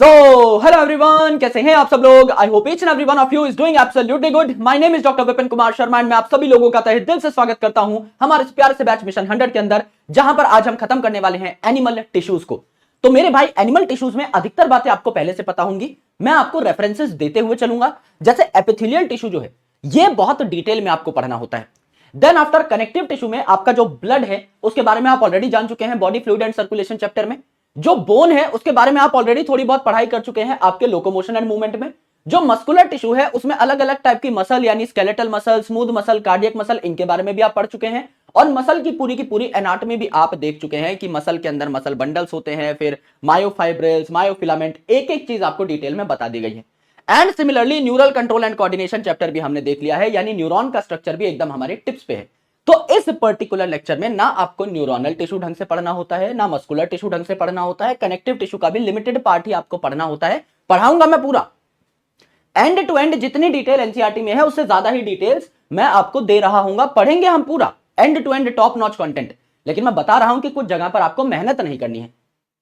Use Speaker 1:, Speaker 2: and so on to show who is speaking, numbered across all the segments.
Speaker 1: So hello everyone, कैसे हैं आप सब लोग। I hope each and every one of you is doing absolutely good. My name is doctor Vipin Kumar Sharma and मैं आप सभी लोगों का तहे दिल से स्वागत करता हूं हमारे इस प्यारे से बैच मिशन 100 के अंदर, जहां पर आज हम खत्म करने वाले हैं एनिमल टिश्यूज को। तो मेरे भाई, एनिमल टिश्यूज में अधिकतर बातें आपको पहले से पता होंगी। मैं आपको रेफरेंसेस देते हुए चलूंगा। जैसे एपिथेलियल टिश्यू जो है, ये बहुत डिटेल में आपको पढ़ना होता है। देन आफ्टर कनेक्टिव टिश्यू में आपका जो ब्लड है उसके बारे में आप ऑलरेडी जान चुके हैं body fluid and circulation chapter में। जो बोन है उसके बारे में आप ऑलरेडी थोड़ी बहुत पढ़ाई कर चुके हैं आपके लोकोमोशन एंड मूवमेंट में। जो मस्कुलर टिश्यू है उसमें अलग अलग टाइप की मसल, यानी skeletal muscle, smooth muscle, cardiac muscle, इनके बारे में भी आप पढ़ चुके हैं। और मसल की पूरी एनाटॉमी भी आप देख चुके हैं कि मसल के अंदर मसल बंडल्स होते हैं, फिर मायोफाइब्रिल्स, मायोफिलामेंट, एक एक चीज आपको डिटेल में बता दी गई है। And similarly neural control and coordination chapter भी हमने देख लिया है, यानी न्यूरॉन का स्ट्रक्चर भी एकदम हमारे टिप्स पे है। तो इस पर्टिकुलर लेक्चर में ना आपको न्यूरोनल टिश्यू ढंग से पढ़ना होता है, ना मस्कुलर टिश्यू ढंग से पढ़ना होता है। कनेक्टिव टिश्यू का भी लिमिटेड पार्ट ही आपको पढ़ना होता है। पढ़ाऊंगा मैं पूरा, एंड टू एंड जितनी डिटेल एनसीईआरटी में है उससे ज्यादा ही डिटेल्स मैं आपको दे रहा हूं। पढ़ेंगे हम पूरा end to end top notch content. लेकिन मैं बता रहा हूं कि कुछ जगह पर आपको मेहनत नहीं करनी है।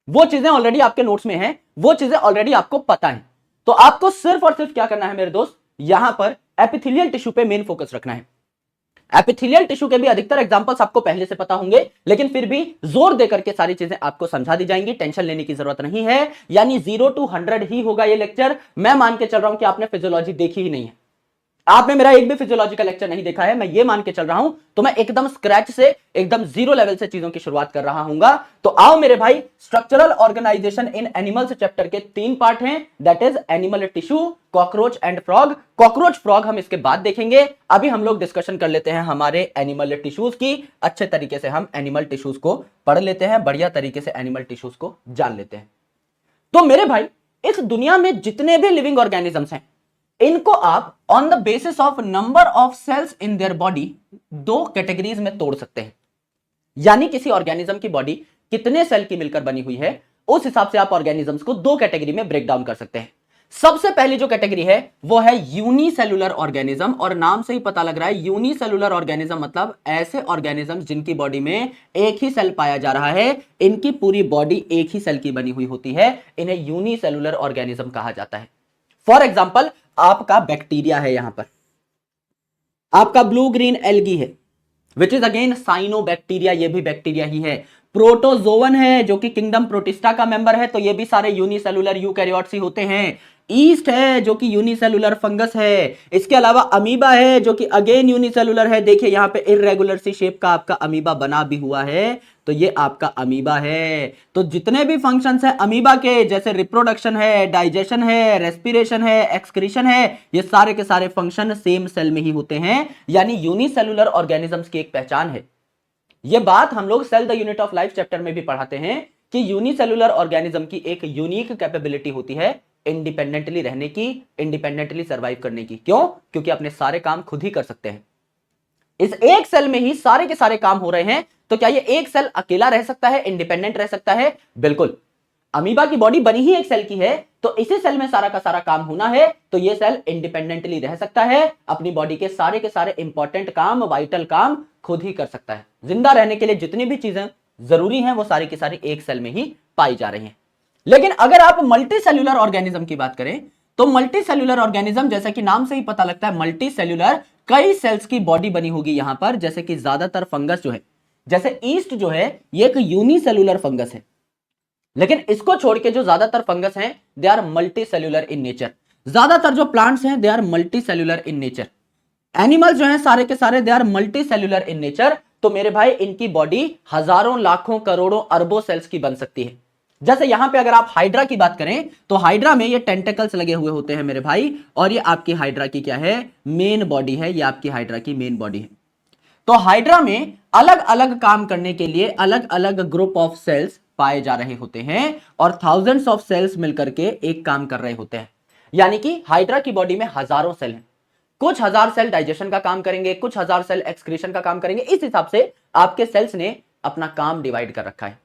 Speaker 1: वो चीजें ऑलरेडी आपके नोट्स में है, वो चीजें ऑलरेडी आपको पता है। तो आपको सिर्फ और सिर्फ क्या करना है मेरे दोस्त, यहां पर एपिथेलियल टिश्यू पे मेन फोकस रखना है। एपिथेलियल टिश्यू के भी अधिकतर एग्जांपल्स आपको पहले से पता होंगे, लेकिन फिर भी जोर देकर के सारी चीजें आपको समझा दी जाएंगी। टेंशन लेने की जरूरत नहीं है। यानी 0 to 100 ही होगा ये लेक्चर। मैं मान के चल रहा हूं कि आपने फिजियोलॉजी देखी ही नहीं है। आपने मेरा एक भी फिजियोलॉजी का लेक्चर नहीं देखा है, मैं ये मान के चल रहा हूं। तो मैं एकदम स्क्रैच से, एकदम जीरो लेवल से चीजों की शुरुआत कर रहा हूंगा। तो आओ मेरे भाई, स्ट्रक्चरल ऑर्गेनाइजेशन इन एनिमल्स चैप्टर के 3 पार्ट हैं, that is animal tissue, cockroach and frog. Cockroach frog हम इसके बाद देखेंगे। अभी हम लोग डिस्कशन कर लेते हैं हमारे एनिमल टिश्यूज की। अच्छे तरीके से हम एनिमल टिश्यूज को पढ़ लेते हैं, बढ़िया तरीके से एनिमल टिश्यूज को जान लेते हैं। तो मेरे भाई, इस दुनिया में जितने भी लिविंग ऑर्गेनिजम्स हैं, इनको आप on the basis of number of cells in their body 2 categories में तोड़ सकते हैं। यानी किसी ऑर्गेनिज्म की बॉडी कितने सेल की मिलकर बनी हुई है, उस हिसाब से आप ऑर्गेनिजम्स को 2 कैटेगरी में ब्रेक डाउन कर सकते हैं। सबसे पहली जो कैटेगरी है वो है यूनिसेलुलर ऑर्गेनिज्म। और नाम से ही पता लग रहा है, यूनिसेलुलर ऑर्गेनिज्म मतलब ऐसे ऑर्गेनिज्म जिनकी बॉडी में एक ही सेल पाया जा रहा है, इनकी पूरी बॉडी एक ही सेल की बनी हुई होती है, इन्हें यूनिसेलुलर ऑर्गेनिज्म कहा जाता है। फॉर एग्जाम्पल, आपका बैक्टीरिया है, यहां पर आपका ब्लू ग्रीन एल्गी है, विच इज अगेन साइनोबैक्टीरिया, ये भी बैक्टीरिया ही है। प्रोटोजोवन है जो कि किंगडम प्रोटिस्टा का मेंबर है, तो ये भी सारे यूनिसेलुलर यूकैरियोट्स ही होते हैं। ईस्ट है जो कि यूनिसेलुलर फंगस है। इसके अलावा अमीबा है जो कि अगेन यूनिसेलुलर है। देखिए यहां पे इररेगुलर सी शेप का आपका अमीबा बना भी हुआ है, तो ये आपका अमीबा है। तो जितने भी फंक्शंस हैं अमीबा के, जैसे रिप्रोडक्शन है, डाइजेशन है, रेस्पिरेशन है, एक्सक्रीशन है, ये सारे के सारे फंक्शन सेम सेल में ही होते हैं। यानी यूनिसेलुलर ऑर्गेनिजम्स की एक पहचान है। ये बात हम लोग cell the unit of life chapter में भी पढ़ाते हैं कि यूनिसेलुलर ऑर्गेनिज्म की एक यूनिक कैपेबिलिटी होती है इंडिपेंडेंटली रहने की, इंडिपेंडेंटली सर्वाइव करने की। क्यों? क्योंकि अपने सारे काम खुद ही कर सकते हैं। इस एक सेल में ही सारे के सारे काम हो रहे हैं, तो क्या ये एक सेल अकेला रह सकता है, इंडिपेंडेंट रह सकता है? बिल्कुल। अमीबा की बॉडी बनी ही एक सेल की है, तो इसी सेल में सारा का सारा काम होना है, तो ये सेल इंडिपेंडेंटली रह सकता है, अपनी बॉडी के सारे इंपॉर्टेंट काम, वाइटल काम खुद ही कर सकता है। जिंदा रहने के लिए जितनी भी चीजें जरूरी हैं वो सारी की सारी एक सेल में ही पाई जा रही हैं। लेकिन अगर आप मल्टी सेल्यूलर ऑर्गेनिज्म की बात करें, तो मल्टी सेल्यूलर ऑर्गेनिज्म, जैसा कि नाम से ही पता लगता है, मल्टी सेल्यूलर, कई सेल्स की बॉडी बनी होगी यहां पर। जैसे कि ज्यादातर फंगस जो है, जैसे ईस्ट जो है, ये एक यूनिसेल्यूलर फंगस है। लेकिन इसको छोड़ के जो ज्यादातर फंगस हैं, they are multicellular in nature. ज्यादातर जो प्लांट्स हैं, they are multicellular in nature. Animals जो हैं सारे के सारे, they are multicellular in nature. तो मेरे भाई, इनकी बॉडी हजारों, लाखों, करोड़ों, अरबों सेल्स की बन सकती है। जैसे यहां पे अगर आप हाइड्रा की बात करें, तो हाइड्रा में ये टेंटेकल्स लगे हुए होते हैं मेरे भाई, और ये आपकी हाइड्रा की क्या है, मेन बॉडी है। ये आपकी हाइड्रा की मेन बॉडी है। तो हाइड्रा में अलग अलग काम करने के लिए अलग अलग ग्रुप ऑफ सेल्स पाए जा रहे होते हैं, और थाउजेंड्स ऑफ सेल्स मिलकर के एक काम कर रहे होते हैं। यानी कि हाइड्रा की बॉडी में हजारों सेल हैं। कुछ हजार सेल डाइजेशन का काम करेंगे, कुछ हजार सेल एक्सक्रीशन का काम करेंगे। इस हिसाब से आपके सेल्स ने अपना काम डिवाइड कर रखा है।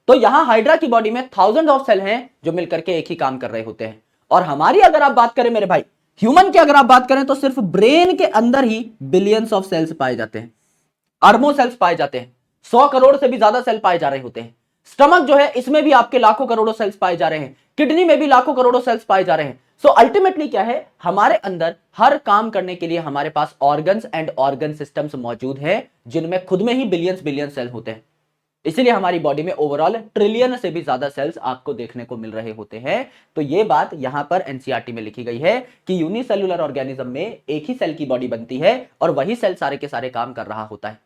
Speaker 1: तो यहां हाइड्रा की बॉडी में थाउजेंड ऑफ सेल हैं जो मिलकर के एक ही काम कर रहे होते हैं। और हमारी अगर आप बात करें मेरे भाई, ह्यूमन की अगर आप बात करें, तो सिर्फ ब्रेन के अंदर ही बिलियंस ऑफ सेल्स पाए जाते हैं, अरबों सेल्स पाए जाते हैं, 100 करोड़ से भी ज्यादा सेल पाए जा रहे होते हैं। स्टमक जो है इसमें भी आपके लाखों करोड़ों सेल्स पाए जा रहे हैं, किडनी में भी लाखों करोड़ों सेल्स पाए जा रहे हैं। सो अल्टीमेटली क्या है, हमारे अंदर हर काम करने के लिए हमारे पास ऑर्गन्स एंड ऑर्गन सिस्टम्स मौजूद है, जिनमें खुद में ही बिलियंस बिलियन सेल होते हैं। इसीलिए हमारी बॉडी में ओवरऑल ट्रिलियन से भी ज्यादा सेल्स आपको देखने को मिल रहे होते हैं। तो ये बात यहां पर एनसीईआरटी में लिखी गई है कि यूनिसेल्युलर ऑर्गेनिज्म में एक ही सेल की बॉडी बनती है और वही सेल सारे के सारे काम कर रहा होता है,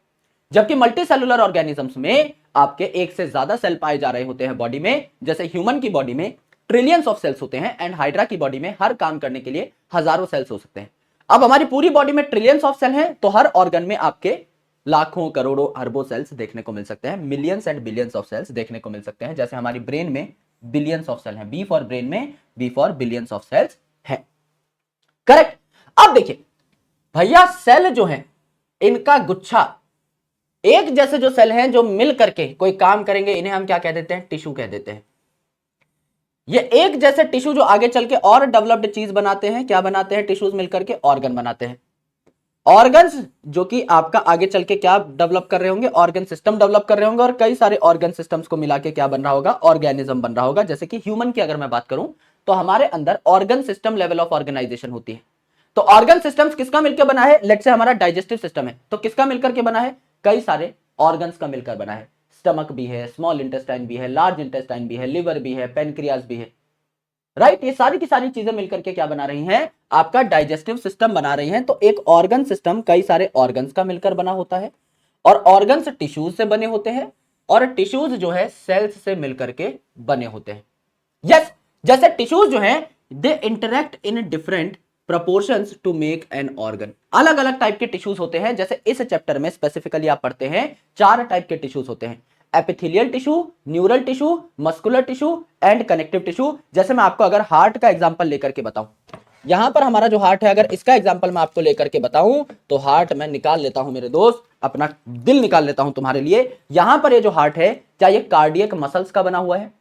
Speaker 1: जबकि मल्टी सेलुलर ऑर्गेनिजम्स में आपके एक से ज्यादा सेल पाए जा रहे होते हैं बॉडी में। जैसे ह्यूमन की बॉडी में ट्रिलियंस ऑफ सेल्स होते हैं एंड हाइड्रा की बॉडी में हर काम करने के लिए हजारों सेल्स हो सकते हैं। अब हमारी पूरी बॉडी में ट्रिलियंस ऑफ सेल हैं, तो हर ऑर्गन में आपके लाखों करोड़ों अरबों सेल्स देखने को मिल सकते हैं, millions and billions of cells देखने को मिल सकते हैं। जैसे हमारी ब्रेन में बिलियंस ऑफ सेल हैं, बी फॉर ब्रेन में B for billions of cells है। करेक्ट। अब देखिए भैया, सेल जो है इनका गुच्छा, एक जैसे जो सेल हैं जो मिल करके कोई काम करेंगे, इन्हें हम क्या कह देते हैं, टिश्यू कह देते हैं। ये एक जैसे टिश्यू जो आगे चल के और डेवलप्ड चीज बनाते हैं, क्या बनाते हैं, टिश्यूज मिलकर के ऑर्गन बनाते हैं। ऑर्गन्स जो कि आपका आगे चल के क्या डेवलप कर रहे होंगे, ऑर्गन सिस्टम डेवलप कर रहे होंगे, और कई सारे ऑर्गन सिस्टम्स को मिला के क्या बन रहा होगा, ऑर्गेनिज्म बन रहा होगा। जैसे कि ह्यूमन की अगर मैं बात करूं तो हमारे अंदर organ system level of organisation होती है। तो ऑर्गन सिस्टम्स किसका मिलकर बना है, लेट्स से हमारा डाइजेस्टिव सिस्टम है, तो किसका मिलकर के बना है, कई सारे ऑर्गन्स का मिलकर बना है। स्टमक भी है, स्मॉल इंटेस्टाइन भी है, लार्ज इंटेस्टाइन भी है, लिवर भी है, पेनक्रियाज भी है, राइट। ये सारी की सारी चीजें मिलकर के क्या बना रही हैं, आपका डाइजेस्टिव सिस्टम बना रही हैं। तो एक ऑर्गन सिस्टम कई सारे ऑर्गन्स का मिलकर बना होता है, और ऑर्गन्स टिश्यूज से बने होते हैं, और टिश्यूज जो है सेल्स से मिलकर के बने होते हैं। यस, जैसे टिश्यूज जो है they interact in different proportions to make an organ। अलग अलग टाइप के टिश्यूज होते हैं। जैसे इस चैप्टर में स्पेसिफिकली आप पढ़ते हैं 4 टाइप के टिश्यूज होते हैं, epithelial tissue, neural tissue, muscular tissue and connective tissue. जैसे मैं आपको अगर हार्ट का एग्जांपल लेकर के बताऊं, यहां पर हमारा जो हार्ट है, अगर इसका एग्जांपल मैं आपको लेकर के बताऊं तो हार्ट मैं निकाल लेता हूं मेरे दोस्त, अपना दिल निकाल लेता हूं तुम्हारे लिए। यहां पर ये जो हार्ट है, क्या ये कार्डियक मसल्स का बना हुआ है?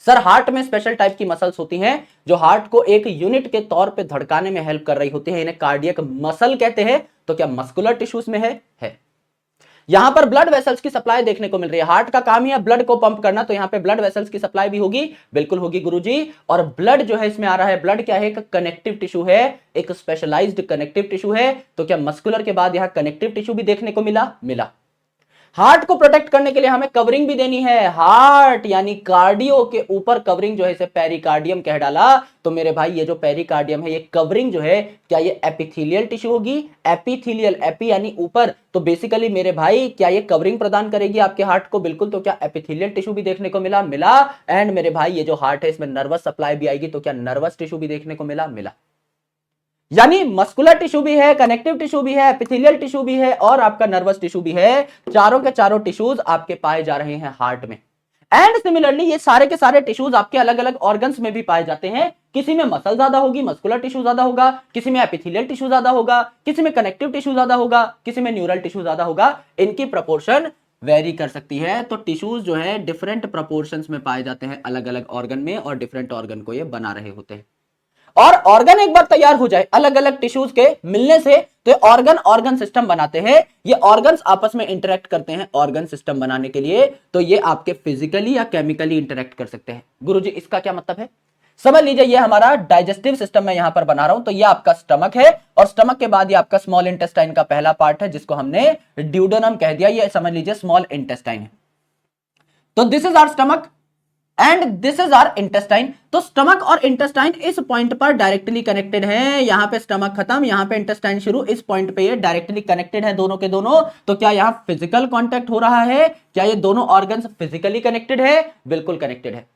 Speaker 1: सर, हार्ट में स्पेशल टाइप की मसल्स होती हैं जो हार्ट को एक यूनिट के तौर पे धड़काने में हेल्प कर रही होती है, इन्हें कार्डियक मसल कहते हैं। तो क्या मस्कुलर टिश्यूज में है। यहां पर ब्लड वेसल्स की सप्लाई देखने को मिल रही है। हार्ट का काम ही है ब्लड को पंप करना, तो यहां पे ब्लड वेसल्स की सप्लाई भी होगी, बिल्कुल होगी गुरुजी। और ब्लड जो है इसमें आ रहा है, ब्लड क्या है, एक कनेक्टिव टिश्यू है, एक स्पेशलाइज्ड कनेक्टिव टिश्यू है। तो क्या मस्कुलर के बाद यहां कनेक्टिव टिश्यू भी देखने को मिला। हार्ट को प्रोटेक्ट करने के लिए हमें कवरिंग भी देनी है। हार्ट यानी कार्डियो के ऊपर कवरिंग जो है इसे पेरिकार्डियम कह डाला। तो मेरे भाई ये जो पेरिकार्डियम है, ये कवरिंग जो है, क्या ये एपिथेलियल टिश्यू होगी? एपिथेलियल, एपी यानी ऊपर, तो बेसिकली मेरे भाई क्या ये कवरिंग प्रदान करेगी आपके हार्ट को? बिल्कुल। तो क्या एपिथेलियल टिश्यू भी देखने को मिला। एंड मेरे भाई ये जो हार्ट है इसमें नर्वस सप्लाई भी आएगी, तो क्या नर्वस टिश्यू भी देखने को मिला। यानी मस्कुलर टिश्यू भी है, कनेक्टिव टिश्यू भी है, एपिथेलियल टिश्यू भी है और आपका नर्वस टिश्यू भी है। चारों के चारों टिश्यूज आपके पाए जा रहे हैं हार्ट में। एंड सिमिलरली ये सारे के सारे टिश्यूज आपके अलग अलग ऑर्गन्स में भी पाए जाते हैं। किसी में मसल ज्यादा होगी, मस्कुलर टिश्यू ज्यादा होगा, किसी में एपिथेलियल टिश्यू ज्यादा होगा, किसी में कनेक्टिव टिश्यू ज्यादा होगा, किसी में न्यूरल टिश्यू ज्यादा होगा। इनकी प्रोपोर्शन वेरी कर सकती है। तो टिश्यूज जो है डिफरेंट प्रोपोर्शंस में पाए जाते हैं अलग अलग ऑर्गन में, और डिफरेंट ऑर्गन को ये बना रहे होते हैं। और ऑर्गन एक बार तैयार हो जाए अलग अलग टिश्यूज के मिलने से, तो ऑर्गन सिस्टम बनाते हैं। ये ऑर्गन्स आपस में इंटरेक्ट करते हैं ऑर्गन सिस्टम बनाने के लिए। तो ये आपके फिजिकली या केमिकली इंटरेक्ट कर सकते हैं। गुरुजी इसका क्या मतलब है, समझ लीजिए। ये हमारा डाइजेस्टिव सिस्टम मैं यहां पर बना रहा हूं। तो ये आपका स्टमक है, और स्टमक के बाद ये आपका स्मॉल इंटेस्टाइन का पहला पार्ट है, जिसको हमने ड्यूडेनम कह दिया। ये समझ लीजिए स्मॉल इंटेस्टाइन है। तो this is our stomach and this is our intestine. तो स्टमक और इंटेस्टाइन इस पॉइंट पर डायरेक्टली कनेक्टेड है। यहां पे स्टमक खत्म, यहां पे इंटेस्टाइन शुरू, इस पॉइंट पे ये डायरेक्टली कनेक्टेड है दोनों के दोनों। तो क्या यहां फिजिकल कांटेक्ट हो रहा है? क्या ये दोनों ऑर्गन्स फिजिकली कनेक्टेड है? बिल्कुल कनेक्टेड है।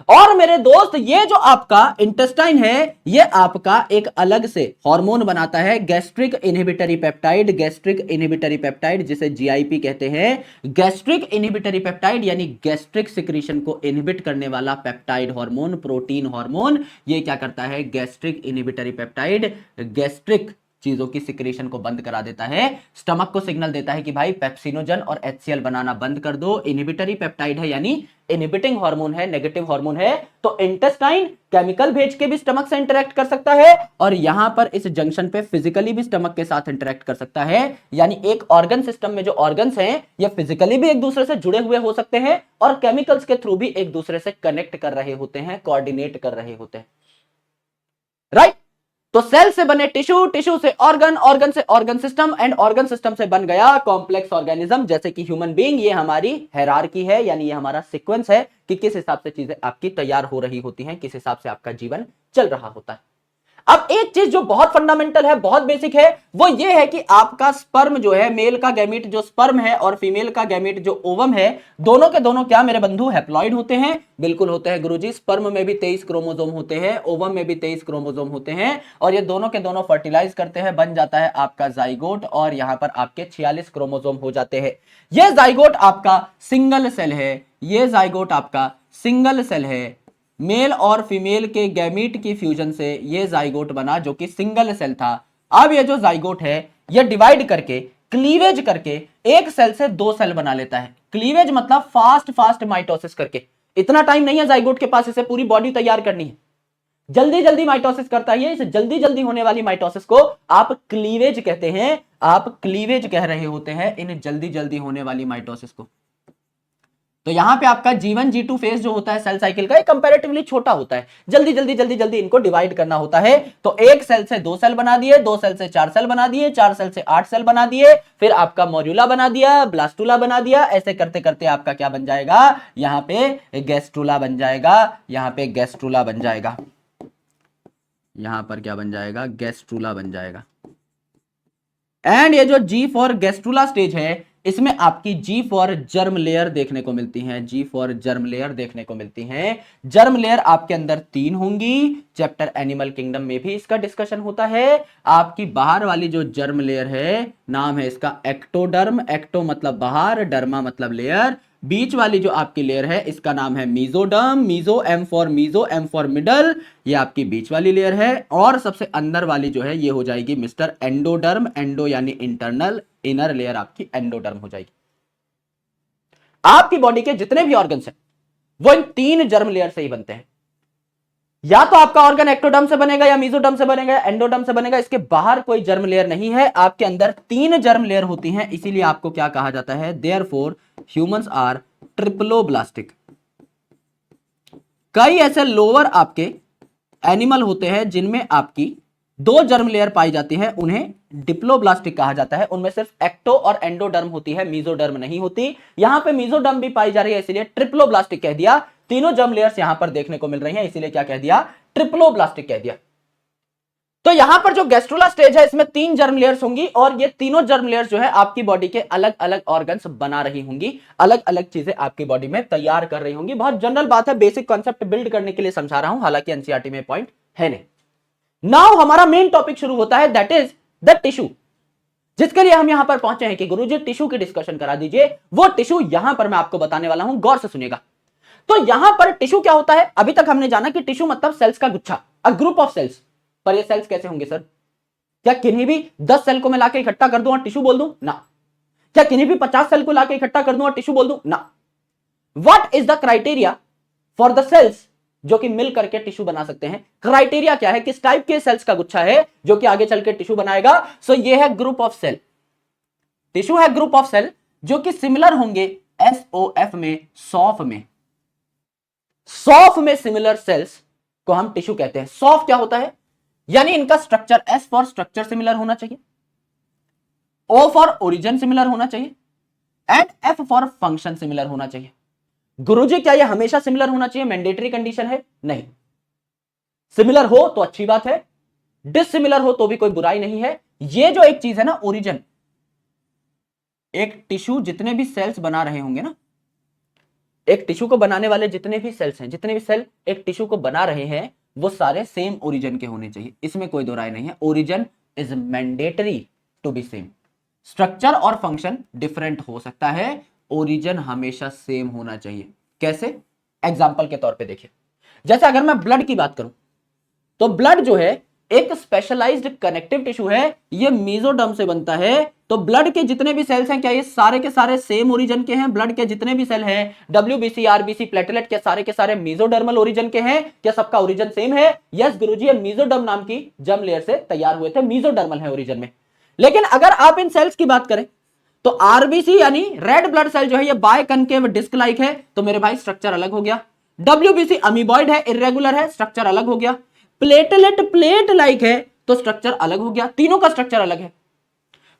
Speaker 1: और मेरे दोस्त ये जो आपका इंटेस्टाइन है, ये आपका एक अलग से हार्मोन बनाता है, gastric inhibitory peptide. Gastric inhibitory peptide जिसे जीआईपी कहते हैं। गैस्ट्रिक इनहिबिटरी पेप्टाइड यानी गैस्ट्रिक सिक्रीशन को इनहिबिट करने वाला पेप्टाइड हार्मोन, प्रोटीन हार्मोन। ये क्या करता है, गैस्ट्रिक इनहिबिटरी पेप्टाइड गैस्ट्रिक चीजों की सिक्रेशन को बंद करा देता है। स्टमक को सिग्नल देता है कि भाई पेप्सिनोजन और एचसीएल बनाना बंद कर दो। इनहिबिटरी पेप्टाइड है यानी इनहिबिटिंग हार्मोन है, नेगेटिव हार्मोन है, तो इंटेस्टाइन केमिकल भेज के भी स्टमक से इंटरेक्ट कर सकता है और यहां पर इस जंक्शन पे फिजिकली भी स्टमक के साथ इंटरेक्ट कर सकता है। यानी एक ऑर्गन सिस्टम में जो ऑर्गन्स हैं ये फिजिकली भी एक दूसरे से जुड़े हुए हो सकते हैं और केमिकल्स के थ्रू भी एक दूसरे से कनेक्ट कर रहे होते हैं, कोऑर्डिनेट कर रहे होते हैं, राइट। तो सेल से बने टिश्यू, टिश्यू से ऑर्गन, ऑर्गन से organ system and organ system से बन गया कॉम्प्लेक्स ऑर्गेनिज्म जैसे कि ह्यूमन बीइंग। ये हमारी हायरार्की है, यानी ये हमारा सीक्वेंस है कि किस हिसाब से चीजें आपकी तैयार हो रही होती हैं, किस हिसाब से आपका जीवन चल रहा होता है। अब एक चीज जो बहुत फंडामेंटल है, बहुत बेसिक है, वो ये है कि आपका स्पर्म जो है, मेल का गैमीट जो स्पर्म है और फीमेल का गैमीट जो ओवम है, दोनों के दोनों क्या मेरे बंधु हैप्लॉइड होते हैं? बिल्कुल होते हैं गुरुजी। स्पर्म में भी 23 क्रोमोसोम होते हैं, ओवम में भी 23 क्रोमोसोम होते हैं और ये दोनों के दोनों फर्टिलाइज करते हैं, बन जाता है आपका जाइगोट और यहां पर आपके 46 क्रोमोसोम हो जाते हैं। ये जाइगोट आपका सिंगल सेल है, ये जाइगोट आपका सिंगल सेल है। मेल और फीमेल के गैमीट की फ्यूजन से ये जाइगोट बना जो कि सिंगल सेल था। अब ये जो जाइगोट है ये डिवाइड करके, क्लीवेज करके एक सेल से दो सेल बना लेता है। क्लीवेज मतलब फास्ट फास्ट माइटोसिस करके। इतना टाइम नहीं है जाइगोट के पास इसे पूरी बॉडी तैयार करनी है, जल्दी जल्दी माइटोसिस करता है। इस जल्दी जल्दी होने वाली माइटोसिस को आप क्लीवेज कहते हैं, आप क्लीवेज कह रहे होते हैं इन जल्दी जल्दी होने वाली माइटोसिस को। तो यहां पे आपका G1 G2 फेज जो होता है सेल साइकिल का, कंपैरेटिवली छोटा होता है, जल्दी जल्दी जल्दी जल्दी इनको डिवाइड करना होता है। तो एक सेल से दो सेल बना दिए, दो सेल से चार सेल बना दिए, चार सेल से 8 सेल बना दिए, फिर आपका मॉड्यूला बना दिया, ब्लास्टुला बना दिया। ऐसे करते करते आपका क्या बन जाएगा? यहां पे गैस्ट्रुला बन जाएगा, यहां पे गैस्ट्रुला बन जाएगा, यहां पर क्या बन जाएगा? गैस्ट्रुला बन जाएगा। एंड ये जो G फॉर गैस्ट्रुला स्टेज है इसमें आपकी G फॉर जर्म लेयर देखने को मिलती है, G फॉर जर्म लेयर देखने को मिलती है। जर्म लेयर आपके अंदर 3 होंगी, चैप्टर एनिमल किंगडम में भी इसका डिस्कशन होता है। आपकी बाहर वाली जो जर्म लेयर है नाम है इसका एक्टोडर्म, एक्टो मतलब बाहर, डर्मा मतलब लेयर। बीच वाली जो आपकी लेयर है इसका नाम है mesoderm, meso M for middle, ये आपकी बीच वाली लेयर है। और सबसे अंदर वाली जो है ये हो जाएगी मिस्टर एंडोडर्म, एंडो यानी इंटरनल, इनर लेयर आपकी एंडोडर्म हो जाएगी। आपकी बॉडी के जितने भी ऑर्गन्स हैं वो इन 3 जर्म लेयर से ही बनते हैं। या तो आपका ऑर्गन एक्टोडर्म से बनेगा, या मीजोडर्म से बनेगा, या एंडोडर्म से बनेगा, इसके बाहर कोई जर्म लेयर नहीं है। आपके अंदर 3 जर्म लेयर होती हैं, इसीलिए आपको क्या कहा जाता है? Therefore humans are triploblastic. कई ऐसे लोअर आपके एनिमल होते हैं जिनमें आपकी 2 जर्म लेयर पाई जाती है, उन्हें डिप्लोब्लास्टिक कहा जाता है। उनमें सिर्फ एक्टो और एंडोडर्म होती है, मीजोडर्म नहीं होती। यहां पे मीजोडर्म भी पाई जा रही है इसलिए ट्रिप्लोब्लास्टिक कह दिया। तीनों जर्म लेयर्स यहां पर देखने को मिल रही हैं इसीलिए क्या कह दिया? ट्रिप्लोब्लास्टिक कह दिया। तो यहां पर जो गैस्ट्रुला स्टेज है इसमें 3 जर्म लेयर्स होंगी और ये तीनों जर्म लेयर्स जो है आपकी बॉडी के अलग अलग ऑर्गन्स बना रही होंगी, अलग अलग चीजें आपकी बॉडी में तैयार कर रही होंगी। बहुत जनरल बात है, बेसिक कॉन्सेप्ट बिल्ड करने के लिए समझा रहा हूं, हालांकि एनसीईआरटी में पॉइंट है नहीं। नाउ हमारा मेन टॉपिक शुरू होता है, दैट इज द टिश्यू, जिसके लिए हम यहां पर पहुंचे हैं कि गुरुजी टिश्यू की डिस्कशन करा दीजिए। वो टिश्यू यहां पर मैं आपको बताने वाला हूं, गौर से सुनिएगा। तो यहां पर टिश्यू क्या होता है? अभी तक हमने जाना कि टिश्यू मतलब सेल्स का गुच्छा, अ ग्रुप ऑफ सेल्स। पर ये सेल्स कैसे होंगे सर? क्या किन्हीं भी 10 सेल को मैं लाके इकट्ठा कर दूं और टिश्यू बोल दूं? ना। क्या किन्हीं भी 50 सेल को लाके इकट्ठा कर दूं और टिश्यू बोल दूं? ना। What is the criteria for the cells जो कि मिल करके टिश्यू बना सकते हैं? क्राइटेरिया क्या है? किस टाइप के सेल्स का गुच्छा है जो कि आगे चल के टिश्यू बनाएगा? सो ये है ग्रुप ऑफ सेल। टिश्यू है ग्रुप ऑफ सेल जो कि सिमिलर होंगे SOF में, सॉफ में। सॉफ में सिमिलर सेल्स को हम टिश्यू कहते हैं। सॉफ क्या होता है? यानी इनका structure, S for structure similar होना चाहिए, O फॉर ओरिजिन सिमिलर होना चाहिए and F for function similar होना चाहिए। गुरुजी क्या ये हमेशा सिमिलर होना चाहिए? मैंडेटरी कंडीशन है? नहीं। सिमिलर हो तो अच्छी बात है, डिसिमिलर हो तो भी कोई बुराई नहीं है। ये जो एक चीज है ना ओरिजिन, एक टिश्यू जितने भी सेल्स बना रहे होंगे ना, एक टिश्यू को बनाने वाले जितने भी सेल्स हैं, जितने भी सेल एक टिश्यू को बना रहे हैं वो सारे सेम ओरिजिन के होने चाहिए, इसमें कोई दो राय नहीं है। Origin is mandatory to be same. Structure और फंक्शन डिफरेंट हो सकता है, ओरिजिन हमेशा सेम होना चाहिए। कैसे? एग्जाम्पल के तौर पे देखिए, जैसे अगर मैं ब्लड की बात करूं तो ब्लड जो है एक स्पेशलाइज्ड कनेक्टिव टिश्यू है, ये मेसोडर्म से बनता है, तो ब्लड के जितने भी सेल्स हैं क्या ये सारे के सारे सेम ओरिजिन के हैं? ब्लड के जितने भी सेल हैं, डब्ल्यूबीसी, आरबीसी, प्लेटलेट, क्या सारे के सारे मेसोडर्मल ओरिजिन के हैं? क्या सबका ओरिजिन सेम है? यस गुरुजी, ये मेसोडर्म नाम की जर्म लेयर से तैयार हुए थे, मेसोडर्मल है ओरिजिन में। लेकिन अगर आप इन सेल्स की बात करें तो आरबीसी यानी रेड ब्लड सेल जो है ये बाय कनकेव डिस्क लाइक है, तो मेरे भाई स्ट्रक्चर अलग हो गया। डब्ल्यूबीसी अमीबॉइड है, इरेगुलर है, स्ट्रक्चर अलग हो गया। प्लेटलेट प्लेट लाइक है, तो स्ट्रक्चर अलग हो गया, तीनों का स्ट्रक्चर अलग है।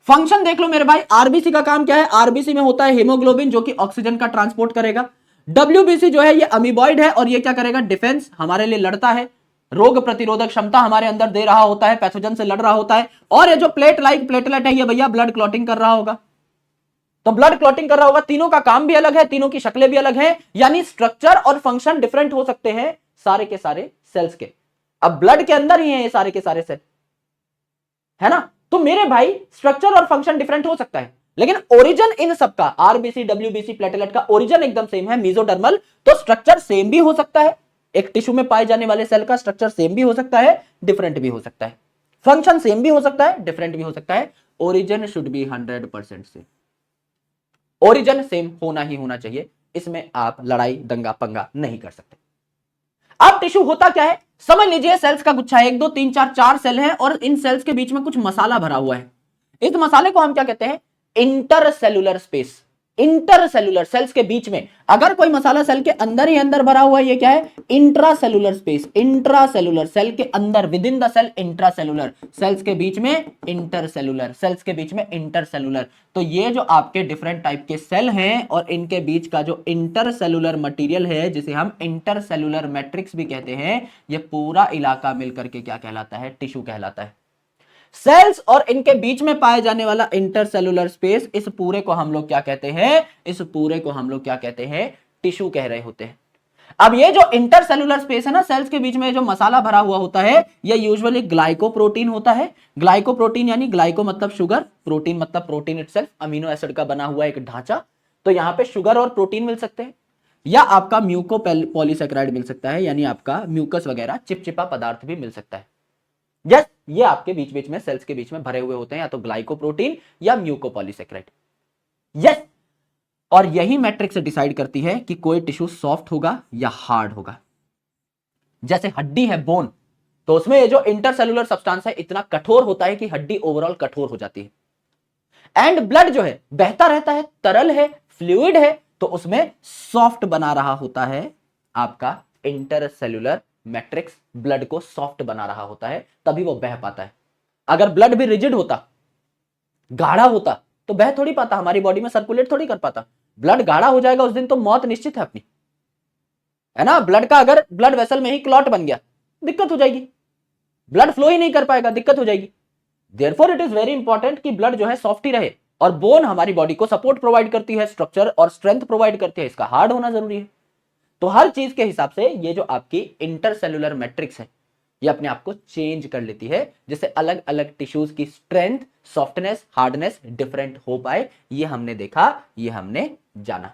Speaker 1: फंक्शन देख लो मेरे भाई, आरबीसी का काम क्या है? आरबीसी में होता है हीमोग्लोबिन जो कि ऑक्सीजन का ट्रांसपोर्ट करेगा। डब्ल्यूबीसी जो है ये अमीबॉइड है और ये क्या करेगा? डिफेंस, हमारे लिए लड़ता है, रोग प्रतिरोधक क्षमता हमारे अंदर दे रहा होता है, पैथोजन से लड़ रहा होता है। और ये जो प्लेट लाइक प्लेटलेट है ये भैया ब्लड क्लॉटिंग कर रहा होगा, तो ब्लड क्लॉटिंग कर रहा होगा। तीनों का काम भी अलग है, तीनों की शक्लें भी अलग हैं, यानी स्ट्रक्चर और फंक्शन डिफरेंट हो सकते हैं सारे के सारे सेल्स के। अब ब्लड के अंदर ही है ये सारे के सारे सेल, है ना? तो मेरे भाई स्ट्रक्चर और फंक्शन डिफरेंट हो सकता है, लेकिन ओरिजिन इन सबका, आरबीसी, डब्ल्यूबीसी, प्लेटलेट का ओरिजिन एकदम सेम है, मेसोडर्मल, तो स्ट्रक्चर सेम भी हो सकता है। एक टिश्यू में पाए जाने वाले सेल का स्ट्रक्चर सेम भी हो सकता है, डिफरेंट भी हो सकता है। फंक्शन सेम भी हो सकता है, डिफरेंट भी हो सकता है। Origin should be 100% same, origin same होना ही होना चाहिए, इसमें आप लड़ाई दंगा पंगा नहीं कर सकते। अब टिश्यू होता क्या है समझ लीजिए, सेल्स का गुच्छा है, 1 2 3 4 4 सेल हैं और इन सेल्स के बीच में कुछ मसाला भरा हुआ है। इस मसाले को हम क्या कहते हैं? Intercellular space. इंटरसेल्यूलर सेल्स के बीच में अगर कोई मसाला सेल के अंदर ही अंदर भरा हुआ है, ये क्या है? Intracellular space. इंट्रासेल्यूलर सेल के अंदर, within the cell, intracellular cells के बीच में इंटरसेल्यूलर, सेल्स के बीच में इंटरसेल्यूलर। तो ये जो आपके डिफरेंट टाइप के सेल हैं और इनके बीच का जो इंटरसेल्यूलर मटेरियल है, जिसे हम इंटरसेल्यूलर मैट्रिक्स भी कहते हैं, ये पूरा इलाका मिलकर के क्या कहलाता है? टिश्यू कहलाता है। सेल्स और इनके बीच में पाए जाने वाला इंटरसेल्यूलर स्पेस, इस पूरे को हम लोग क्या कहते हैं? इस पूरे को हम लोग क्या कहते हैं? टिश्यू कह रहे होते हैं। अब ये जो इंटरसेल्यूलर स्पेस है ना, सेल्स के बीच में जो मसाला भरा हुआ होता है, ये यूजुअली ग्लाइकोप्रोटीन होता है। ग्लाइकोप्रोटीन यानी ग्लाइको मतलब शुगर, प्रोटीन मतलब प्रोटीन इटसेल्फ, अमीनो एसिड का बना हुआ एक ढांचा। तो यहां पे शुगर और प्रोटीन मिल सकते हैं, या आपका म्यूको पॉलीसेकेराइड मिल सकता है, यानी आपका म्यूकस वगैरह चिपचिपा पदार्थ भी मिल सकता है। यस, ये आपके बीच बीच में सेल्स के बीच में भरे हुए होते हैं, या तो ग्लाइकोप्रोटीन या म्यूकोपॉलीसेकेराइड। यस, और यही मैट्रिक्स डिसाइड करती है कि कोई टिश्यू सॉफ्ट होगा या हार्ड होगा। जैसे हड्डी है, बोन, तो उसमें ये जो इंटरसेल्यूलर सब्सटेंस है इतना कठोर होता है कि हड्डी ओवरऑल कठोर हो जाती है। एंड ब्लड जो है बहता रहता है, तरल है, फ्लूइड है, तो उसमें सॉफ्ट बना रहा होता है आपका इंटरसेल्यूलर मैट्रिक्स, ब्लड को सॉफ्ट बना रहा होता है, तभी वो बह पाता है। अगर ब्लड भी रिजिड होता, गाढ़ा होता, तो बह थोड़ी पाता, हमारी बॉडी में सर्कुलेट थोड़ी कर पाता। ब्लड गाढ़ा हो जाएगा उस दिन तो मौत निश्चित है अपनी, है ना? ब्लड का अगर ब्लड वेसल में ही क्लॉट बन गया, दिक्कत हो जाएगी, ब्लड फ्लो ही नहीं कर पाएगा, दिक्कत हो जाएगी। Therefore it is very important कि ब्लड जो है सॉफ्ट ही रहे, और बोन हमारी बॉडी को सपोर्ट प्रोवाइड करती है, स्ट्रक्चर और स्ट्रेंथ प्रोवाइड करती है, इसका हार्ड होना जरूरी है। तो हर चीज के हिसाब से ये जो आपकी इंटरसेल्यूलर मैट्रिक्स है, ये अपने आप को चेंज कर लेती है, जिससे अलग अलग टिश्यूज की स्ट्रेंथ, सॉफ्टनेस, हार्डनेस डिफरेंट हो पाए। ये हमने देखा, ये हमने जाना।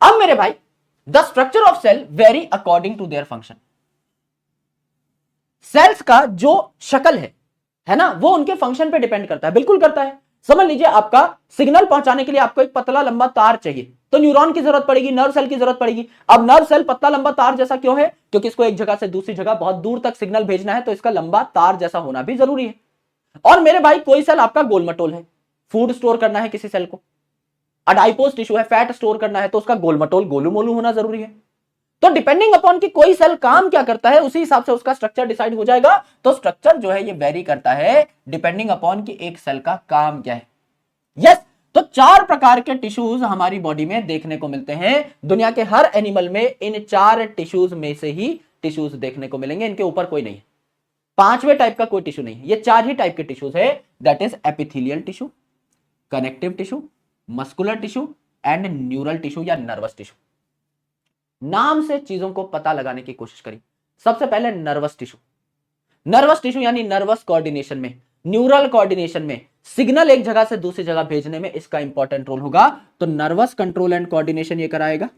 Speaker 1: अब मेरे भाई, the structure of cell vary according to their function. Cells का जो शक्ल है ना, वो उनके फंक्शन पे डिपेंड करता है, बिल्कुल करता है। समझ लीजिए, आपका सिग्नल पहुंचाने के लिए आपको एक पतला लंबा तार चाहिए, तो न्यूरॉन की जरूरत पड़ेगी, नर्व सेल की जरूरत पड़ेगी। अब नर्व सेल पतला लंबा तार जैसा क्यों है? क्योंकि इसको एक जगह से दूसरी जगह बहुत दूर तक सिग्नल भेजना है, तो इसका लंबा तार जैसा होना भी जरूरी है। और मेरे भाई, कोई सेल आपका गोलमटोल है, फूड स्टोर करना है किसी सेल को, अडाइपोज टिश्यू है, फैट स्टोर करना है, तो उसका गोलमटोल गोलू मोलू होना जरूरी है। तो डिपेंडिंग अपॉन कि कोई सेल काम क्या करता है, उसी हिसाब से उसका स्ट्रक्चर डिसाइड हो जाएगा। तो स्ट्रक्चर जो है ये वेरी करता है डिपेंडिंग अपॉन कि एक सेल का काम क्या है। यस, तो 4 प्रकार के टिश्यूज हमारी बॉडी में देखने को मिलते हैं। दुनिया के हर एनिमल में इन 4 टिश्यूज में से ही टिश्यूज देखने को मिलेंगे, इनके ऊपर कोई नहीं है। 5वें टाइप का कोई टिश्यू नहीं है, ये 4 ही टाइप के टिश्यूज है, that is epithelial tissue, connective tissue, muscular tissue and neural tissue या नर्वस टिश्यू। नाम से चीजों को पता लगाने की कोशिश करिए। सबसे पहले नर्वस टिश्यू। नर्वस टिश्यू यानी नर्वस कोऑर्डिनेशन में, न्यूरल कोऑर्डिनेशन में, सिग्नल एक जगह से दूसरी जगह भेजने में इसका इंपॉर्टेंट रोल होगा। तो नर्वस कंट्रोल एंड कोऑर्डिनेशन ये कराएगा,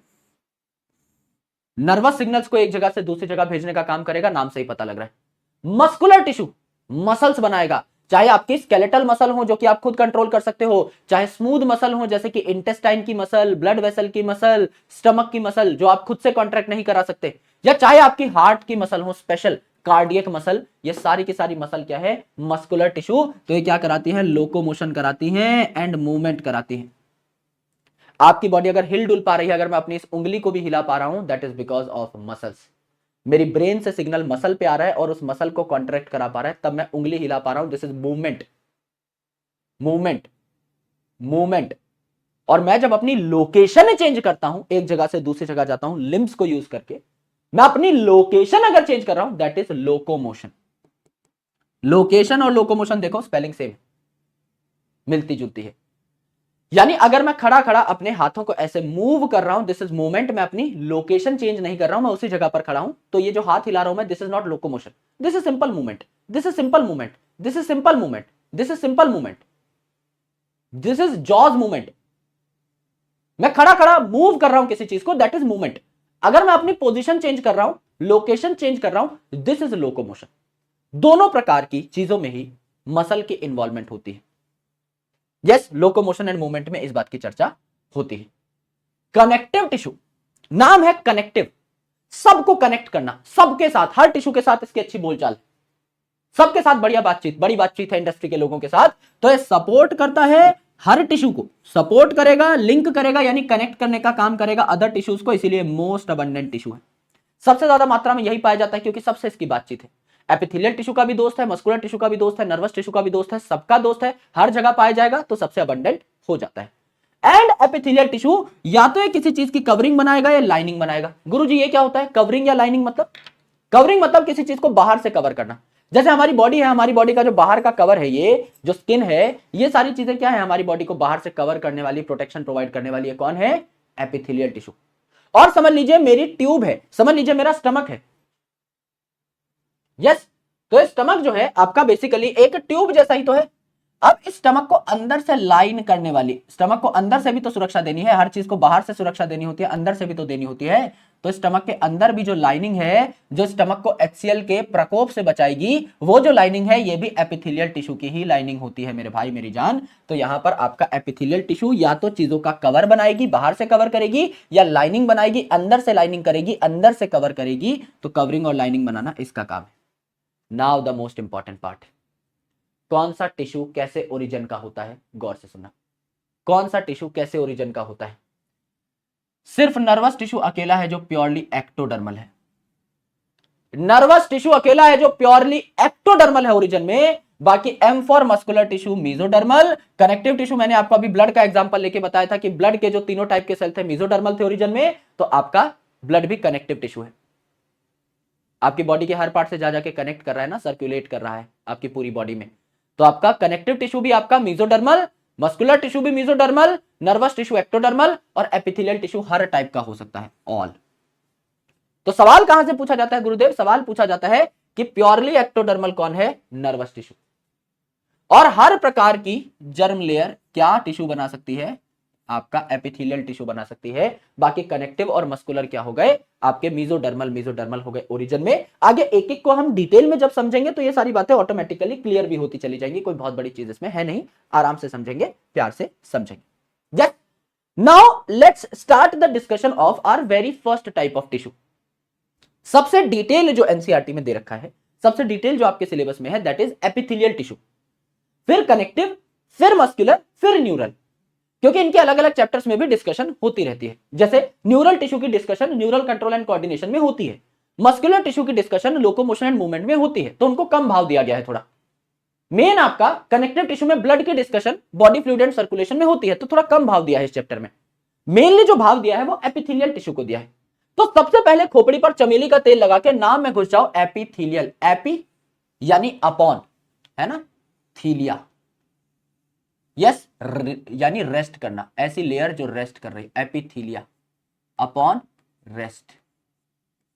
Speaker 1: नर्वस सिग्नल्स को एक जगह से दूसरी जगह भेजने का काम करेगा, नाम से ही पता लग रहा है। मस्कुलर टिश्यू मसल्स बनाएगा, चाहे आपकी स्केलेटल मसल हो जो कि आप खुद कंट्रोल कर सकते हो, चाहे स्मूथ मसल हो जैसे कि इंटेस्टाइन की मसल, ब्लड वेसल की मसल, स्टमक की मसल जो आप खुद से कॉन्ट्रैक्ट नहीं करा सकते, या चाहे आपकी हार्ट की मसल हो, स्पेशल कार्डियक मसल, ये सारी की सारी मसल क्या है, मस्कुलर टिश्यू। तो ये क्या कराती है, लोकोमोशन कराती है एंड मूवमेंट कराती है। आपकी बॉडी अगर हिल डुल पा रही है, अगर मैं अपनी इस उंगली को भी हिला पा रहा हूं, that is because of muscles. मेरी ब्रेन से सिग्नल मसल पे आ रहा है और उस मसल को कॉन्ट्रैक्ट करा पा रहा है, तब मैं उंगली हिला पा रहा हूं। This is movement, movement, movement. और मैं जब अपनी लोकेशन चेंज करता हूं, एक जगह से दूसरी जगह जाता हूं लिम्स को यूज करके, मैं अपनी लोकेशन अगर चेंज कर रहा हूं, दैट इज लोकोमोशन। लोकेशन और लोकोमोशन देखो स्पेलिंग सेम, मिलती जुलती है। यानी अगर मैं खड़ा खड़ा अपने हाथों को ऐसे मूव कर रहा हूं, दिस इज मूवमेंट, मैं अपनी लोकेशन चेंज नहीं कर रहा हूं, मैं उसी जगह पर खड़ा हूं। तो ये जो हाथ हिला रहा हूं मैं, this is not locomotion, this is simple movement, this is simple movement, this is simple movement, this is simple movement, this is jaws movement. मैं खड़ा खड़ा मूव कर रहा हूं किसी चीज को, दैट इज मूवमेंट। अगर मैं अपनी पोजीशन चेंज कर रहा हूं, लोकेशन चेंज कर रहा हूं, दिस इज लोकोमोशन। दोनों प्रकार की चीजों में ही मसल की इन्वॉल्वमेंट होती है। यस, लोकोमोशन एंड मूवमेंट में इस बात की चर्चा होती है। कनेक्टिव टिश्यू, नाम है कनेक्टिव, सबको कनेक्ट करना, सबके साथ, हर टिश्यू के साथ इसकी अच्छी बोलचाल, सबके साथ बढ़िया बातचीत, बड़ी बातचीत है इंडस्ट्री के लोगों के साथ। तो ये सपोर्ट करता है, हर टिश्यू को सपोर्ट करेगा, लिंक करेगा, यानी कनेक्ट करने का काम करेगा अदर टिश्यूज को, इसीलिए मोस्ट अबंडेंट टिश्यू है। सबसे ज्यादा मात्रा में यही पाया जाता है क्योंकि सबसे इसकी बातचीत है। एपिथेलियल टिश्यू का भी दोस्त है, मस्कुलर टिश्यू का भी दोस्त है, नर्वस टिश्यू का भी दोस्त है, सबका दोस्त है, हर जगह पाया जाएगा, तो सबसे अबंडेंट हो जाता है। एंड एपिथेलियल टिश्यू या तो ये किसी चीज की कवरिंग बनाएगा या लाइनिंग बनाएगा। गुरुजी ये क्या होता है, कवरिंग या लाइनिंग? मतलब कवरिंग मतलब किसी चीज को बाहर से कवर करना। जैसे हमारी बॉडी है, हमारी बॉडी का जो बाहर का कवर है, ये जो स्किन है, ये सारी चीजें क्या है, हमारी बॉडी को बाहर से कवर करने वाली, प्रोटेक्शन प्रोवाइड करने वाली है। कौन है? Epithelial tissue. और समझ लीजिए मेरी ट्यूब है, समझ लीजिए मेरा स्टमक है। यस, तो स्टमक जो है आपका बेसिकली एक ट्यूब जैसा ही तो है। अब इस स्टमक को अंदर से लाइन करने वाली, स्टमक को अंदर से भी तो सुरक्षा देनी है, हर चीज को बाहर से सुरक्षा देनी होती है, अंदर से भी तो देनी होती है। तो स्टमक के अंदर भी जो लाइनिंग है, जो स्टमक को HCl के प्रकोप से बचाएगी, वो जो लाइनिंग है, ये भी एपिथेलियल टिश्यू की ही लाइनिंग होती है मेरे भाई मेरी जान। तो यहां पर आपका एपिथेलियल टिश्यू या तो चीजों का कवर बनाएगी, बाहर से कवर करेगी, या लाइनिंग बनाएगी, अंदर से लाइनिंग करेगी, अंदर से कवर करेगी। तो कवरिंग और लाइनिंग बनाना इसका काम है। Now the most important part, कौन सा टिश्यू कैसे ओरिजिन का होता है? गौर से सुनना, कौन सा टिश्यू कैसे ओरिजिन का होता है? सिर्फ नर्वस टिश्यू अकेला है जो प्योरली एक्टोडर्मल है। नर्वस टिश्यू अकेला है जो प्योरली एक्टोडर्मल है ओरिजिन में। बाकी M for muscular tissue mesodermal. Connective tissue मैंने आपको अभी ब्लड का एग्जांपल लेके बताया था कि ब्लड के जो तीनों टाइप के सेल थे मीजोडर्मल थे ओरिजिन में, तो आपका ब्लड भी कनेक्टिव टिश्यू है। आपकी बॉडी के हर पार्ट से जा जाके कनेक्ट कर रहा है ना, सर्कुलेट कर रहा है आपकी पूरी बॉडी में। तो आपका कनेक्टिव टिश्यू भी आपका मीजोडर्मल, मस्कुलर टिश्यू भी मीजोडर्मल, नर्वस टिश्यू एक्टोडर्मल, और एपिथेलियल टिश्यू हर टाइप का हो सकता है, ऑल। तो सवाल कहां से पूछा जाता है गुरुदेव? सवाल पूछा जाता है कि प्योरली एक्टोडर्मल कौन है? Nervous tissue. और हर प्रकार की जर्म लेयर क्या टिश्यू बना सकती है? आपका एपिथेलियल टिश्यू बना सकती है। बाकी कनेक्टिव और मस्कुलर क्या हो गए? आपके मीजोडर्मल, मीजोडर्मल हो गए ओरिजिन में। आगे एक एक को हम डिटेल में जब समझेंगे तो ये सारी बातें ऑटोमेटिकली क्लियर भी होती चली जाएंगी, कोई बहुत बड़ी चीज इसमें है नहीं, आराम से समझेंगे, प्यार से समझेंगे। Yes, now let's start the discussion of our very first type of tissue. सबसे डिटेल जो एनसीईआरटी में दे रखा है, सबसे डिटेल जो आपके सिलेबस में है, दैट इज एपिथेलियल टिश्यू, फिर कनेक्टिव, फिर मस्कुलर, फिर न्यूरल। क्योंकि इनके अलग अलग चैप्टर्स में भी डिस्कशन होती रहती है। जैसे न्यूरल टिश्यू की discussion neural control and coordination में होती है, मस्कुलर टिश्यू की डिस्कशन लोकोमोशन एंड मूवमेंट में होती है, तो उनको कम भाव दिया गया है थोड़ा। मेन आपका कनेक्टिव टिश्यू में ब्लड की discussion body fluid and circulation में होती है, तो थोड़ा कम भाव दिया है इस चैप्टर में। मेनली जो भाव दिया है वो एपिथेलियल टिश्यू को दिया है। तो सबसे पहले खोपड़ी पर चमेली का तेल लगा के नाम में घुस जाओ, एपिथेलियल। एपी यानी अपॉन, है ना, थीलिया, यस, यानी रेस्ट करना, ऐसी लेयर जो रेस्ट कर रही, एपिथीलिया, अपॉन रेस्ट,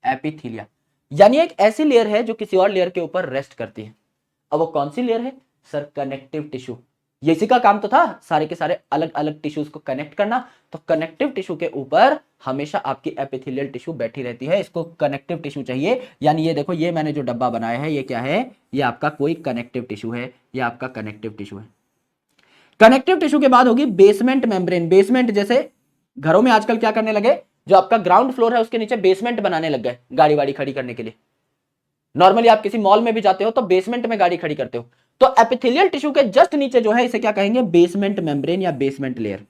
Speaker 1: एपिथीलिया यानी एक ऐसी लेयर है जो किसी और लेयर के ऊपर रेस्ट करती है। अब वो कौन सी लेयर है? Sir, connective tissue. ये इसी का काम तो था, सारे के सारे अलग अलग टिश्यूज को कनेक्ट करना। तो कनेक्टिव टिश्यू के ऊपर हमेशा आपकी एपिथेलियल टिश्यू बैठी रहती है, इसको कनेक्टिव टिश्यू चाहिए। यानी ये देखो, ये मैंने जो डब्बा बनाया है ये क्या है, ये आपका कोई कनेक्टिव टिश्यू है, ये आपका कनेक्टिव टिश्यू है। कनेक्टिव टिश्यू के बाद होगी बेसमेंट मेम्ब्रेन। बेसमेंट जैसे घरों में आजकल क्या करने लगे, जो आपका ग्राउंड फ्लोर है उसके नीचे बेसमेंट बनाने लग गए गाड़ी वाड़ी खड़ी करने के लिए। नॉर्मली आप किसी मॉल में भी जाते हो तो बेसमेंट में गाड़ी खड़ी करते हो। तो एपिथेलियल टिश्यू के जस्ट नीचे जो है इसे क्या कहेंगे, बेसमेंट मेम्ब्रेन या बेसमेंट लेयर।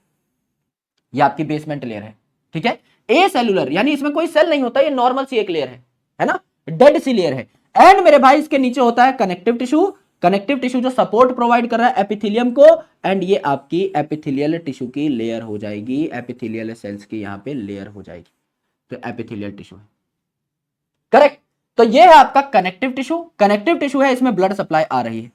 Speaker 1: ये आपकी बेसमेंट लेयर है, ठीक है। ए सेलुलर यानी इसमें कोई सेल नहीं होता, ये नॉर्मल सी एक लेयर है ना, डेड सी लेयर है। एंड मेरे भाई इसके नीचे होता है कनेक्टिव टिश्यू। कनेक्टिव टिश्यू जो सपोर्ट प्रोवाइड कर रहा है एपिथेलियम को, एंड ये आपकी एपिथेलियल टिश्यू की लेयर हो जाएगी, एपिथेलियल सेल्स की यहां पे लेयर हो जाएगी। तो एपिथेलियल टिश्यू है, करेक्ट। तो ये है आपका कनेक्टिव टिश्यू। कनेक्टिव टिश्यू है, इसमें ब्लड सप्लाई आ रही है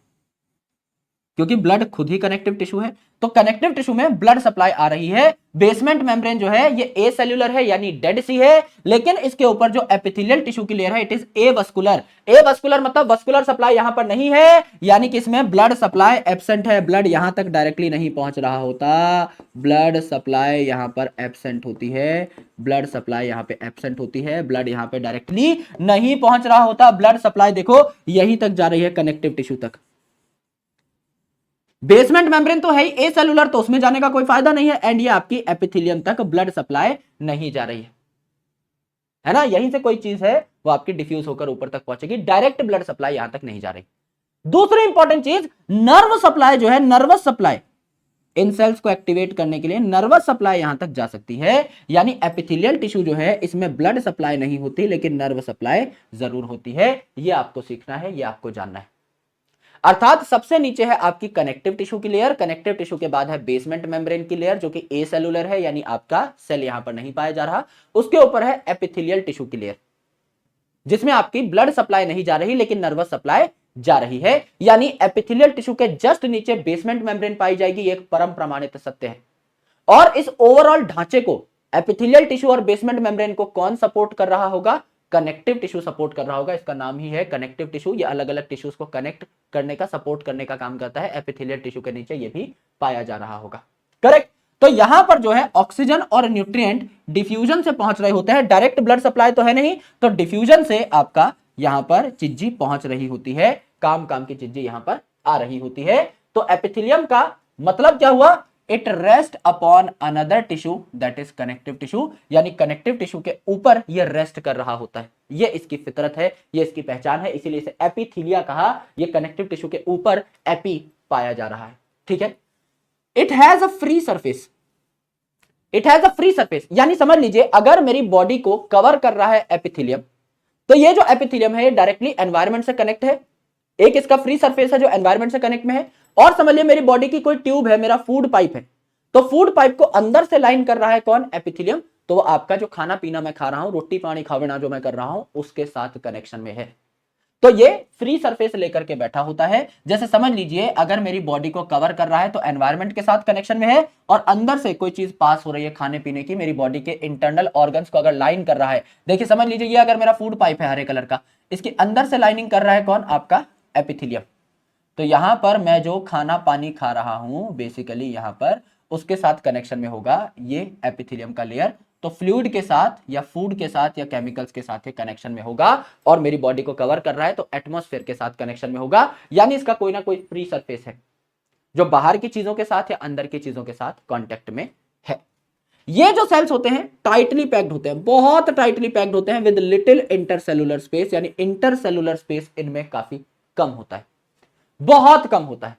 Speaker 1: क्योंकि ब्लड खुद ही कनेक्टिव टिश्यू है। तो कनेक्टिव टिश्यू में ब्लड सप्लाई आ रही है। बेसमेंट मेम्ब्रेन जो है ये ए सेल्यूलर है यानी डेड सी है, लेकिन इसके ऊपर जो एपिथेलियल टिश्यू की लेयर है it is a vascular. A vascular मतलब वस्कुलर सप्लाई यहां पर नहीं है, यानी कि इसमें ब्लड सप्लाई एब्सेंट है, ब्लड यहां तक डायरेक्टली नहीं पहुंच रहा होता, ब्लड सप्लाई यहां पर एब्सेंट होती है, ब्लड सप्लाई यहां पे एब्सेंट होती है, ब्लड यहां पे डायरेक्टली नहीं पहुंच रहा होता। ब्लड सप्लाई देखो यहीं तक जा रही है, कनेक्टिव टिश्यू तक। बेसमेंट मेम्ब्रेन तो है ही ए सेलुलर, तो उसमें जाने का कोई फायदा नहीं है। एंड ये आपकी एपिथेलियम तक ब्लड सप्लाई नहीं जा रही है ना, यहीं से कोई चीज है वो आपकी डिफ्यूज होकर ऊपर तक पहुंचेगी, डायरेक्ट ब्लड सप्लाई यहां तक नहीं जा रही। दूसरी इंपॉर्टेंट चीज, नर्व सप्लाई जो है, नर्वस सप्लाई, इन सेल्स को एक्टिवेट करने के लिए नर्वस सप्लाई यहां तक जा सकती है। यानी एपिथेलियल टिश्यू जो है इसमें ब्लड सप्लाई नहीं होती, लेकिन नर्व सप्लाई जरूर होती है। यह आपको सीखना है, यह आपको जानना है। अर्थात सबसे नीचे है आपकी कनेक्टिव टिश्यू की लेयर, कनेक्टिव टिश्यू के बाद है बेसमेंट मेम्ब्रेन की लेयर जो कि ए सेलुलर है, यानी आपका सेल यहां पर नहीं पाया जा रहा। उसके ऊपर है एपिथेलियल टिश्यू की लेयर जिसमें आपकी ब्लड सप्लाई नहीं जा रही लेकिन नर्वस सप्लाई जा रही है। यानी एपिथेलियल टिश्यू के जस्ट नीचे बेसमेंट मेम्ब्रेन पाई जाएगी, ये एक परम प्रमाणित सत्य है। और इस ओवरऑल ढांचे को, एपिथेलियल टिश्यू और बेसमेंट मेम्ब्रेन को कौन सपोर्ट कर रहा होगा, कनेक्टिव टिश्यू सपोर्ट कर रहा होगा। इसका नाम ही है कनेक्टिव टिश्यू। ये अलग अलग टिश्यूज को कनेक्ट करने का, सपोर्ट करने का काम करता है। एपिथेलियल टिश्यू के नीचे ये भी पाया जा रहा होगा, करेक्ट। तो यहां पर जो है ऑक्सीजन और न्यूट्रिएंट डिफ्यूजन से पहुंच रहे होते हैं, डायरेक्ट ब्लड सप्लाई तो है नहीं, तो डिफ्यूजन से आपका यहां पर चिज्जी पहुंच रही होती है, काम काम की चिज्जी यहां पर आ रही होती है। तो एपिथेलियम का मतलब क्या हुआ, it rest upon another tissue that is connective tissue, यानी कनेक्टिव टिश्यू के ऊपर ये रेस्ट कर रहा होता है। ये इसकी फितरत है, ये इसकी पहचान है, इसीलिए इसे एपिथीलिया कहा। ये कनेक्टिव टिश्यू के ऊपर एपी पाया जा रहा है, ठीक है। It has a free surface, it has a free surface, यानी समझ लीजिए अगर मेरी बॉडी को कवर कर रहा है एपिथेलियम, तो ये जो एपिथेलियम है ये डायरेक्टली एनवायरमेंट से कनेक्ट है। एक इसका फ्री सरफेस है जो एनवायरमेंट से कनेक्ट में है। और समझ लिया मेरी बॉडी की कोई ट्यूब है, मेरा फूड पाइप है, तो फूड पाइप को अंदर से लाइन कर रहा है कौन, एपिथेलियम। तो वो आपका जो खाना पीना मैं खा रहा हूं, रोटी पानी खाना जो मैं कर रहा हूं, उसके साथ कनेक्शन में है। तो ये फ्री सरफेस लेकर के बैठा होता है। जैसे समझ लीजिए अगर मेरी बॉडी को कवर कर रहा है तो एनवायरमेंट के साथ कनेक्शन में है, और अंदर से कोई चीज पास हो रही है खाने पीने की, मेरी बॉडी के इंटरनल ऑर्गन्स को अगर लाइन कर रहा है, देखिए समझ लीजिए ये अगर मेरा फूड पाइप है हरे कलर का, इसके अंदर से लाइनिंग कर रहा है कौन, आपका एपिथेलियम। तो यहां पर मैं जो खाना पानी खा रहा हूं बेसिकली यहां पर उसके साथ कनेक्शन में होगा ये एपिथेलियम का लेयर। तो फ्लूइड के साथ या फूड के साथ या केमिकल्स के साथ ये कनेक्शन में होगा, और मेरी बॉडी को कवर कर रहा है तो एटमॉस्फेयर के साथ कनेक्शन में होगा। यानी इसका कोई ना कोई फ्री सरफेस है जो बाहर की चीजों के साथ या अंदर की चीजों के साथ कांटेक्ट में है। ये जो सेल्स होते हैं टाइटली पैक्ड होते हैं, बहुत टाइटली पैक्ड होते हैं विद लिटिल इंटरसेलुलर स्पेस, यानी इंटरसेलुलर स्पेस इनमें काफी कम होता है, बहुत कम होता है।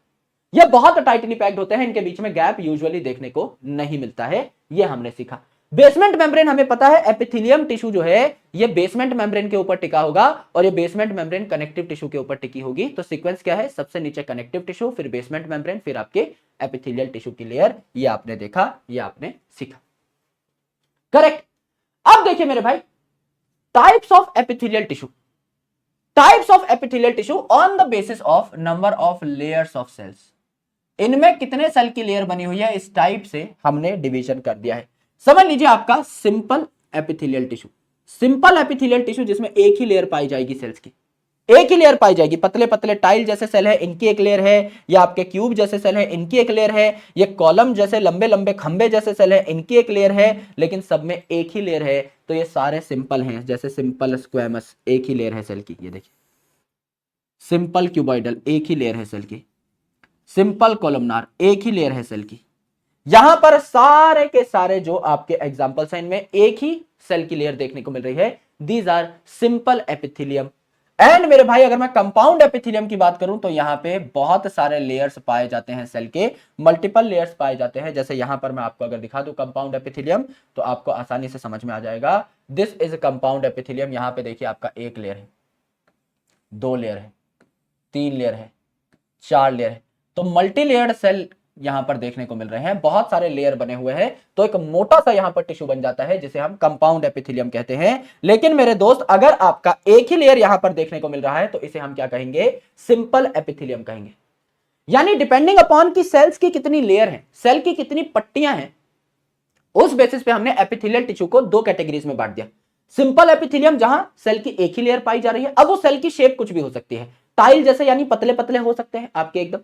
Speaker 1: ये बहुत टाइटली पैक्ड होते हैं, इनके बीच में गैप यूजुअली देखने को नहीं मिलता है, ये हमने सीखा। बेसमेंट मेम्ब्रेन हमें पता है एपिथेलियम टिश्यू जो है ये बेसमेंट मेम्ब्रेन के ऊपर टिका होगा, और ये बेसमेंट मेम्ब्रेन कनेक्टिव टिश्यू के ऊपर टिकी होगी। तो सीक्वेंस क्या है, सबसे नीचे कनेक्टिव टिश्यू, फिर बेसमेंट मेम्ब्रेन, फिर आपके एपिथेलियल टिश्यू की लेयर। ये आपने देखा, ये आपने सीखा, करेक्ट। अब देखिए मेरे भाई, types of epithelial tissue, types of epithelial tissue on the basis of number of layers of cells. इनमें कितने सेल की लेयर बनी हुई है इस टाइप से हमने डिवीजन कर दिया है। समझ लीजिए आपका simple epithelial tissue, simple epithelial tissue जिसमें एक ही लेयर पाई जाएगी सेल्स की, एक ही लेयर पाई जाएगी। पतले पतले टाइल जैसे सेल है, इनकी एक लेयर है, या आपके क्यूब जैसे सेल है, इनकी एक लेयर है, ये कॉलम जैसे लंबे लंबे खंबे जैसे सेल है, इनकी एक लेयर है, लेकिन सब में एक ही लेयर है। तो ये सारे सिंपल हैं, जैसे सिंपल स्क्वेमस एक ही लेयर है सेल की, ये देखिए। सिंपल क्यूबॉइडल एक ही लेयर है सेल की। सिंपल कॉलमनार एक ही लेयर है सेल की। यहां पर सारे के सारे जो आपके एग्जांपल्स हैं, इनमें एक ही सेल की लेयर देखने को मिल रही है। These are simple epithelium. And मेरे भाई अगर मैं कंपाउंड एपिथेलियम की बात करूं तो यहां पे बहुत सारे लेयर्स पाए जाते हैं सेल के, मल्टीपल लेयर्स पाए जाते हैं। जैसे यहां पर मैं आपको अगर दिखा दूं कंपाउंड एपिथेलियम, तो आपको आसानी से समझ में आ जाएगा। This is compound epithelium. यहां पे देखिए आपका एक लेयर है, दो लेयर है, तीन लेयर है, चार लेयर है। तो मल्टी लेयर्ड सेल यहां पर देखने को मिल रहे हैं, बहुत सारे लेयर बने हुए हैं। तो एक मोटा सा यहां पर टिश्यू बन जाता है जिसे हम कंपाउंड एपिथेलियम कहते हैं। लेकिन मेरे दोस्त अगर आपका एक ही लेयर यहां पर देखने को मिल रहा है तो इसे हम क्या कहेंगे? सिंपल एपिथेलियम कहेंगे। यानी डिपेंडिंग अपॉन की सेल्स की कितनी लेयर है, सेल की कितनी पट्टियां हैं, उस बेसिस पे हमने एपिथेलियल टिश्यू को दो कैटेगरीज में बांट दिया। सिंपल एपिथेलियम जहां सेल की एक ही लेयर पाई जा रही है। अब वो सेल की शेप कुछ भी हो सकती है, टाइल जैसे यानी पतले पतले हो सकते हैं आपके एकदम,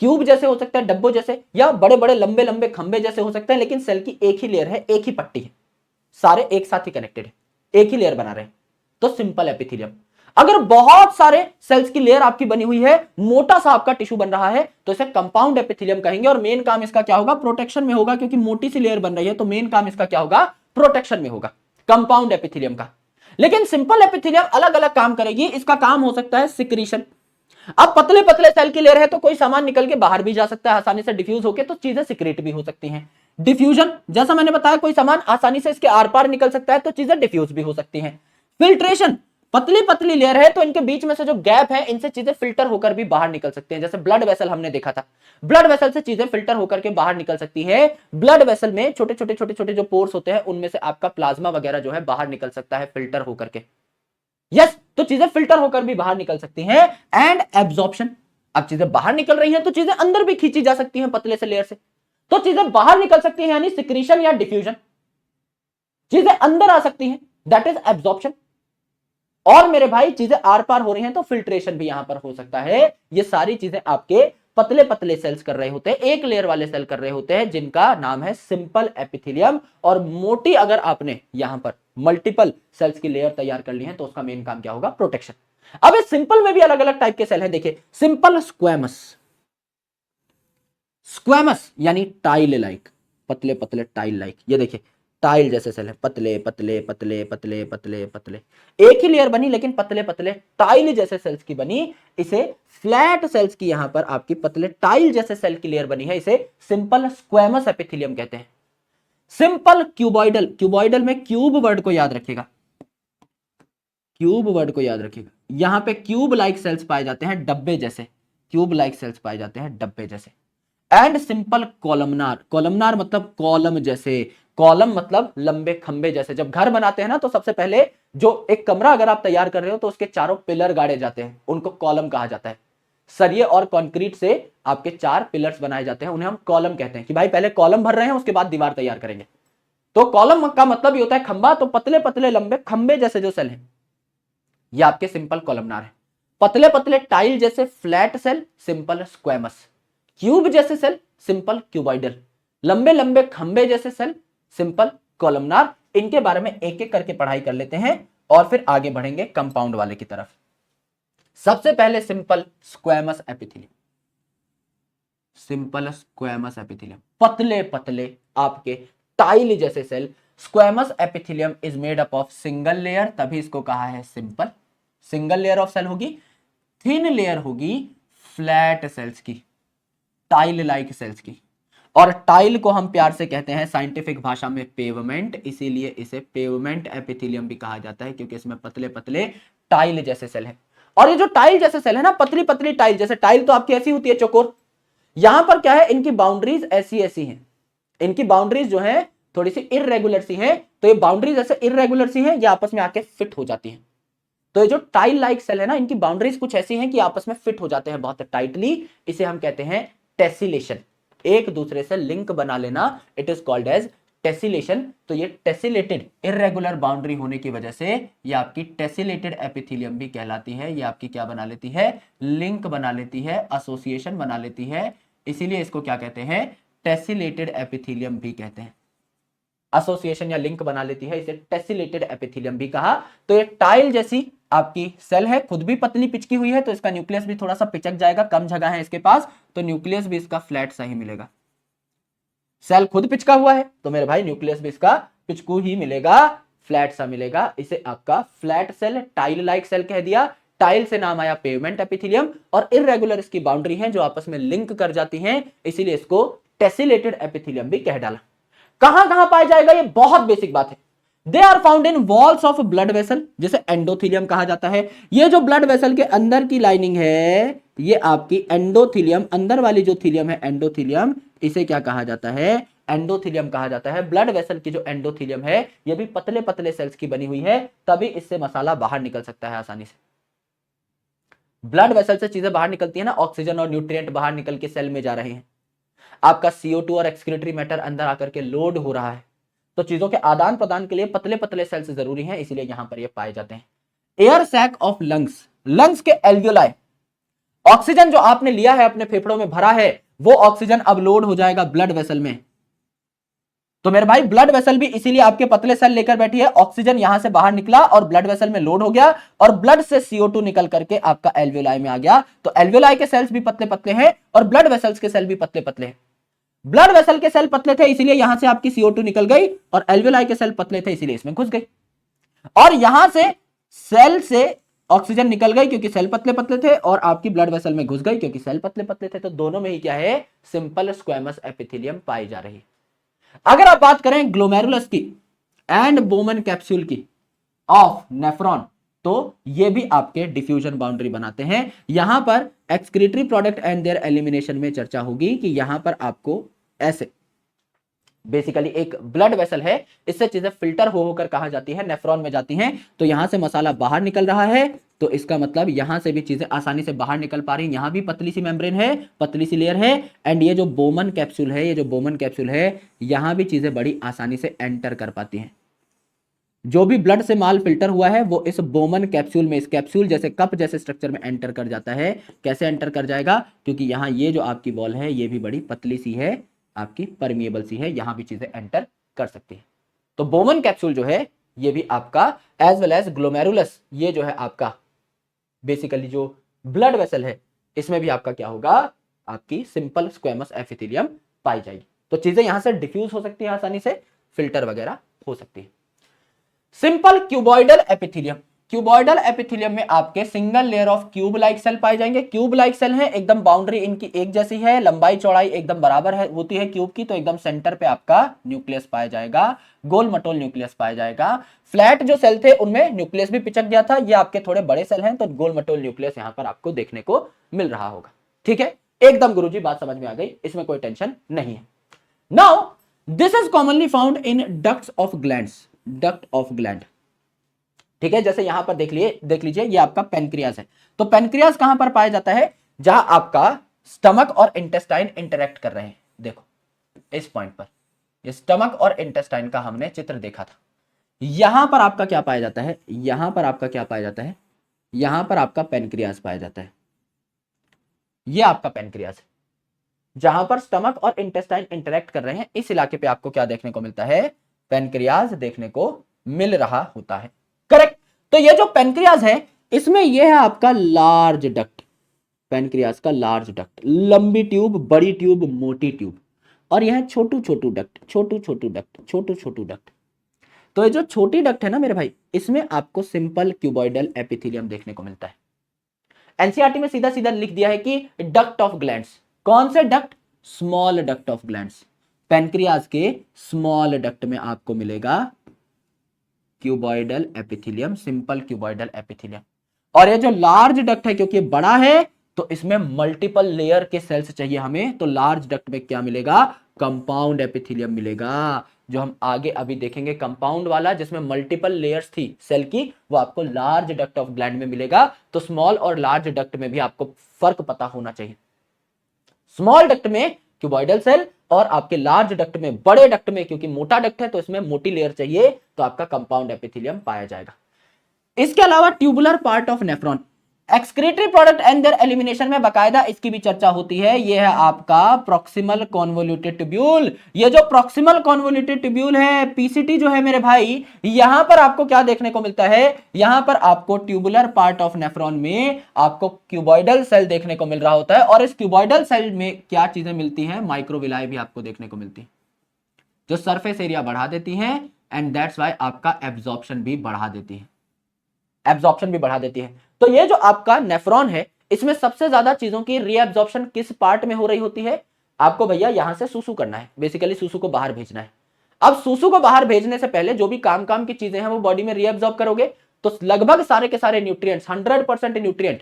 Speaker 1: क्यूब जैसे हो सकते हैं, डब्बों जैसे, या बड़े बड़े लंबे लंबे खंबे जैसे हो सकते हैं। लेकिन सेल की एक ही लेयर है, एक ही पट्टी है, सारे एक साथ ही कनेक्टेड है, एक ही लेयर बना रहे हैं, तो सिंपल एपिथेलियम। अगर बहुत सारे सेल्स की लेयर आपकी बनी हुई है, मोटा सा आपका टिश्यू बन रहा है, तो इसे कंपाउंड एपिथेलियम कहेंगे। और मेन काम इसका क्या होगा? प्रोटेक्शन में होगा, क्योंकि मोटी सी लेयर बन रही है, तो मेन काम इसका क्या होगा? प्रोटेक्शन में होगा कंपाउंड एपिथेलियम का। लेकिन सिंपल एपिथेलियम अलग अलग काम करेगी। इसका काम हो सकता है सिक्रीशन। अब पतले पतले सेल की लेयर है तो कोई सामान निकल के बाहर भी जा सकता है आसानी से, डिफ्यूज होकर, तो चीजें सिक्रेट भी हो सकती हैं। डिफ्यूजन, जैसा मैंने बताया, कोई सामान आसानी से इसके आर पार निकल सकता है, तो चीजें डिफ्यूज भी हो सकती हैं। फिल्ट्रेशन, पतली पतली लेयर है तो इनके बीच में से जो गैप है, इनसे चीजें फिल्टर होकर भी बाहर निकल सकती हैं। जैसे ब्लड वेसल हमने देखा था, ब्लड वेसल से चीजें फिल्टर होकर के बाहर निकल सकती है। ब्लड वेसल में छोटे छोटे छोटे छोटे जो पोर्स होते हैं, उनमें से आपका प्लाज्मा वगैरह जो है बाहर निकल सकता है फिल्टर होकर के। यस, तो चीजें फिल्टर होकर भी बाहर निकल सकती हैं। एंड एब्जॉर्प्शन, अब चीजें बाहर निकल रही हैं तो चीजें अंदर भी खींची जा सकती हैं पतले से लेयर से, तो चीजें बाहर निकल सकती हैं, यानी सिक्रीशन या डिफ्यूजन। चीजें अंदर आ सकती हैं, दैट इज एब्जॉर्प्शन। और मेरे भाई चीजें आर पार हो रही हैं तो फिल्ट्रेशन भी यहां पर हो सकता है। ये सारी चीजें आपके पतले पतले सेल्स कर रहे होते हैं, एक लेयर वाले सेल कर रहे होते हैं, जिनका नाम है सिंपल एपिथेलियम। और मोटी अगर आपने यहां पर मल्टीपल सेल्स की लेयर तैयार कर ली है तो उसका मेन काम क्या होगा? प्रोटेक्शन। अब इस सिंपल में भी अलग अलग टाइप के सेल हैं। देखिए, सिंपल स्क्वेमस, स्क्वेमस यानी टाइल लाइक, पतले पतले टाइल लाइक। ये देखिए टाइल जैसे सेल है, पतले पतले पतले पतले पतले पतले, एक ही लेयर बनी लेकिन पतले पतले टाइल जैसे सेल्स की बनी। इसे फ्लैट सेल्स की यहां पर आपकी पतले टाइल जैसे सेल की लेयर बनी है, इसे सिंपल स्क्वेमस एपिथेलियम कहते हैं। सिंपल क्यूबॉइडल, क्यूबॉइडल में क्यूब वर्ड को याद रखिएगा, क्यूब वर्ड को याद रखिएगा। यहां पे क्यूब लाइक सेल्स पाए जाते हैं, डब्बे जैसे, क्यूब लाइक सेल्स पाए जाते हैं डब्बे जैसे। एंड सिंपल कॉलमनार, कॉलमनार मतलब कॉलम जैसे, कॉलम मतलब लंबे खंबे जैसे। जब घर बनाते हैं ना तो सबसे पहले जो एक कमरा अगर आप तैयार कर रहे हो तो उसके चारों पिलर गाड़े जाते हैं, उनको कॉलम कहा जाता है। सरिये और कंक्रीट से आपके चार पिलर्स बनाए जाते हैं, उन्हें हम कॉलम कहते हैं। कि भाई पहले कॉलम भर रहे हैं, उसके बाद दीवार तैयार करेंगे। तो कॉलम का मतलब ये होता है खंबा। तो पतले पतले लंबे खंबे जैसे जो सेल हैं, ये आपके सिंपल कॉलमनार है। पतले पतले टाइल जैसे flat cell, simple squamous. Cube जैसे सेल, सिंपल क्यूबॉइडल। लंबे लंबे खंबे जैसे सेल, सिंपल कॉलमनार। इनके बारे में एक एक करके पढ़ाई कर लेते हैं और फिर आगे बढ़ेंगे कंपाउंड वाले की तरफ। सबसे पहले simple squamous epithelium, simple squamous epithelium, पतले पतले आपके टाइल जैसे cell. Squamous epithelium is made up of single layer, तभी इसको कहा है सिंपल। सिंगल लेयर ऑफ सेल होगी, थिन लेयर होगी फ्लैट सेल्स की, टाइल लाइक सेल्स की। और टाइल को हम प्यार से कहते हैं साइंटिफिक भाषा में पेवमेंट, इसीलिए इसे पेवमेंट एपिथेलियम भी कहा जाता है, क्योंकि इसमें पतले पतले टाइल जैसे सेल है। और ये जो टाइल जैसे सेल है ना, पतली पतली टाइल जैसे, टाइल तो आपकी ऐसी होती है चौकोर, यहां पर क्या है, इनकी बाउंड्रीज ऐसी ऐसी हैं। इनकी बाउंड्रीज जो है थोड़ी सी इररेगुलर सी हैं, तो ये बाउंड्रीज ऐसे इररेगुलर सी हैं, ये आपस में आके फिट हो जाती हैं। तो ये जो टाइल लाइक सेल है ना, इनकी बाउंड्रीज कुछ ऐसी हैं कि आपस में फिट हो जाते हैं बहुत टाइटली। इसे हम कहते हैं टेसिलेशन, एक दूसरे से लिंक बना लेना। It is called as tessellation, तो ये टेसिलेटेड इर्रेगुलर बाउंड्री होने की वजह से ये आपकी टेसिलेटेड एपिथेलियम भी कहलाती है। ये आपकी क्या बना लेती है, लिंक बना लेती है, एसोसिएशन बना लेती है, इसीलिए इसको क्या कहते हैं, टेसिलेटेड एपिथेलियम भी कहते हैं। एसोसिएशन या लिंक बना लेती है, इसे टेसिलेटेड एपिथेलियम भी कहा। तो ये टाइल जैसी आपकी सेल है, खुद भी पतली पिचकी हुई है, तो इसका न्यूक्लियस भी थोड़ा सा पिचक जाएगा, कम जगह है इसके पास, तो न्यूक्लियस भी इसका फ्लैट सा ही मिलेगा। सेल खुद पिचका हुआ है तो मेरे भाई न्यूक्लियस भी इसका पिचकू ही मिलेगा, फ्लैट सा मिलेगा। इसे आपका flat cell, tile like cell कह दिया। टाइल से नाम आया पेवमेंट एपिथेलियम, और इररेगुलर इसकी बाउंड्री है जो आपस में लिंक कर जाती हैं, इसीलिए इसको टेसिलेटेड एपिथेलियम भी कह डाला। कहां कहां पाया जाएगा, ये बहुत बेसिक बात है। They are found in walls of blood vessel, जिसे एंडोथीलियम कहा जाता है। ये जो ब्लड वेसल के अंदर की लाइनिंग है, ये आपकी एंडोथीलियम, अंदर वाली जो थीलियम है एंडोथीलियम, इसे क्या कहा जाता है, एंडोथीलियम कहा जाता है। ब्लड वेसल की जो एंडोथीलियम है, ये भी पतले पतले सेल्स की बनी हुई है, तभी इससे मसाला बाहर निकल सकता है आसानी से। ब्लड वेसल से चीजें बाहर निकलती है ना, ऑक्सीजन और न्यूट्रिएंट बाहर निकल के सेल में जा रहे हैं, आपका CO2 और एक्सक्रीटरी मैटर अंदर आकर के लोड हो रहा है, तो चीजों के आदान प्रदान के लिए पतले पतले सेल्स जरूरी हैं, इसीलिए यहां पर ये पाए जाते हैं। Air sac of lungs, lungs के एल्वियोलाई, ऑक्सीजन जो आपने लिया है अपने फेफड़ों में भरा है, वो ऑक्सीजन अब लोड हो जाएगा ब्लड वेसल में। तो मेरे भाई ब्लड वेसल भी इसीलिए आपके पतले सेल लेकर बैठी है, ऑक्सीजन यहां से बाहर निकला और ब्लड वेसल में लोड हो गया, और ब्लड से CO2 निकल करके आपका एल्वियोलाई में आ गया। तो एल्वियोलाई के सेल्स भी पतले पतले हैं और ब्लड वेसल्स के सेल भी पतले पतले हैं। ब्लड वेसल के सेल पतले थे इसीलिए यहां से आपकी CO2 निकल गई, और एल्वियोलाई के सेल पतले थे इसीलिए इसमें घुस गई, और यहां से सेल से ऑक्सीजन निकल गई क्योंकि सेल पतले पतले थे, और आपकी ब्लड वेसल में घुस गई क्योंकि सेल पतले पतले थे। तो दोनों में ही क्या है, सिंपल स्क्वेमस एपिथेलियम पाई जा रही है। अगर आप बात करें ग्लोमेरुलस की एंड बोमन कैप्सूल की ऑफ नेफ्रॉन, तो ये भी आपके डिफ्यूजन बाउंड्री बनाते हैं। यहां पर excretory product and there elimination में चर्चा होगी कि यहां पर आपको ऐसे बेसिकली एक ब्लड वेसल है, इससे चीजें फिल्टर हो होकर कहा जाती है, नेफ्रॉन में जाती हैं, तो यहां से मसाला बाहर निकल रहा है, तो इसका मतलब यहां से भी चीजें आसानी से बाहर निकल पा रही हैं। यहां भी पतली सी मेम्ब्रेन है, पतली सी लेयर है, एंड ये जो बोमन कैप्सूल है, ये जो बोमन कैप्सूल है, यहां भी चीजें बड़ी आसानी से एंटर कर पाती हैं। जो भी ब्लड से माल फिल्टर हुआ है वो इस बोमन कैप्सूल में, इस कैप्सूल जैसे कप जैसे स्ट्रक्चर में एंटर कर जाता है। कैसे एंटर कर जाएगा, क्योंकि यहां ये जो आपकी वॉल है ये भी बड़ी पतली सी है, आपकी परमिएबल सी है, यहां भी चीजें एंटर कर सकती है। तो बोमन कैप्सूल जो है ये भी आपका, एज वेल एज ग्लोमेरुलस, ये जो है आपका बेसिकली जो ब्लड वेसल है, इसमें भी आपका क्या होगा, आपकी सिंपल स्क्वेमस एपिथेलियम पाई जाएगी। तो चीजें यहां से डिफ्यूज हो सकती है, आसानी से फिल्टर वगैरह हो सकती है। Simple cuboidal epithelium, cuboidal epithelium में आपके single layer of cube like cell पाए जाएंगे। क्यूब लाइक सेल है, एकदम बाउंड्री इनकी एक जैसी है, लंबाई चौड़ाई एकदम बराबर है होती है क्यूब की, तो एकदम सेंटर पे आपका न्यूक्लियस पाया जाएगा, गोल मटोल न्यूक्लियस पाया जाएगा। फ्लैट जो सेल थे उनमें न्यूक्लियस भी पिचक गया था, ये आपके थोड़े बड़े सेल हैं, तो गोल मटोल न्यूक्लियस यहां पर आपको देखने को मिल रहा होगा। ठीक है, एकदम गुरुजी बात समझ में आ गई, इसमें कोई टेंशन नहीं है। Now this is commonly found in ducts of glands, duct of gland. ठीक है, जैसे यहां पर देख लीजिए ये आपका पेनक्रियाज है, तो पेनक्रियाज कहां पर पाया जाता है, जहां आपका स्टमक और इंटेस्टाइन इंटरेक्ट कर रहे हैं। देखो इस पॉइंट पर, ये स्टमक और इंटेस्टाइन का हमने चित्र देखा था। यहां पर आपका क्या पाया जाता है, यहां पर आपका क्या पाया जाता है, यहां पर आपका पेनक्रियाज पाया जाता है। ये आपका पेनक्रियाज है, जहां पर स्टमक और इंटेस्टाइन इंटरेक्ट कर रहे हैं, इस इलाके पे आपको क्या देखने को मिलता है, पेनक्रियाज देखने को मिल रहा होता है। करेक्ट। तो ये जो पेनक्रियाज है, इसमें ये है आपका लार्ज डक्ट, पेनक्रियाज का लार्ज डक्ट, लंबी ट्यूब, बड़ी ट्यूब, मोटी ट्यूब, और यह छोटू छोटू डक्ट, छोटू छोटू डक्ट, छोटू छोटू डक्ट। तो ये जो छोटी डक्ट है ना मेरे भाई, इसमें आपको सिंपल क्यूबॉइडल एपिथेलियम देखने को मिलता है। एनसीईआरटी में सीधा सीधा लिख दिया है कि डक्ट ऑफ ग्लैंड्स, कौन से duct, small duct of glands, pancreas के स्मॉल डक्ट में आपको मिलेगा cuboidal epithelium, simple cuboidal epithelium. और ये जो लार्ज डक्ट है, क्योंकि बड़ा है तो इसमें मल्टीपल लेयर के सेल्स चाहिए हमें, तो लार्ज डक्ट में क्या मिलेगा, कंपाउंड एपिथेलियम मिलेगा, जो हम आगे अभी देखेंगे। कंपाउंड वाला जिसमें मल्टीपल लेयर्स थी सेल की, वो आपको लार्ज डक्ट ऑफ ग्लैंड में मिलेगा। तो स्मॉल और लार्ज डक्ट में भी आपको फर्क पता होना चाहिए। स्मॉल डक्ट में क्यूबॉइडल सेल, और आपके लार्ज डक्ट में, बड़े डक्ट में, क्योंकि मोटा डक्ट है तो इसमें मोटी लेयर चाहिए, तो आपका कंपाउंड एपिथेलियम पाया जाएगा। इसके अलावा tubular part of nephron, excretory product and there elimination में बकायदा इसकी भी चर्चा होती है। यह है आपका प्रॉक्सिमल कॉन्वोल्यूटेड ट्यूब्यूल। ये जो प्रॉक्सिमल कॉन्वोल्यूटेड ट्यूब्यूल है, पीसीटी जो है मेरे भाई, यहां पर आपको क्या देखने को मिलता है, यहां पर आपको ट्यूबुलर पार्ट ऑफ नेफ्रॉन में आपको क्यूबॉइडल सेल देखने को मिल रहा होता है, और इस क्यूबॉइडल सेल में क्या चीजें मिलती हैं, माइक्रोविलाई भी आपको देखने को मिलती है, जो सरफेस एरिया बढ़ा देती हैं, एंड दैट्स वाई आपका एब्जॉर्प्शन भी बढ़ा देती है, एब्जॉर्प्शन भी बढ़ा देती है। तो ये जो आपका नेफ्रॉन है, इसमें सबसे ज्यादा चीजों की रीएब्जॉर्प्शन किस पार्ट में हो रही होती है, आपको भैया यहां से सूसू करना है, बेसिकली सूसू को बाहर भेजना है। अब सूसू को बाहर भेजने से पहले जो भी काम की चीजें हैं वो बॉडी में रीएब्जॉर्ब करोगे, तो लगभग सारे के सारे न्यूट्रिएंट्स, 100% न्यूट्रिएंट,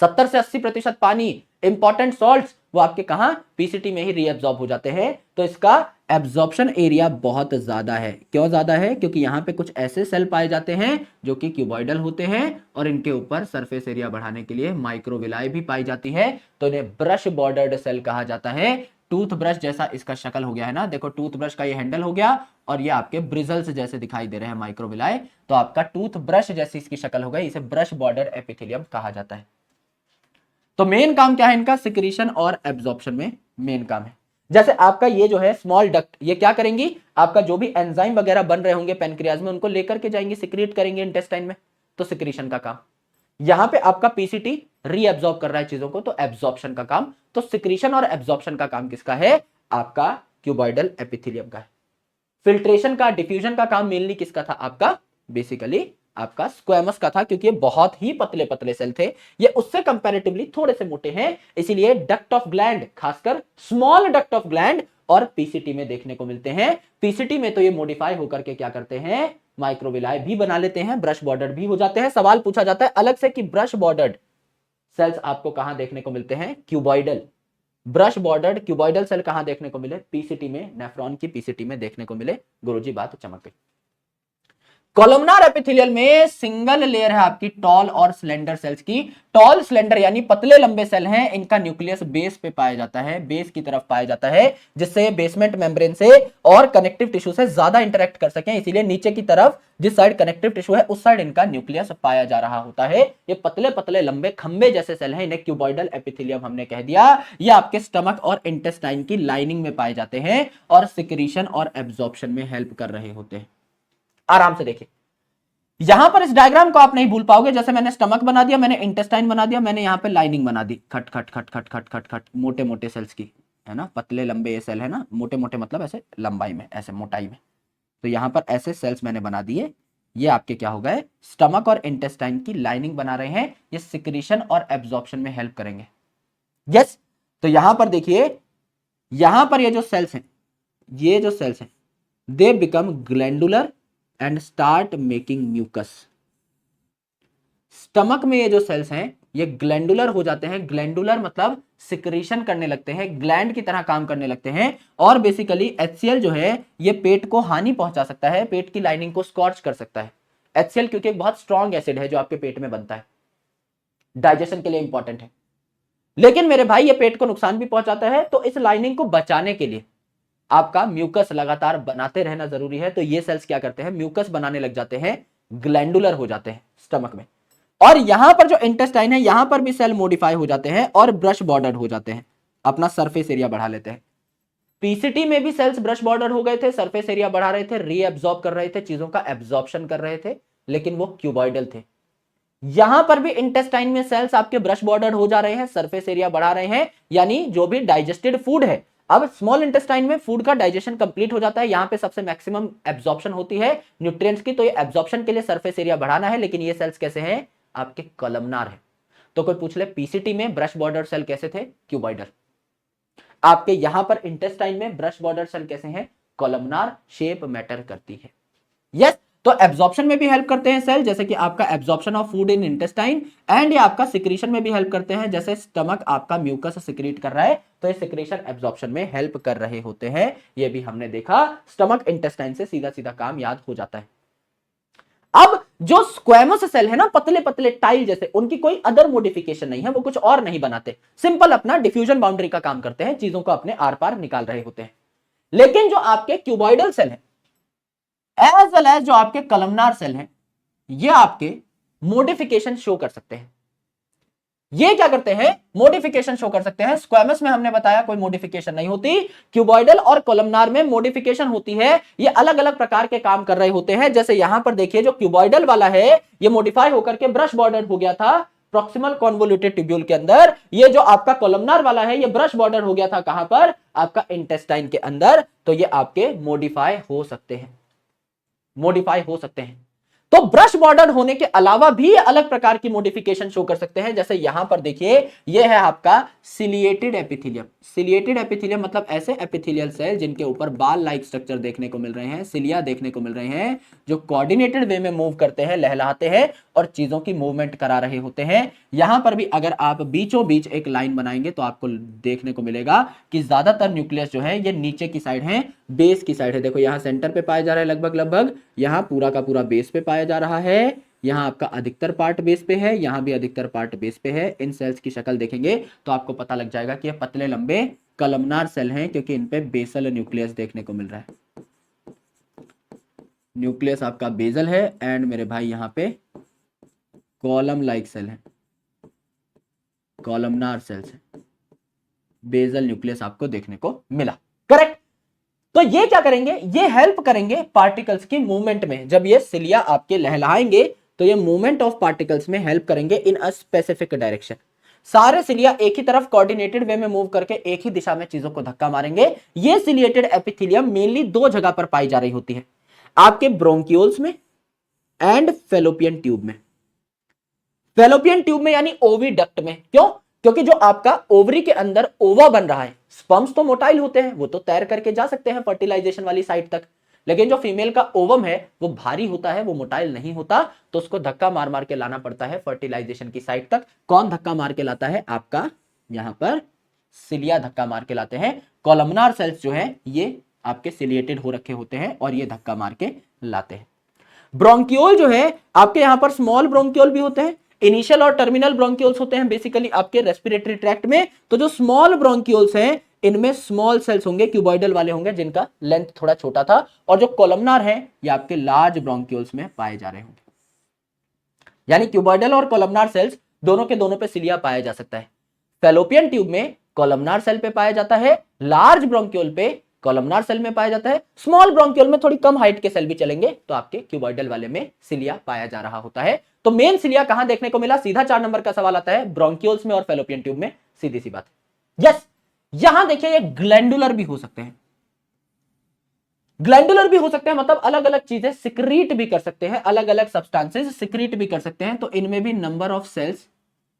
Speaker 1: 70 से 80% पानी, इंपॉर्टेंट सॉल्ट्स, वो आपके कहां, पीसीटी में ही रीएब्जॉर्ब हो जाते हैं। तो इसका एब्जॉर्प्शन एरिया बहुत ज्यादा है। क्यों ज्यादा है, क्योंकि यहां पे कुछ ऐसे सेल पाए जाते हैं जो कि क्यूबॉइडल होते हैं, और इनके ऊपर सरफेस एरिया बढ़ाने के लिए माइक्रोविलाई भी पाई जाती है, तो इन्हें ब्रश बॉर्डर्ड सेल कहा जाता है। टूथ ब्रश जैसा इसका शक्ल हो गया है ना, देखो टूथ ब्रश का ये हैंडल हो गया, और ये आपके ब्रिजल्स जैसे दिखाई दे रहे हैं माइक्रोविलाई, तो आपका टूथ ब्रश जैसी इसकी शक्ल हो गई, इसे ब्रश बॉर्डर्ड एपिथेलियम कहा जाता है। तो मेन काम क्या है इनका, सिक्रीशन और एब्जॉर्प्शन में मेन काम है। जैसे आपका ये जो है स्मॉल डक्ट, ये क्या करेंगी, आपका जो भी एंजाइम वगैरह बन रहे होंगे पैनक्रियाज में, उनको लेकर के जाएंगे, सिक्रीट करेंगे इंटेस्टाइन में, तो सिक्रीशन का काम। यहां पे आपका पीसीटी रीएब्जॉर्ब कर रहा है चीजों को, तो एब्जॉर्प्शन का काम। तो सिक्रीशन और एब्जॉर्प्शन का काम किसका है, आपका क्यूबॉइडल एपिथेलियम का है। फिल्ट्रेशन का, डिफ्यूजन का काम मेनली किसका था, आपका बेसिकली आपका स्क्वैमस का था, क्योंकि ये बहुत ही पतले पतले सेल थे, ये उससे कंपैरेटिवली थोड़े से मोटे हैं, इसीलिए डक्ट ऑफ ग्लैंड, खासकर स्मॉल डक्ट ऑफ ग्लैंड और पीसीटी में देखने को मिलते हैं। पीसीटी में तो ये मॉडिफाई होकर के क्या करते हैं, माइक्रोविलाई भी बना लेते हैं, ब्रश बॉर्डर्ड भी हो जाते हैं। सवाल पूछा जाता है अलग से कि ब्रश बॉर्डर्ड सेल्स आपको कहां देखने को मिलते हैं, cuboidal, brush bordered cuboidal cell कहां देखने को मिले, पीसीटी में, नेफ्रॉन की पीसीटी में देखने को मिले। गुरुजी बात चमक गई। कॉलमनार एपिथेलियल में सिंगल लेयर है आपकी टॉल और स्लेंडर सेल्स की। टॉल स्लेंडर यानी पतले लंबे सेल हैं, इनका न्यूक्लियस बेस पे पाया जाता है, बेस की तरफ पाया जाता है, जिससे बेसमेंट मेम्ब्रेन से और कनेक्टिव टिश्यू से ज्यादा इंटरेक्ट कर सकें, इसीलिए नीचे की तरफ जिस साइड कनेक्टिव टिश्यू है उस साइड इनका न्यूक्लियस पाया जा रहा होता है। ये पतले पतले लंबे खंबे जैसे सेल हैं, इन्हें क्यूबॉइडल एपिथेलियम हमने कह दिया। ये आपके स्टमक और इंटेस्टाइन की लाइनिंग में पाए जाते हैं और सिक्रीशन और एब्जॉर्प्शन में हेल्प कर रहे होते हैं। आराम से देखिए, यहां पर इस डायग्राम को आप नहीं भूल पाओगे, जैसे मैंने स्टमक बना दिया, मैंने इंटेस्टाइन बना दिया, मैंने यहां पे लाइनिंग बना दी, खट खट खट खट खट खट खट, मोटे मोटे सेल्स की, है ना, पतले लंबे ये सेल है ना, मोटे मोटे मतलब ऐसे लंबाई में, ऐसे मोटाई में, तो यहां पर ऐसे सेल्स मैंने बना दिए। ये आपके क्या हो गए, स्टमक और इंटेस्टाइन की लाइनिंग बना रहे हैं, ये सिक्रीशन और एब्जॉर्प्शन में हेल्प करेंगे। यस, तो यहां पर देखिए, यहां पर ये जो सेल्स हैं, ये जो सेल्स हैं, they become glandular and start making mucus. Stomach में ये जो सेल्स हैं ये ग्लैंडुलर हो जाते हैं, ग्लैंडुलर मतलब सिक्रीशन करने लगते हैं, ग्लैंड की तरह काम करने लगते हैं, और बेसिकली HCl जो है ये पेट को हानि पहुंचा सकता है, पेट की लाइनिंग को स्कॉर्च कर सकता है। HCl क्योंकि एक बहुत स्ट्रॉन्ग एसिड है जो आपके पेट में बनता है, डाइजेशन के लिए इंपॉर्टेंट है, लेकिन मेरे भाई ये पेट को नुकसान भी पहुंचाता है, तो इस लाइनिंग को बचाने के लिए आपका म्यूकस लगातार बनाते रहना जरूरी है। तो ये सेल्स क्या करते हैं, म्यूकस बनाने लग जाते हैं, ग्लैंडुलर हो जाते हैं स्टमक में, और यहां पर जो इंटेस्टाइन है यहां पर भी सेल मॉडिफाई हो जाते हैं और ब्रश बॉर्डर्ड हो जाते हैं, अपना सरफेस एरिया बढ़ा लेते हैं। पीसीटी में भी सेल्स ब्रश बॉर्डर हो गए थे, सरफेस एरिया बढ़ा रहे थे, रीअब्सॉर्ब कर रहे थे, चीजों का एब्जॉर्प्शन कर रहे थे, लेकिन वो क्यूबॉइडल थे। यहां पर भी इंटेस्टाइन में सेल्स आपके ब्रश बॉर्डर हो जा रहे हैं, सरफेस एरिया बढ़ा रहे हैं, यानी जो भी डाइजेस्टेड फूड है, अब स्मॉल इंटेस्टाइन में फूड का डाइजेशन कंप्लीट हो जाता है, यहां पे सबसे मैक्सिमम एब्जॉर्प्शन होती है न्यूट्रिएंट्स की, तो ये एब्जॉर्प्शन के लिए सरफेस एरिया बढ़ाना है, लेकिन ये सेल्स कैसे हैं, आपके कॉलमनार है। तो कोई पूछ ले पीसीटी में ब्रश बॉर्डर सेल कैसे थे, क्यूबॉइडल। आपके यहां पर इंटेस्टाइन में ब्रश बॉर्डर सेल कैसे हैं, कॉलमनार, शेप मैटर करती है। यस, तो एब्जॉर्प्शन में भी हेल्प करते हैं सेल, जैसे कि आपका absorption of food in intestine, and ये आपका सिक्रीशन में भी हेल्प करते हैं, जैसे स्टमक आपका म्यूकस सिक्रीट कर रहा है, तो ये सिक्रीशन एब्जॉर्प्शन में हेल्प कर रहे होते हैं। ये भी हमने देखा, स्टमक इंटेस्टाइन से सीधा सीधा काम याद हो जाता है। अब जो स्क्वैमस सेल है ना, पतले पतले टाइल जैसे, उनकी कोई अदर मॉडिफिकेशन नहीं है, वो कुछ और नहीं बनाते, सिंपल अपना डिफ्यूजन बाउंड्री का काम करते हैं, चीजों को अपने आर पार निकाल रहे होते हैं। लेकिन जो आपके क्यूबॉइडल सेल है एज वेल एज जो आपके कलमनार सेल हैं, ये आपके मॉडिफिकेशन शो कर सकते हैं। ये क्या करते हैं? मॉडिफिकेशन शो कर सकते हैं। स्क्वैमस में हमने बताया कोई मॉडिफिकेशन नहीं होती, क्यूबॉइडल और कॉलमनार में मॉडिफिकेशन होती है। ये अलग अलग प्रकार के काम कर रहे होते हैं। जैसे यहां पर देखिए, जो क्यूबॉइडल वाला है ये मॉडिफाई होकर के ब्रश बॉर्डर हो गया था प्रॉक्सिमल कॉन्वोल्यूटेड ट्यूब्यूल के अंदर। ये जो आपका कॉलमनार वाला है ये ब्रश बॉर्डर हो गया था कहां पर? आपका इंटेस्टाइन के अंदर। तो ये आपके मॉडिफाई हो सकते हैं, मॉडिफाई हो सकते हैं। तो ब्रश बॉर्डर होने के अलावा भी अलग प्रकार की मॉडिफिकेशन शो कर सकते हैं। जैसे यहां पर देखिए, ये है आपका सिलिएटेड एपिथेलियम। सिलिएटेड एपिथेलियम मतलब ऐसे एपिथेलियल सेल जिनके ऊपर बाल लाइक स्ट्रक्चर देखने को मिल रहे हैं, सिलिया देखने को मिल रहे हैं, जो कोऑर्डिनेटेड वे में मूव करते हैं, लहलहाते हैं और चीजों की मूवमेंट करा रहे होते हैं। यहां पर भी अगर आप बीचों बीच एक लाइन बनाएंगे तो आपको देखने को मिलेगा कि ज्यादातर न्यूक्लियस जो है ये नीचे की साइड है, बेस की साइड है। देखो यहां सेंटर पे पाया जा रहा है लगभग लगभग, यहां पूरा का पूरा बेस पे पाया जा रहा है, यहां आपका अधिकतर पार्ट बेस पे है, यहां भी अधिकतर पार्ट बेस पे है। इन सेल्स की शक्ल देखेंगे तो आपको पता लग जाएगा कि ये पतले लंबे कलमनार सेल हैं, क्योंकि इन पे बेसल न्यूक्लियस देखने को मिल रहा है। न्यूक्लियस आपका बेसल है एंड मेरे भाई यहां पे कॉलम लाइक सेल है, कॉलमनार सेल्स है, बेसल न्यूक्लियस आपको देखने को मिला। करेक्ट। तो ये क्या करेंगे? ये हेल्प करेंगे पार्टिकल्स की मूवमेंट में। जब ये सिलिया आपके लहलहाएंगे तो ये मूवमेंट ऑफ पार्टिकल्स में हेल्प करेंगे इन अ स्पेसिफिक डायरेक्शन। सारे सिलिया एक ही तरफ कोऑर्डिनेटेड वे में मूव करके एक ही दिशा में चीजों को धक्का मारेंगे। ये सिलिएटेड एपिथेलियम मेनली दो जगह पर पाई जा रही होती है, आपके ब्रोंक्यूल्स में एंड फेलोपियन ट्यूब में। फेलोपियन ट्यूब में यानी ओविडक्ट में। क्यों? क्योंकि जो आपका ओवरी के अंदर ओवा बन रहा है, स्पर्म्स तो मोटाइल होते हैं, वो तो तैर करके जा सकते हैं फर्टिलाइजेशन वाली साइट तक, लेकिन जो फीमेल का ओवम है वो भारी होता है, वो मोटाइल नहीं होता, तो उसको धक्का मार मार के लाना पड़ता है फर्टिलाइजेशन की साइट तक। कौन धक्का मार के लाता है? आपका यहां पर सिलिया धक्का मार के लाते हैं। कॉलमनार सेल्स जो है ये आपके सिलिएटेड हो रखे होते हैं और ये धक्का मार के लाते हैं। ब्रोंक्यूल जो है आपके यहां पर स्मॉल ब्रोंक्यूल भी होते हैं, इनिशियल और टर्मिनल ब्रोंक्यूल्स होते हैं बेसिकली आपके रेस्पिरेटरी ट्रैक्ट में। तो जो स्मॉल ब्रोंक्यूल्स हैं इनमें स्मॉल सेल्स होंगे, क्यूबॉइडल वाले होंगे, जिनका लेंथ थोड़ा छोटा था, और जो कॉलमनार है ये आपके लार्ज ब्रोंक्यूल्स में पाए जा रहे होंगे। यानी क्यूबॉइडल और कॉलमनार सेल्स दोनों के दोनों पे सिलिया पाया जा सकता है। फेलोपियन ट्यूब में कॉलमनार सेल पे पाया जाता है, लार्ज ब्रोंक्यूल पे कॉलमनार सेल में पाया जाता है, स्मॉल ब्रोंक्यूल में थोड़ी कम हाइट के सेल भी चलेंगे, तो आपके क्यूबॉइडल वाले में सिलिया पाया जा रहा होता है। तो मेन सिलिया कहां देखने को मिला? सीधा 4 नंबर का सवाल आता है, ब्रोंक्यूल्स में और फेलोपियन ट्यूब में। सीधी सी बात है। यस, यहां देखिए ये ग्लैंडुलर भी हो सकते हैं, ग्लैंडुलर भी हो सकते हैं, मतलब अलग अलग चीजें सिक्रीट भी कर सकते हैं, अलग अलग सब्सटेंसेस सिक्रीट भी कर सकते हैं। तो इनमें भी नंबर ऑफ सेल्स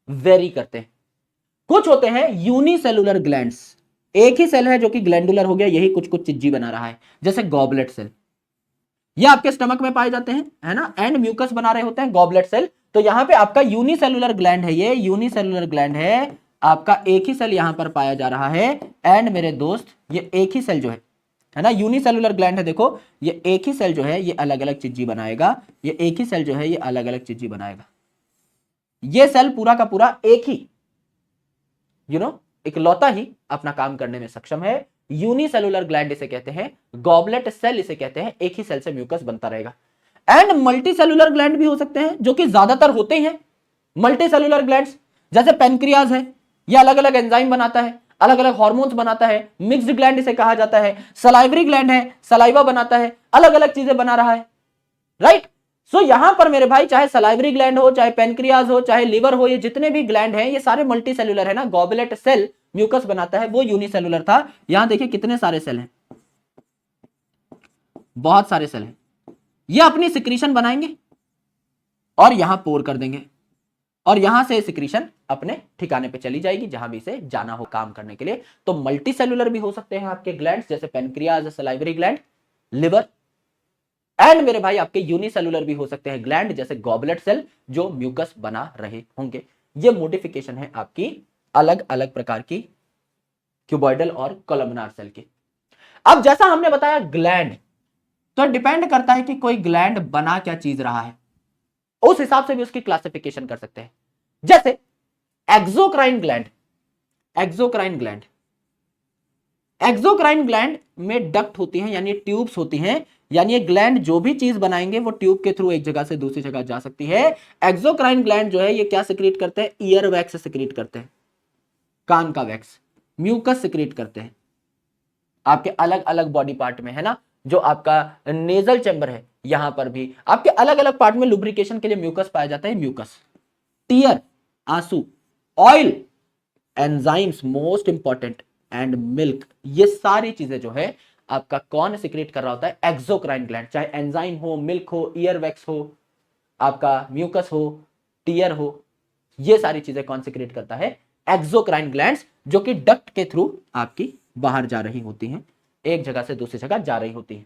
Speaker 1: वेरी करते हैं। कुछ होते हैं यूनिसेलुलर ग्लैंड्स, एक ही सेल है जो कि ग्लैंडुलर हो गया, यही कुछ कुछ चीजी बना रहा है, जैसे गॉबलेट सेल, ये आपके स्टमक में पाए जाते हैं, है ना, एंड म्यूकस बना रहे होते हैं गॉबलेट सेल। तो यहां पे आपका यूनिसेलुलर ग्लैंड है, ये यूनिसेलुलर ग्लैंड है आपका, एक ही सेल यहां पर पाया जा रहा है। एंड मेरे दोस्त ये एक ही सेल जो है ना, यूनिसेलुलर ग्लैंड है, देखो ये एक ही सेल जो है ये अलग अलग चीजी बनाएगा, ये एक ही सेल जो है ये अलग अलग चीजी बनाएगा। ये सेल पूरा का पूरा एक ही इकलौता ही अपना काम करने में सक्षम है। यूनिसेलुलर ग्लैंड इसे कहते हैं, गॉबलेट सेल इसे कहते हैं, एक ही सेल से म्यूकस बनता रहेगा। एंड मल्टी सेलुलर ग्लैंड भी हो सकते हैं, जो कि ज्यादातर होते हैं मल्टी सेलुलर ग्लैंड्स, जैसे पेनक्रियाज है, ये अलग अलग एंजाइम बनाता है, अलग अलग हार्मोन्स बनाता है, मिक्स्ड ग्लैंड इसे कहा जाता है। सलाइवरी ग्लैंड है, सलाइवा बनाता है, अलग अलग चीजें बना रहा है, राइट। सो यहां पर मेरे भाई चाहे सलाइवरी ग्लैंड हो, चाहे पेनक्रियाज हो, चाहे लिवर हो, ये जितने भी ग्लैंड हैं ये सारे मल्टी सेलुलर है ना। गॉबलेट सेल म्यूकस बनाता है, वो यूनिसेलुलर था। यहां देखिए कितने सारे सेल हैं, बहुत सारे सेल हैं। ये अपनी सिक्रीशन बनाएंगे और यहां पोर कर देंगे, और यहां से सिक्रीशन अपने ठिकाने पे चली जाएगी जहां भी इसे जाना हो काम करने के लिए। तो मल्टी सेलुलर भी हो सकते हैं आपके ग्लैंड्स, जैसे pancreas, salivary gland, liver. And मेरे भाई आपके यूनिसेलुलर भी हो सकते हैं ग्लैंड, जैसे गॉबलेट सेल, जो म्यूकस बना रहे होंगे। ये मॉडिफिकेशन है आपकी अलग अलग प्रकार की क्यूबॉइडल और कॉलमनार सेल की। अब जैसा हमने बताया ग्लैंड, तो डिपेंड करता है कि कोई ग्लैंड बना क्या चीज रहा है। उस हिसाब से भी उसकी क्लासिफिकेशन कर सकते हैं। जैसे exocrine gland, exocrine gland, exocrine gland में डक्ट होती हैं यानी ट्यूब्स होती हैं, यानी ये ग्लैंड जो भी चीज बनाएंगे वो ट्यूब के थ्रू एक जगह से दूसरी जगह जा सकती है। एक्सोक्राइन ग्लैंड जो है ये क्या सिक्रीट करते हैं, ईयर वैक्स सिक्रीट करते हैं, कान का वैक्स, म्यूकस सिक्रीट करते हैं आपके अलग अलग बॉडी पार्ट में, है ना। जो आपका नेजल चैम्बर है यहां पर भी आपके अलग अलग पार्ट में लुब्रिकेशन के लिए म्यूकस पाया जाता है, म्यूकस, टीयर, आंसू, oil, enzymes most important, and milk, ये सारी चीजें जो है आपका कौन सिक्रेट कर रहा होता है, एक्सोक्राइन ग्लैंड। चाहे एंजाइम हो, मिल्क हो, ईयर वैक्स हो, आपका म्यूकस हो, टीयर हो, ये सारी चीजें कौन सिक्रेट करता है, एक्सोक्राइन ग्लैंड्स, जो कि डक्ट के थ्रू आपकी बाहर जा रही होती हैं, एक जगह से दूसरी जगह जा रही होती है।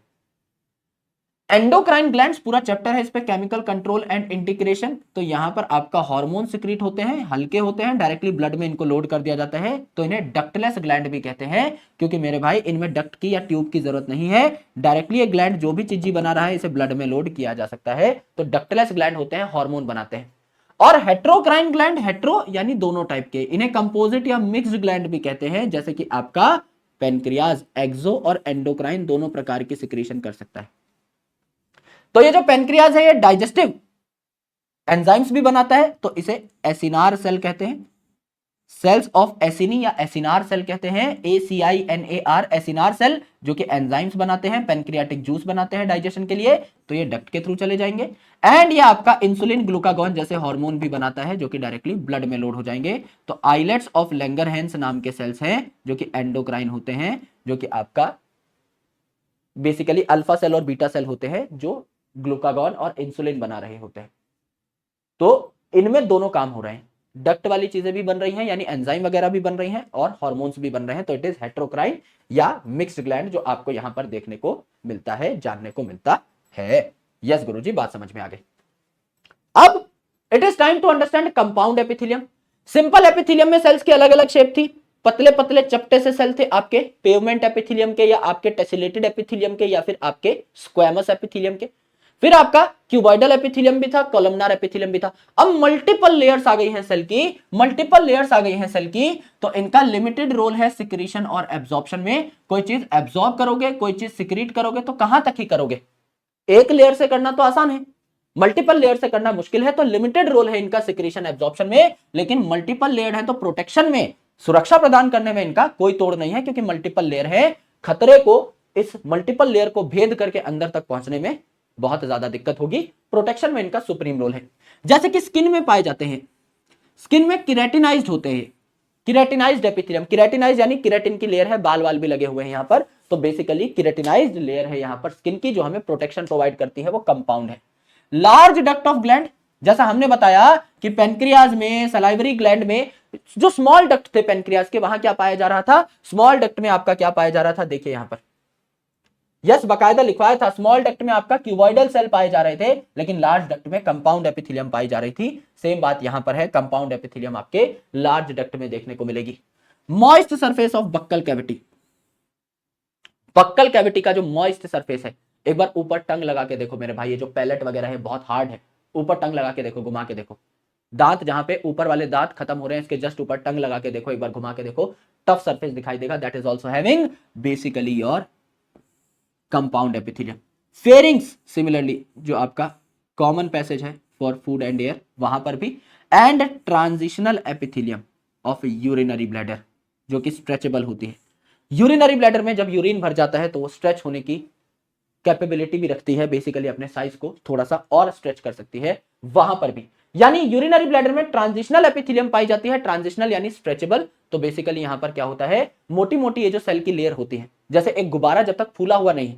Speaker 1: एंडोक्राइन ग्लैंड्स पूरा चैप्टर है इस पे, केमिकल कंट्रोल एंड इंटीग्रेशन। तो यहां पर आपका हार्मोन सिक्रीट होते हैं, हल्के होते हैं, डायरेक्टली ब्लड में इनको लोड कर दिया जाता है, तो इन्हें डक्टलेस ग्लैंड भी कहते हैं, क्योंकि मेरे भाई इनमें डक्ट की या ट्यूब की जरूरत नहीं है, डायरेक्टली ये ग्लैंड जो भी चीज बना रहा है इसे ब्लड में लोड किया जा सकता है, तो डक्टलेस ग्लैंड होते हैं, हार्मोन बनाते हैं। और हेट्रोक्राइन ग्लैंड, हेट्रो यानी दोनों टाइप के, इन्हें कंपोजिट या मिक्स्ड ग्लैंड भी कहते हैं, जैसे कि आपका पेनक्रियाज एक्सो और एंडोक्राइन दोनों प्रकार की सिक्रीशन कर सकता है। तो ये जो पेनक्रियाज है ये डाइजेस्टिव एंजाइम्स भी बनाता है, तो इसे एसिनार सेल कहते हैं, सेल्स ऑफ एसिनी या एसिनार सेल कहते हैं, ACINAR, एसिनार सेल, जो कि एंजाइम्स बनाते हैं, पेनक्रियाटिक जूस बनाते हैं डाइजेशन के लिए, तो ये डक्ट के थ्रू चले जाएंगे। एंड ये आपका इंसुलिन, ग्लूकागॉन जैसे हार्मोन भी बनाता है, जो कि डायरेक्टली ब्लड में लोड हो जाएंगे। तो आइलेट्स ऑफ लैंगरहैंस नाम के सेल्स हैं जो कि एंडोक्राइन होते हैं, जो कि आपका बेसिकली अल्फा सेल और बीटा सेल होते हैं, जो ग्लूकागॉन और इंसुलिन बना रहे होते हैं। तो इनमें दोनों काम हो रहे हैं, डक्ट वाली चीजें भी बन रही हैं यानी एंजाइम वगैरह भी बन रही हैं, और हार्मोन्स भी बन रहे हैं, तो इट इज हेट्रोक्राइन या मिक्स्ड ग्लैंड, जो आपको यहां पर देखने को मिलता है, जानने को मिलता है। यस गुरुजी, बात समझ में आ गई। अब it is time to understand compound epithelium. Simple epithelium में सेल्स की अलग अलग शेप थी, पतले पतले चपटे से सेल थे आपके पेवमेंट एपिथेलियम के, या आपके टेसिलेटेड एपिथेलियम के, या फिर आपके स्क्वैमस एपिथेलियम के। फिर आपका क्यूबॉइडल एपिथेलियम भी था, कॉलमनार एपिथेलियम भी था। अब मल्टीपल लेयर्स आ गई हैं सेल की, मल्टीपल लेयर्स आ गई हैं सेल की, तो इनका लिमिटेड रोल है सिक्रीशन और एब्जॉर्प्शन में। कोई चीज एब्जॉर्ब करोगे, कोई चीज सिक्रीट करोगे, तो कहां तक ही करोगे, एक लेयर से करना तो आसान है, मल्टीपल लेयर से करना मुश्किल है, तो लिमिटेड रोल है इनका सिक्रीशन एब्जॉर्प्शन में। लेकिन मल्टीपल लेयर है तो प्रोटेक्शन में, सुरक्षा प्रदान करने में इनका कोई तोड़ नहीं है, क्योंकि मल्टीपल लेयर है, खतरे को इस मल्टीपल लेयर को भेद करके अंदर तक पहुंचने में बहुत ज्यादा दिक्कत होगी, प्रोटेक्शन में इनका सुप्रीम रोल है। जैसे कि स्किन में पाए जाते हैं, स्किन में किरेटिनाइज्ड होते हैं, किरेटिनाइज्ड एपिथेलियम, किरेटिनाइज्ड यानी किरेटिन की लेयर है, बाल वाल भी लगे हुए हैं यहां पर, तो बेसिकली किरेटिनाइज्ड लेयर है यहां पर स्किन की, जो हमें प्रोटेक्शन प्रोवाइड करती है, वो कंपाउंड है। लार्ज डक्ट ऑफ ग्लैंड, जैसा हमने बताया कि पेनक्रियाज में, सलाइवरी ग्लैंड में जो स्मॉल डक्ट थे पेनक्रियाज के, वहां क्या पाया जा रहा था, स्मॉल डक्ट में आपका क्या पाया जा रहा था, देखिए यहां पर यस बकायदा लिखवाया था, स्मॉल डक्ट में आपका क्यूबॉइडल सेल पाए जा रहे थे, लेकिन लार्ज डक्ट में कंपाउंड एपिथेलियम पाई जा रही थी। सेम बात यहां पर है, कंपाउंड एपिथेलियम आपके लार्ज डक्ट में देखने को मिलेगी। Moist surface of buccal cavity, buccal cavity का जो मॉइस्ट सरफेस है, एक बार ऊपर टंग लगा के देखो मेरे भाई, ये जो पैलेट वगैरह है बहुत हार्ड है, ऊपर टंग लगा के देखो, घुमा के देखो, दांत जहां पे ऊपर वाले दांत खत्म हो रहे हैं इसके जस्ट ऊपर टंग लगा के देखो, एक बार घुमा के देखो, टफ सरफेस दिखाई देगा, that is also having basically your compound epithelium. Pharynx similarly, जो आपका कॉमन पैसेज है फॉर फूड एंड एयर, वहां पर भी, and transitional epithelium of urinary bladder, जो कि स्ट्रेचेबल होती है। यूरिनरी ब्लैडर में जब यूरिन भर जाता है तो वो स्ट्रेच होने की कैपेबिलिटी भी रखती है, बेसिकली अपने साइज को थोड़ा सा और स्ट्रेच कर सकती है, वहां पर भी, यानी यूरिनरी ब्लैडर में ट्रांजिशनल एपिथेलियम पाई जाती है, ट्रांजिशनल यानी स्ट्रेचेबल। तो बेसिकली यहां पर क्या होता है, मोटी मोटी ये जो सेल की लेयर होती है, जैसे एक गुब्बारा जब तक फूला हुआ नहीं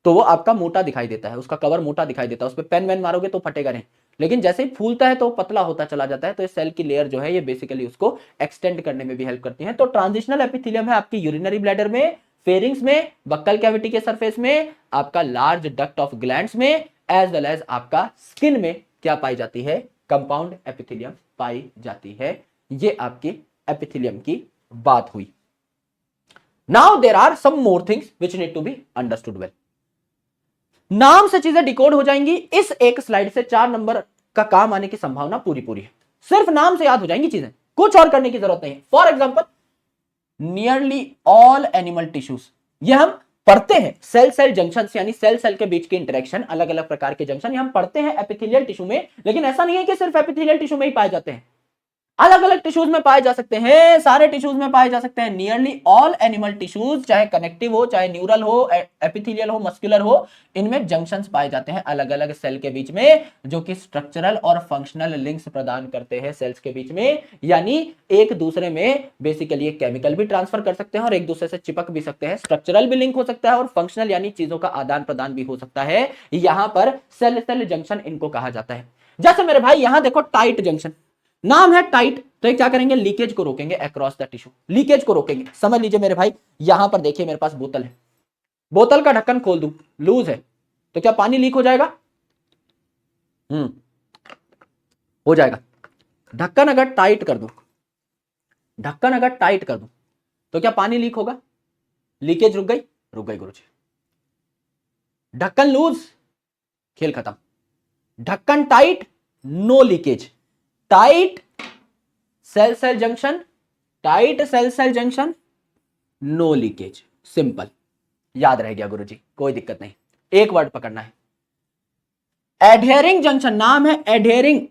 Speaker 1: तो वो आपका मोटा दिखाई देता है, उसका कवर मोटा दिखाई देता है, उस पर पेन वेन मारोगे तो फटेगा नहीं, लेकिन जैसे ही फूलता है तो पतला होता चला जाता है। तो इस सेल की लेयर जो है ये बेसिकली उसको एक्सटेंड करने में भी हेल्प करती है। तो ट्रांजिशनल एपिथेलियम है आपकी यूरिनरी ब्लैडर में, फेरिंग्स में, बक्कल कैविटी के सरफेस में, आपका लार्ज डक्ट ऑफ ग्लैंड्स में, एज वेल एज आपका स्किन में क्या पाई जाती है, कंपाउंड एपिथेलियम पाई जाती है। ये आपकी एपिथेलियम की बात हुई। Now there are some more things which need to be understood well. नाम से चीजें डिकोड हो जाएंगी इस एक स्लाइड से, 4 नंबर का काम आने की संभावना पूरी पूरी है। सिर्फ नाम से याद हो जाएंगी चीजें, कुछ और करने की जरूरत नहीं है। For example nearly all animal tissues, ये हम पढ़ते हैं सेल सेल जंक्शन, यानी सेल सेल के बीच के इंटरेक्शन, अलग अलग प्रकार के जंक्शन, ये हम पढ़ते हैं एपिथेलियल टिश्यू में। लेकिन ऐसा नहीं है कि सिर्फ एपिथेलियल टिश्यू में ही पाए जाते हैं, अलग अलग टिश्यूज में पाए जा सकते हैं, सारे टिश्यूज में पाए जा सकते हैं। नियरली ऑल एनिमल टिश्यूज, चाहे कनेक्टिव हो, चाहे न्यूरल हो, एपिथेलियल हो, मस्कुलर हो, इनमें जंक्शंस पाए जाते हैं अलग अलग सेल के बीच में, जो कि स्ट्रक्चरल और फंक्शनल लिंक्स प्रदान करते हैं सेल्स के बीच में। यानी एक दूसरे में बेसिकली एक केमिकल भी ट्रांसफर कर सकते हैं और एक दूसरे से चिपक भी सकते हैं। स्ट्रक्चरल भी लिंक हो सकता है और फंक्शनल यानी चीजों का आदान प्रदान भी हो सकता है। यहां पर सेल सेल जंक्शन इनको कहा जाता है। जैसे मेरे भाई यहां देखो टाइट जंक्शन, नाम है टाइट, तो ये क्या करेंगे, लीकेज को रोकेंगे अक्रॉस द टिश्यू, लीकेज को रोकेंगे। समझ लीजिए मेरे भाई, यहां पर देखिए मेरे पास बोतल है, बोतल का ढक्कन खोल दूं, लूज है, तो क्या पानी लीक हो जाएगा? हो जाएगा। ढक्कन अगर टाइट कर दूं, ढक्कन अगर टाइट कर दूं, तो क्या पानी लीक होगा? लीकेज रुक गई? रुक गई गुरुजी। ढक्कन लूज, खेल खत्म। ढक्कन tight, no leakage. Tight cell cell junction, tight cell cell junction, no leakage. Simple, याद रह गया गुरुजी, कोई दिक्कत नहीं। एक वर्ड पकड़ना है, एडहेरिंग जंक्शन, नाम है एडहेरिंग।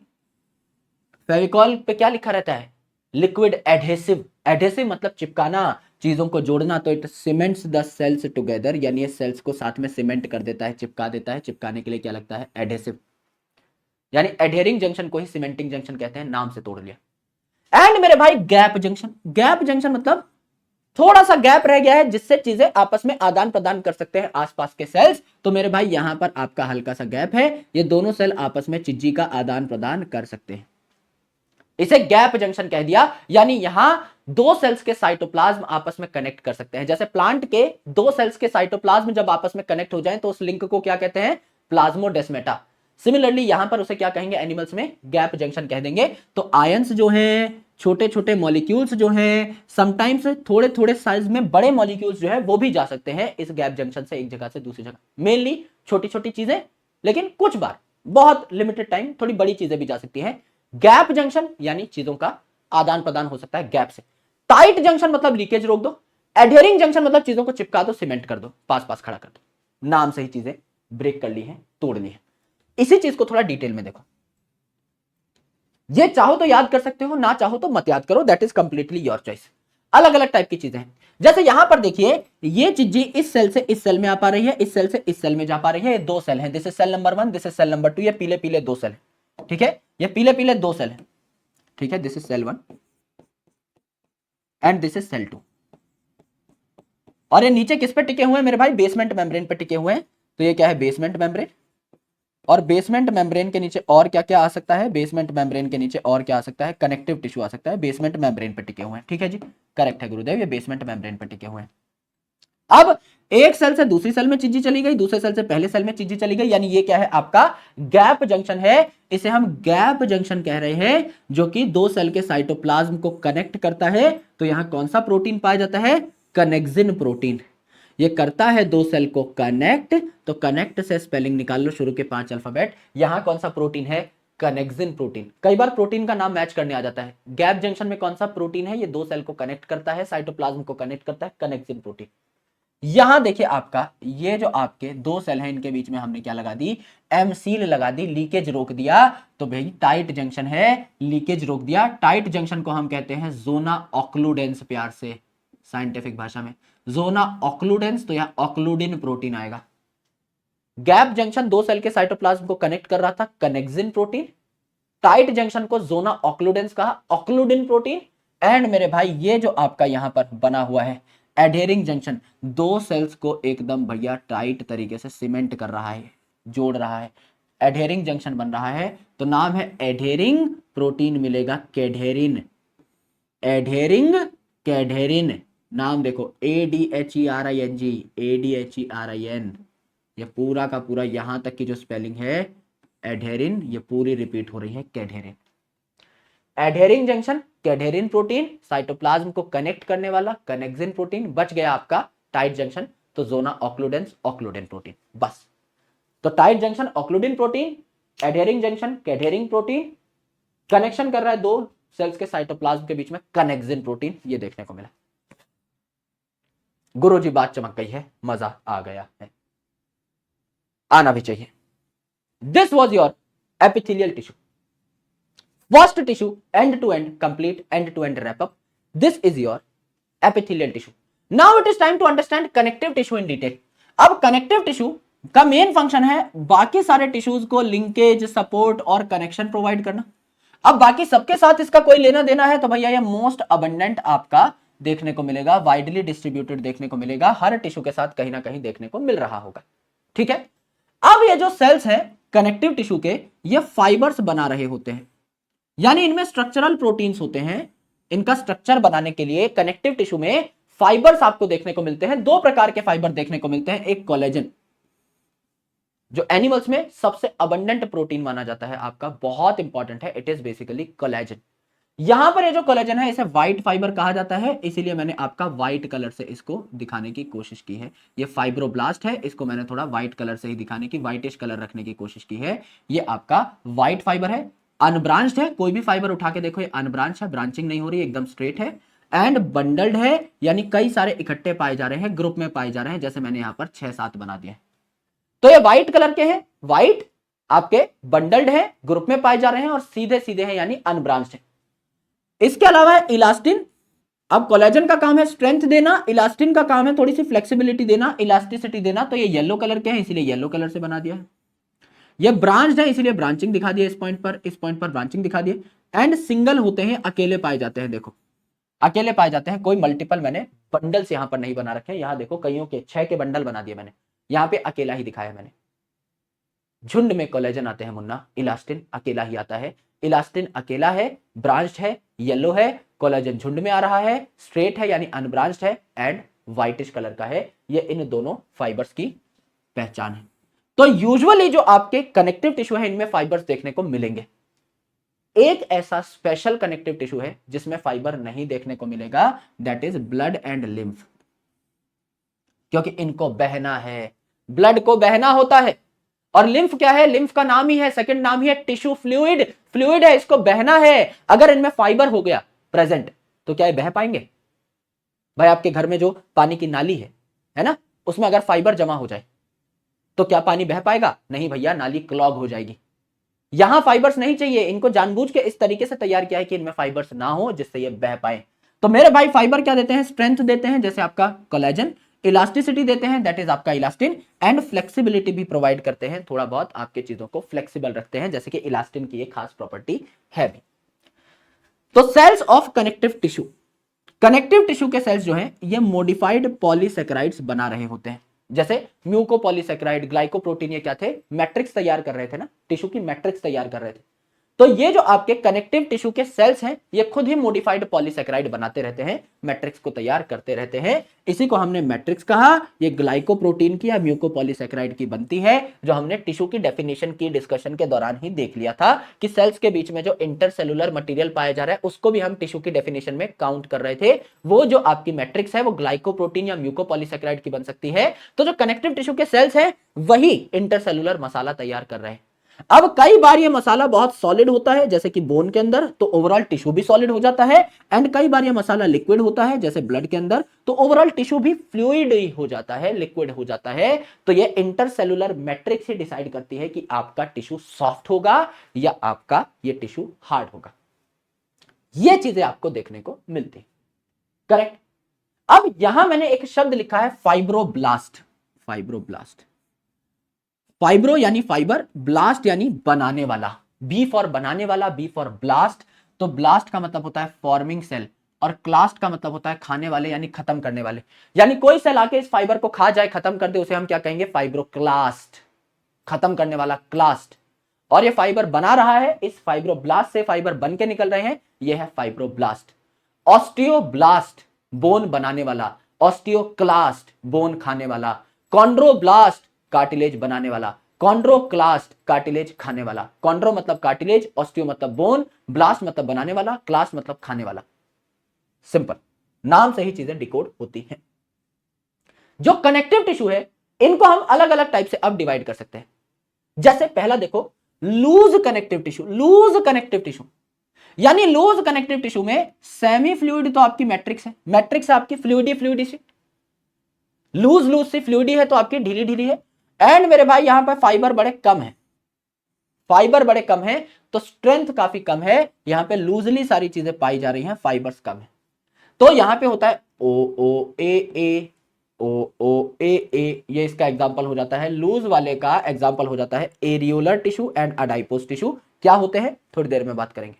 Speaker 1: फेविकॉल पे क्या लिखा रहता है? Liquid adhesive. एडहेसिव मतलब चिपकाना, चीजों को जोड़ना, तो it cements the cells together, यानी ये सेल्स को साथ में सीमेंट कर देता है, चिपका देता है। चिपकाने के लिए क्या लगता है? एडहेसिव। यानी एडहेरिंग जंक्शन को ही सीमेंटिंग जंक्शन कहते हैं, नाम से तोड़ लिया। एंड मेरे भाई गैप जंक्शन, गैप जंक्शन मतलब थोड़ा सा गैप रह गया है जिससे चीजें आपस में आदान प्रदान कर सकते हैं आसपास के सेल्स। तो मेरे भाई यहां पर आपका हल्का सा गैप है, ये दोनों सेल आपस में चीजी का आदान प्रदान कर सकते हैं, इसे गैप जंक्शन कह दिया। यानी यहां दो सेल्स के साइटोप्लाज्म आपस में कनेक्ट कर सकते हैं। जैसे प्लांट के दो सेल्स के साइटोप्लाज्म जब आपस में कनेक्ट हो जाएं तो उस लिंक को क्या कहते हैं? प्लाज्मोडेस्मेटा। सिमिलरली यहां पर उसे क्या कहेंगे एनिमल्स में? गैप जंक्शन कह देंगे। तो आयंस जो है, छोटे छोटे मॉलिक्यूल्स जो हैं, समटाइम्स थोड़े थोड़े साइज में बड़े मॉलिक्यूल्स जो है वो भी जा सकते हैं इस गैप जंक्शन से एक जगह से दूसरी जगह। मेनली छोटी छोटी चीजें, लेकिन कुछ बार बहुत लिमिटेड टाइम थोड़ी बड़ी चीजें भी जा सकती हैं। गैप जंक्शन यानी चीजों का आदान प्रदान हो सकता है गैप से। टाइट जंक्शन मतलब लीकेज रोक दो। एडहेरिंग जंक्शन मतलब चीजों को चिपका दो, सीमेंट कर दो, पास पास खड़ा कर दो। नाम से ही चीजें ब्रेक कर ली हैं, तोड़ ली हैं। इसी चीज को थोड़ा डिटेल में देखो। ये चाहो तो याद कर सकते हो, ना चाहो तो मत याद करो, that is completely your choice. अलग अलग टाइप की चीजें हैं। जैसे यहां पर देखिए, ये चीज इस सेल से इस सेल में आ पा रही है, इस सेल से इस सेल में जा पा रही है। ये दो सेल हैं, this is cell number 1, this is cell number 2। ये पीले पीले दो सेल है, ठीक है, ये पीले पीले दो सेल है, ठीक है। This is cell 1 and this is cell 2। और ये नीचे किस पे टिके हुए हैं मेरे भाई? बेसमेंट मेम्ब्रेन पे टिके हुए हैं। तो ये क्या है? Basement membrane. और बेसमेंट मेम्ब्रेन के नीचे और क्या क्या आ सकता है? बेसमेंट मेम्ब्रेन के नीचे और क्या आ सकता है? कनेक्टिव टिश्यू आ सकता है। बेसमेंट मेम्ब्रेन पे टिके हुए हैं, ठीक है जी, करेक्ट है गुरुदेव, ये बेसमेंट मेम्ब्रेन पे टिके हुए हैं। अब एक सेल से दूसरी सेल में चीजी चली गई, दूसरे सेल से पहले सेल में चीजी चली गई, यानी ये क्या है? आपका गैप जंक्शन है। इसे हम गैप जंक्शन कह रहे हैं, जो कि दो सेल के साइटोप्लाज्म को कनेक्ट करता है। तो यहां कौन सा प्रोटीन पाया जाता है? कनेक्सिन प्रोटीन। ये करता है दो सेल को कनेक्ट। तो कनेक्ट से स्पेलिंग निकाल लो, शुरू के 5 अल्फाबेट। यहां कौन सा प्रोटीन है? कनेक्सिन प्रोटीन। कई बार प्रोटीन का नाम मैच करने आ जाता है। गैप जंक्शन में कौन सा प्रोटीन है? ये दो सेल को कनेक्ट करता है, साइटोप्लाज्म को कनेक्ट करता है, कनेक्सिन प्रोटीन। यहां देखिए आपका ये जो आपके दो सेल हैं, इनके बीच में हमने क्या लगा दी? एम सील लगा दी, लीकेज रोक दिया। तो भाई टाइट जंक्शन है, लीकेज रोक दिया। टाइट जंक्शन को हम कहते हैं जोना ऑक्लूडेंस, प्यार से साइंटिफिक भाषा में जोना ऑक्लूडेंस। तो यहां ऑक्लूडिन प्रोटीन आएगा। गैप जंक्शन दो सेल के साइटोप्लाज्म को कनेक्ट कर रहा था, कनेक्सिन प्रोटीन। टाइट जंक्शन को जोना ऑक्लूडेंस कहा, ऑक्लूडिन प्रोटीन। एंड मेरे भाई ये जो आपका यहां पर बना हुआ है एडहेरिंग जंक्शन, दो सेल्स को एकदम भैया टाइट तरीके से सीमेंट कर रहा है, जोड़ रहा है, एडहेरिंग जंक्शन बन रहा है। तो नाम है एडहेरिंग प्रोटीन, मिलेगा कैडहेरिन। एडहेरिंग कैडहेरिन, नाम देखो, ADHERING, ADHERIN। ये पूरा का पूरा यहां तक की जो स्पेलिंग है एडहेरिन, ये पूरी रिपीट हो रही है, कैडहेरिन। एडहेरिंग जंक्शन कैडहेरिन प्रोटीन, साइटोप्लाज्म को कनेक्ट करने वाला कनेक्सिन प्रोटीन। बच गया आपका टाइट जंक्शन, तो जोना ऑक्लूडेंस, ऑक्लूडिन प्रोटीन, बस। तो tight junction occludin protein, adhering junction, cadherin protein, connection कर रहा है दो सेल्स के साइटोप्लाज्म के बीच में, कनेक्सिन प्रोटीन, ये देखने को मिला। गुरुजी बात चमक गई है, मजा आ गया है, आना भी चाहिए। This was your epithelial tissue, first tissue, end to end complete, end to end wrap up. This is your epithelial tissue. Now it is time to understand connective tissue in detail. अब connective tissue का main function है बाकी सारे tissues को linkage, support और connection provide करना। अब बाकी सबके साथ इसका कोई लेना देना है तो भैया ये मोस्ट अबंडेंट आपका देखने को मिलेगा, वाइडली डिस्ट्रीब्यूटेड देखने को मिलेगा, हर टिश्यू के साथ कहीं ना कहीं देखने को मिल रहा होगा। ठीक है, अब ये जो सेल्स है कनेक्टिव टिश्यू के, ये फाइबर्स बना रहे होते हैं, यानी इनमें स्ट्रक्चरल प्रोटीन्स होते हैं। इनका स्ट्रक्चर बनाने के लिए कनेक्टिव टिश्यू में फाइबर्स आपको देखने को मिलते हैं। दो प्रकार के फाइबर देखने को मिलते हैं, एक कोलेजन, जो एनिमल्स में सबसे अबंडेंट प्रोटीन माना जाता है आपका, बहुत इंपॉर्टेंट है, इट इज बेसिकली कोलेजन। यहां पर ये जो कोलेजन है इसे व्हाइट फाइबर कहा जाता है, इसीलिए मैंने आपका व्हाइट कलर से इसको दिखाने की कोशिश की है। ये फाइब्रोब्लास्ट है, इसको मैंने थोड़ा व्हाइट कलर से ही दिखाने की, व्हाइटिश कलर रखने की कोशिश की है। ये आपका व्हाइट फाइबर है, अनब्रांच्ड है, कोई भी फाइबर उठा के देखो ये अनब्रांच है, ब्रांचिंग नहीं हो रही, एकदम स्ट्रेट है। एंड बंडल्ड है, यानी कई सारे इकट्ठे पाए जा रहे हैं, ग्रुप में पाए जा रहे हैं, जैसे मैंने यहां पर 6-7 बना दिए। तो ये व्हाइट कलर के हैं, व्हाइट आपके बंडल्ड है, ग्रुप में पाए जा रहे हैं, और सीधे सीधे हैं यानी अनब्रांच्ड है। इसके अलावा है इलास्टिन। अब कोलेजन का काम है स्ट्रेंथ देना, इलास्टिन का काम है थोड़ी सी फ्लेक्सिबिलिटी देना, इलास्टिसिटी देना। तो ये येलो कलर के हैं, इसीलिए येलो कलर से बना दिया है। ये ब्रांच्ड है, इसीलिए ब्रांचिंग दिखा दिया, इस पॉइंट पर ब्रांचिंग दिखा दिए। एंड सिंगल होते हैं, अकेले पाए जाते हैं, देखो अकेले पाए जाते हैं, कोई मल्टीपल मैंने बंडल्स यहां पर नहीं बना रखे। यहां देखो कईयों के 6 के बंडल बना दिए मैंने, यहां पे अकेला ही दिखाया मैंने। झुंड में कोलेजन आते हैं मुन्ना, इलास्टिन अकेला ही आता है। इलास्टिन अकेला है, ब्रांच्ड है, येलो है, कोलेजन झुंड में आ रहा है, स्ट्रेट है यानी अनब्रांच्ड है, एंड व्हाइटिश कलर का है। ये इन दोनों फाइबर्स की पहचान है। तो यूजुअली जो आपके कनेक्टिव टिश्यू है इनमें फाइबर्स देखने को मिलेंगे। एक ऐसा स्पेशल कनेक्टिव टिश्यू है जिसमें फाइबर नहीं देखने को मिलेगा, that is blood and lymph, क्योंकि इनको बहना है, ब्लड को बहना होता है। और लिम्फ क्या है, लिम्फ का नाम ही है, सेकंड नाम ही है टिश्यू फ्लूइड, फ्लूइड है, इसको बहना है। अगर इनमें फाइबर हो गया प्रेजेंट तो क्या ये बह पाएंगे? भाई आपके घर में जो पानी की नाली है ना, उसमें अगर फाइबर जमा हो जाए तो क्या पानी बह पाएगा? नहीं भैया, नाली क्लॉग हो जाएगी। यहां फाइबर्स नहीं चाहिए, इनको जानबूझ के इस तरीके से तैयार किया है कि इनमें फाइबर्स ना हो जिससे ये बह पाए। तो मेरे भाई फाइबर क्या देते हैं? स्ट्रेंथ देते हैं, जैसे आपका कोलेजन, इलास्टिसिटी देते हैं, दैट इज आपका इलास्टिन, एंड फ्लेक्सिबिलिटी भी प्रोवाइड करते हैं, थोड़ा बहुत आपके चीजों को फ्लेक्सिबल रखते हैं, जैसे कि इलास्टिन की एक खास प्रॉपर्टी है भी। तो cells of connective tissue, connective tissue के सेल्स जो हैं ये मॉडिफाइड पॉलीसेकेराइड्स बना रहे होते हैं। जैसे म्यूकोपॉलीसेकेराइड, ग्लाइकोप्रोटीन, ये क्या थे? मैट्रिक्स तैयार कर रहे थे ना, टिश्यू की मैट्रिक्स तैयार कर रहे थे। तो ये जो आपके कनेक्टिव टिश्यू के सेल्स हैं ये खुद ही मॉडिफाइड पॉलीसेकेराइड बनाते रहते हैं, मैट्रिक्स को तैयार करते रहते हैं। इसी को हमने मैट्रिक्स कहा। ये ग्लाइकोप्रोटीन की या म्यूकोपॉलीसेकेराइड की बनती है, जो हमने टिश्यू की डेफिनेशन की डिस्कशन के दौरान ही देख लिया था कि सेल्स के बीच में जो इंटरसेलुलर मटेरियल पाया जा रहा है उसको भी हम टिश्यू की डेफिनेशन में काउंट कर रहे थे। वो जो आपकी मैट्रिक्स है वो ग्लाइकोप्रोटीन या म्यूकोपॉलीसेकेराइड की बन सकती है। तो जो कनेक्टिव टिश्यू के सेल्स हैं वही इंटरसेलुलर मसाला तैयार कर रहे हैं। अब कई बार ये मसाला बहुत सॉलिड होता है, जैसे कि बोन के अंदर, तो ओवरऑल टिश्यू भी सॉलिड हो जाता है। एंड कई बार ये मसाला लिक्विड होता है, जैसे ब्लड के अंदर, तो ओवरऑल टिश्यू भी फ्लूइड ही हो जाता है, लिक्विड हो जाता है। तो ये इंटरसेलुलर मैट्रिक्स ही डिसाइड करती है कि आपका टिश्यू सॉफ्ट होगा या आपका ये टिश्यू हार्ड होगा। ये चीजें आपको देखने को मिलती, करेक्ट। अब यहां मैंने एक शब्द लिखा है फाइब्रोब्लास्ट, फाइब्रोब्लास्ट, फाइब्रो यानी फाइबर, ब्लास्ट यानी बनाने वाला, बी फॉर बनाने वाला, बी फॉर ब्लास्ट। तो ब्लास्ट का मतलब होता है फॉर्मिंग सेल, और क्लास्ट का मतलब होता है खाने वाले यानी खत्म करने वाले। यानी कोई सेल आके इस फाइबर को खा जाए, खत्म कर दे, उसे हम क्या कहेंगे? फाइब्रोक्लास्ट, खत्म करने वाला क्लास्ट। और ये फाइबर बना रहा है, इस फाइब्रोब्लास्ट से फाइबर बन के निकल रहे हैं, ये है फाइब्रोब्लास्ट। ऑस्टियोब्लास्ट बोन बनाने वाला, ऑस्टियोक्लास्ट बोन खाने वाला, कॉन्ड्रोब्लास्ट कार्टिलेज बनाने वाला, कॉन्ड्रोक्लास्ट कार्टिलेज खाने वाला। कॉन्ड्रो मतलब कार्टिलेज, ऑस्टियो मतलब बोन, ब्लास्ट मतलब बनाने वाला, क्लास्ट मतलब खाने वाला। सिंपल, नाम से ही चीजें डिकोड होती हैं। जो कनेक्टिव टिश्यू है इनको हम अलग अलग टाइप से अब डिवाइड कर सकते हैं। जैसे पहला देखो, loose connective tissue, loose connective tissue यानी लूज कनेक्टिव टिश्यू में सेमी फ्लूइड तो आपकी मैट्रिक्स है, मैट्रिक्स आपकी फ्लूइडी फ्लूइडी से, लूज लूज सी फ्लूइडी है तो आपकी ढीली ढीली है। एंड मेरे भाई यहां पर फाइबर बड़े कम है, फाइबर बड़े कम है तो स्ट्रेंथ काफी कम है, यहां पे लूजली सारी चीजें पाई जा रही हैं, फाइबर्स कम है। तो यहां पे होता है ओ ओ ए ओ ओ ए, ये इसका एग्जांपल हो जाता है, लूज वाले का एग्जांपल हो जाता है एरियोलर टिश्यू एंड अडाइपोस टिश्यू। क्या होते हैं थोड़ी देर में बात करेंगे।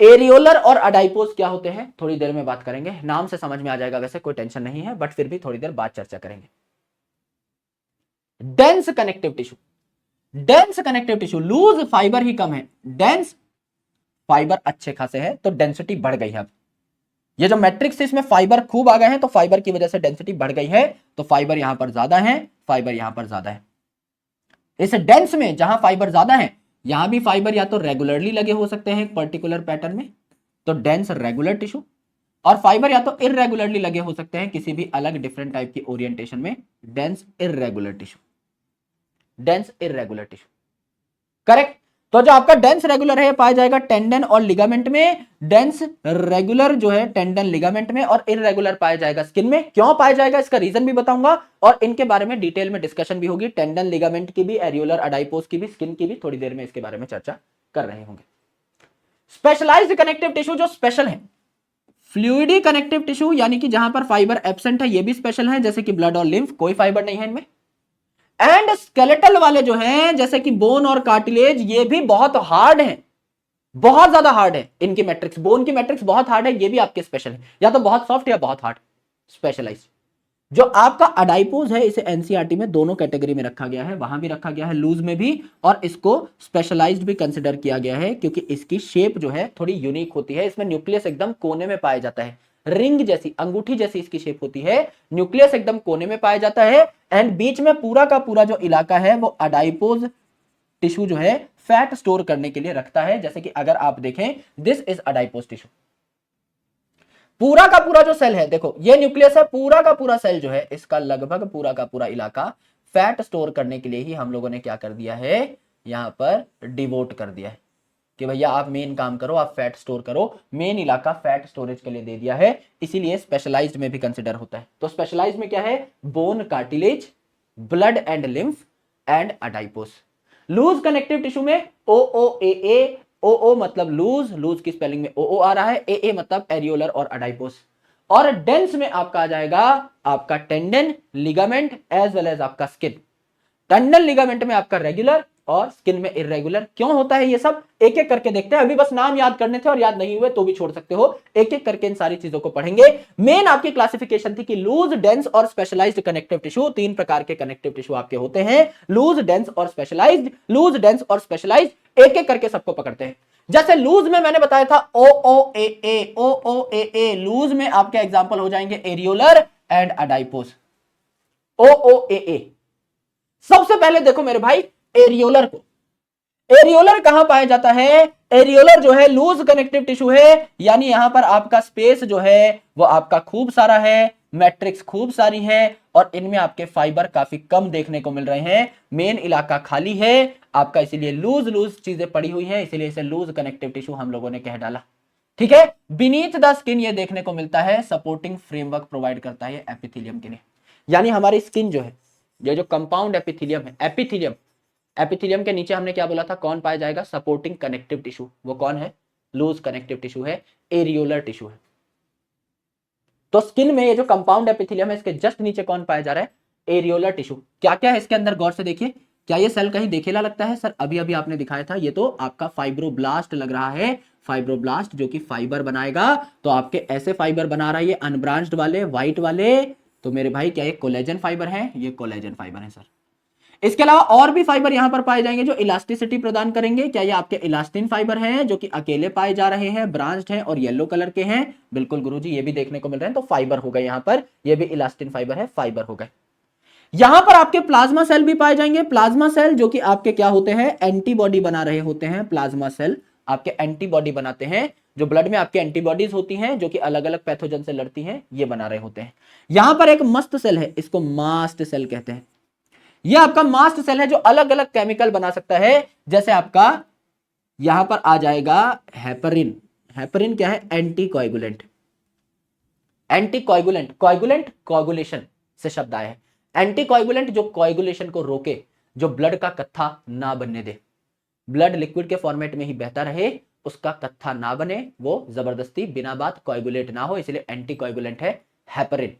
Speaker 1: एरियोलर और अडाइपोस क्या होते हैं थोड़ी देर में बात करेंगे, नाम से समझ में आ जाएगा, वैसे कोई टेंशन नहीं है, बट फिर भी थोड़ी देर बाद चर्चा करेंगे। Dense connective tissue, dense connective tissue, loose fibre ही कम है, डेंस फाइबर अच्छे खासे है तो डेंसिटी बढ़ गई है। अब ये जो मैट्रिक्स है इसमें फाइबर खूब आ गए हैं तो फाइबर की वजह से डेंसिटी बढ़ गई है, तो फाइबर यहां पर ज्यादा है, फाइबर यहां पर ज्यादा है। इस डेंस में जहां फाइबर ज्यादा है यहां भी फाइबर या तो रेगुलरली लगे हो सकते हैं एक पर्टिकुलर पैटर्न में, तो डेंस रेगुलर टिश्यू, और फाइबर या तो इररेगुलरली लगे हो सकते हैं किसी भी अलग डिफरेंट टाइप की ओरिएंटेशन में, dense irregular tissue, dense irregular tissue. Correct. तो जो आपका डेंस रेगुलर है पाया जाएगा टेंडन और लिगामेंट में, डेंस रेगुलर जो है टेंडन लिगामेंट में, और इररेगुलर पाया जाएगा स्किन में। क्यों पाया जाएगा इसका रीजन भी बताऊंगा और इनके बारे में डिटेल में डिस्कशन भी होगी, टेंडन लिगामेंट की भी, एरियोलर अडाइपोस की भी, स्किन की भी, थोड़ी देर में इसके बारे में चर्चा कर रहे होंगे। स्पेशलाइज्ड कनेक्टिव टिश्यू जो स्पेशल है, फ्लूइडी कनेक्टिव टिश्यू यानी कि जहां पर फाइबर एब्सेंट है ये भी स्पेशल है, जैसे कि ब्लड और लिम्फ, कोई फाइबर नहीं है इनमें। एंड स्केलेटल वाले जो हैं जैसे कि बोन और कार्टिलेज, ये भी बहुत हार्ड है, बहुत ज्यादा हार्ड है इनकी मैट्रिक्स, बोन की मैट्रिक्स बहुत हार्ड है, ये भी आपके स्पेशल है, या तो बहुत सॉफ्ट या बहुत हार्ड, स्पेशलाइज्ड। जो आपका अडाइपोज है इसे एनसीईआरटी में दोनों कैटेगरी में रखा गया है, वहां भी रखा गया है लूज में भी, और इसको स्पेशलाइज्ड भी कंसिडर किया गया है क्योंकि इसकी शेप जो है थोड़ी यूनिक होती है, इसमें न्यूक्लियस एकदम कोने में पाया जाता है, रिंग जैसी, अंगूठी जैसी इसकी शेप होती है, न्यूक्लियस एकदम कोने में पाया जाता है, एंड बीच में पूरा का पूरा जो इलाका है वो अडाइपोज टिश्यू जो है फैट स्टोर करने के लिए रखता है। जैसे कि अगर आप देखें दिस इज अडाइपोज टिश्यू, पूरा का पूरा जो सेल है देखो ये न्यूक्लियस है, पूरा का पूरा सेल जो है इसका लगभग पूरा का पूरा इलाका फैट स्टोर करने के लिए ही हम लोगों ने क्या कर दिया है, यहां पर डिवोट कर दिया है कि भैया आप मेन काम करो, आप फैट स्टोर करो, मेन इलाका फैट स्टोरेज के लिए दे दिया है, इसीलिए स्पेशलाइज्ड में भी कंसिडर होता है। तो स्पेशलाइज्ड में क्या है, bone, cartilage, blood and lymph and adipose. Loose connective tissue में ओ ओ ए, ओ ओ मतलब लूज, लूज की स्पेलिंग में ओ ओ आ रहा है, ए मतलब एरियोलर और अडाइपोस, और डेंस में आपका आ जाएगा आपका tendon, ligament as well as आपका स्किन। टेंडन लिगामेंट में आपका रेगुलर और स्किन में इररेगुलर। क्यों होता है ये सब एक एक करके देखते हैं, अभी बस नाम याद करने थे और याद नहीं हुए तो भी छोड़ सकते हो, एक एक करके इन सारी चीजों को पढ़ेंगे। मेन आपकी क्लासिफिकेशन थी कि लूज, डेंस और स्पेशलाइज्ड कनेक्टिव टिश्यू, तीन प्रकार के कनेक्टिव टिश्यू आपके होते हैं, लूज, डेंस और स्पेशलाइज्ड, लूज, डेंस और स्पेशलाइज्ड, एक एक करके सबको पकड़ते हैं। जैसे लूज में मैंने बताया था ओ ओ ए, लूज में आपके एग्जांपल हो जाएंगे एरियोलर एंड अडाइपोस, ओ ओ ए। सबसे पहले देखो मेरे भाई एरियोलर को, एरियोलर कहां पाया जाता है, एरियोलर जो है लूज कनेक्टिव टिश्यू है, यानी यहां पर आपका स्पेस जो है वो आपका खूब सारा है, मैट्रिक्स खूब सारी है, और इनमें आपके फाइबर काफी कम देखने को मिल रहे हैं, मेन इलाका खाली है आपका, इसीलिए लूज लूज चीजें पड़ी हुई है, इसीलिए इसे लूज कनेक्टिव टिश्यू हम लोगों ने कह डाला। ठीक है, बीनीथ द स्किन ये देखने को मिलता है, सपोर्टिंग फ्रेमवर्क प्रोवाइड करता है एपिथेलियम के लिए, यानी हमारी स्किन जो है ये जो कंपाउंड एपिथेलियम है, एपिथेलियम, एपिथेलियम के नीचे हमने क्या बोला था, कौन पाया जाएगा, सपोर्टिंग कनेक्टिव टिश्यू, वो कौन है, लूज कनेक्टिव टिश्यू है, एरियोलर टिश्यू है। तो स्किन में ये जो कंपाउंड एपिथेलियम है इसके जस्ट नीचे कौन पाया जा रहा है, एरियोलर टिश्यू। क्या क्या है इसके अंदर गौर से देखिए, क्या ये सेल कहीं देखेला लगता है सर, अभी अभी आपने दिखाया था, ये तो आपका फाइब्रोब्लास्ट लग रहा है, फाइब्रोब्लास्ट जो कि फाइबर बनाएगा, तो आपके ऐसे फाइबर बना रहा है ये अनब्रांच्ड वाले, व्हाइट वाले, तो मेरे भाई क्या ये कोलेजन फाइबर है, ये कोलेजन फाइबर है सर। इसके अलावा और भी फाइबर यहां पर पाए जाएंगे जो इलास्टिसिटी प्रदान करेंगे, क्या ये आपके इलास्टिन फाइबर हैं जो कि अकेले पाए जा रहे हैं, ब्रांच्ड हैं और येलो कलर के हैं, बिल्कुल गुरुजी ये भी देखने को मिल रहे हैं, तो फाइबर हो गए यहां पर, ये भी इलास्टिन फाइबर है, फाइबर हो गए। यहां पर आपके प्लाज्मा सेल भी पाए जाएंगे, प्लाज्मा सेल जो कि आपके क्या होते हैं, एंटीबॉडी बना रहे होते हैं, प्लाज्मा सेल आपके एंटीबॉडी बनाते हैं, जो ब्लड में आपके एंटीबॉडीज होती हैं जो कि अलग अलग पैथोजन से लड़ती हैं, ये बना रहे होते हैं। यहां पर एक मस्त सेल है, इसको मास्ट सेल कहते हैं, ये आपका मास्ट सेल है जो अलग अलग केमिकल बना सकता है। जैसे आपका यहां पर आ जाएगा हेपरिन। हेपरिन क्या है? Anti coagulant. Anti coagulant, coagulant coagulation से शब्द आया है। एंटी कोएगुलेंट जो कोएगुलेशन को रोके, जो ब्लड का कत्था ना बनने दे, ब्लड लिक्विड के फॉर्मेट में ही बहता रहे, उसका कत्था ना बने, वो जबरदस्ती बिना बात कोएगुलेट ना हो, इसलिए एंटी कोएगुलेंट है हेपरिन।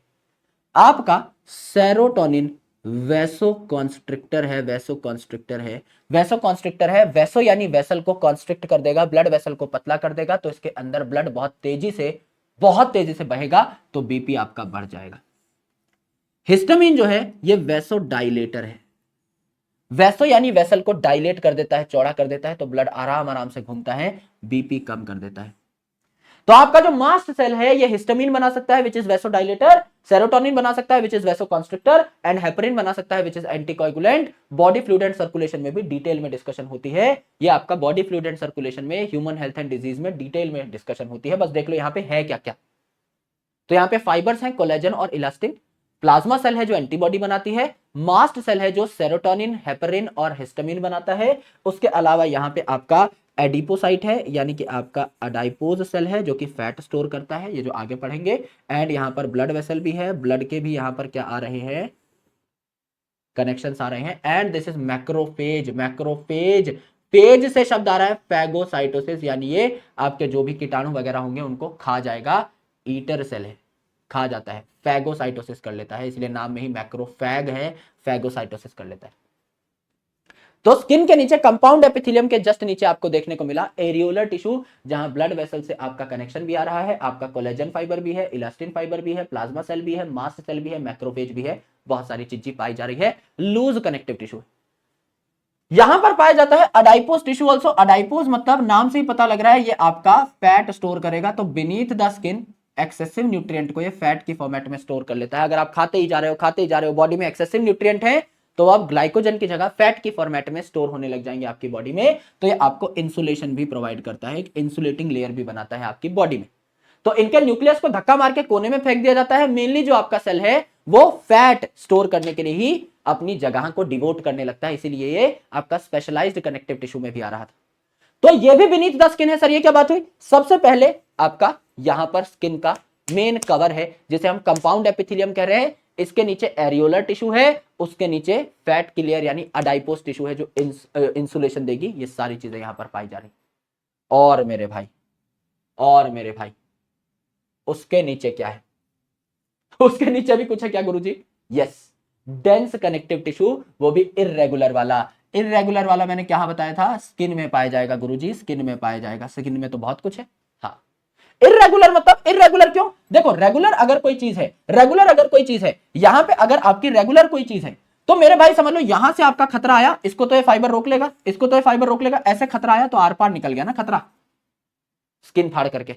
Speaker 1: आपका सेरोटोनिन वैसो कॉन्स्ट्रिक्टर है। वैसो कॉन्स्ट्रिक्टर है, वैसो कॉन्स्ट्रिक्टर है। वैसो यानी वेसल को कॉन्स्ट्रिक्ट कर देगा, ब्लड वेसल को पतला कर देगा, तो इसके अंदर ब्लड बहुत तेजी से बहेगा, तो बीपी आपका बढ़ जाएगा। हिस्टामिन जो है ये वैसो डाइलेटर है। वैसो यानी वेसल को डायलेट कर देता है, चौड़ा कर देता है, तो ब्लड आराम आराम से घूमता है, बीपी कम कर देता है। तो आपका जो मास्ट सेल है ये हिस्टामिन बना सकता है विच इज वैसोडाइलेटर, सेरोटोनिन बना सकता है which is vasoconstrictor, and heparin बना सकता है which is anticoagulant. Body fluid and circulation में भी डिटेल में डिस्कशन होती है। ये आपका बॉडी फ्लूइड एंड सर्कुलेशन में, ह्यूमन हेल्थ एंड डिजीज में डिटेल में डिस्कशन होती है। बस देख लो यहाँ पे है क्या क्या। तो यहाँ पे फाइबर्स हैं कोलेजन और इलास्टिन। प्लाज्मा सेल है जो एंटीबॉडी बनाती है। मास्ट सेल है जो सेरोटोनिन, हेपरिन और हिस्टामिन बनाता है। उसके अलावा यहाँ पे आपका एडिपोसाइट है, यानी कि आपका अडाइपोज सेल है जो कि फैट स्टोर करता है, ये जो आगे पढ़ेंगे। एंड यहाँ पर ब्लड वेसल भी है, ब्लड के भी यहाँ पर क्या आ रहे हैं, कनेक्शंस आ रहे हैं। And this is macrophage. Macrophage, page से शब्द आ रहा है फैगोसाइटोसिस, यानी ये आपके जो भी कीटाणु वगैरह होंगे उनको खा जाएगा। ईटर सेल है, खा जाता है, फैगोसाइटोसिस कर लेता है, इसलिए नाम में ही मैक्रोफैग है, फैगोसाइटोसिस कर लेता है। तो स्किन के नीचे कंपाउंड एपिथेलियम के जस्ट नीचे आपको देखने को मिला एरियोलर टिश्यू, जहां ब्लड वेसल से आपका कनेक्शन भी आ रहा है, आपका कोलेजन फाइबर भी है, इलास्टिन फाइबर भी है, प्लाज्मा सेल भी है, मास्ट सेल भी है, मैक्रोफेज भी है, बहुत सारी चीजें पाई जा रही है। लूज कनेक्टिव टिश्यू यहां पर पाया जाता है। अडाइपोज टिश्यू ऑल्सो, अडाइपोज मतलब नाम से ही पता लग रहा है ये आपका फैट स्टोर करेगा। तो beneath the skin excessive nutrient को ये फैट की फॉर्मेट में स्टोर कर लेता है। अगर आप खाते ही जा रहे हो, बॉडी में एक्सेसिव न्यूट्रिएंट है, तो आप ग्लाइकोजन की जगह फैट की फॉर्मेट में स्टोर होने लग जाएंगे आपकी बॉडी में। तो ये आपको इंसुलेशन भी प्रोवाइड करता है, एक इंसुलेटिंग लेयर भी बनाता है आपकी बॉडी में। तो इनके न्यूक्लियस को धक्का मार के कोने में फेंक दिया जाता है। मेनली जो आपका सेल है वो फैट स्टोर करने के लिए ही अपनी जगह को डिवोट करने लगता है, इसीलिए ये आपका स्पेशलाइज्ड कनेक्टिव टिश्यू में भी आ रहा था। तो ये भी बीनीथ द स्किन है। सर ये क्या बात हुई? सबसे पहले आपका यहां पर स्किन का मेन कवर है जिसे हम कंपाउंड एपिथेलियम कह रहे हैं। इसके नीचे एरियोलर टिश्यू है, उसके नीचे फैट की लेयर यानी अडाइपोज टिश्यू है जो इंसुलेशन देगी। ये सारी चीजें यहां पर पाई जा रही। और मेरे भाई उसके नीचे क्या है? उसके नीचे भी कुछ है क्या गुरुजी? यस, डेंस कनेक्टिव टिश्यू, वो भी इर्रेगुलर वाला। इर्रेगुलर वाला मैंने क्या बताया था? स्किन में पाया जाएगा गुरुजी, स्किन में पाया जाएगा। स्किन में तो बहुत कुछ है। हाँ, इर्रेगुलर मतलब इर्रेगुलर क्यों? देखो रेगुलर अगर कोई चीज है, यहां पे अगर आपकी रेगुलर कोई चीज है, तो मेरे भाई समझ लो यहां से आपका खतरा आया, इसको तो ये फाइबर रोक लेगा, इसको तो ये फाइबर रोक लेगा, ऐसे खतरा आया तो आर पार निकल गया ना खतरा, स्किन फाड़ करके।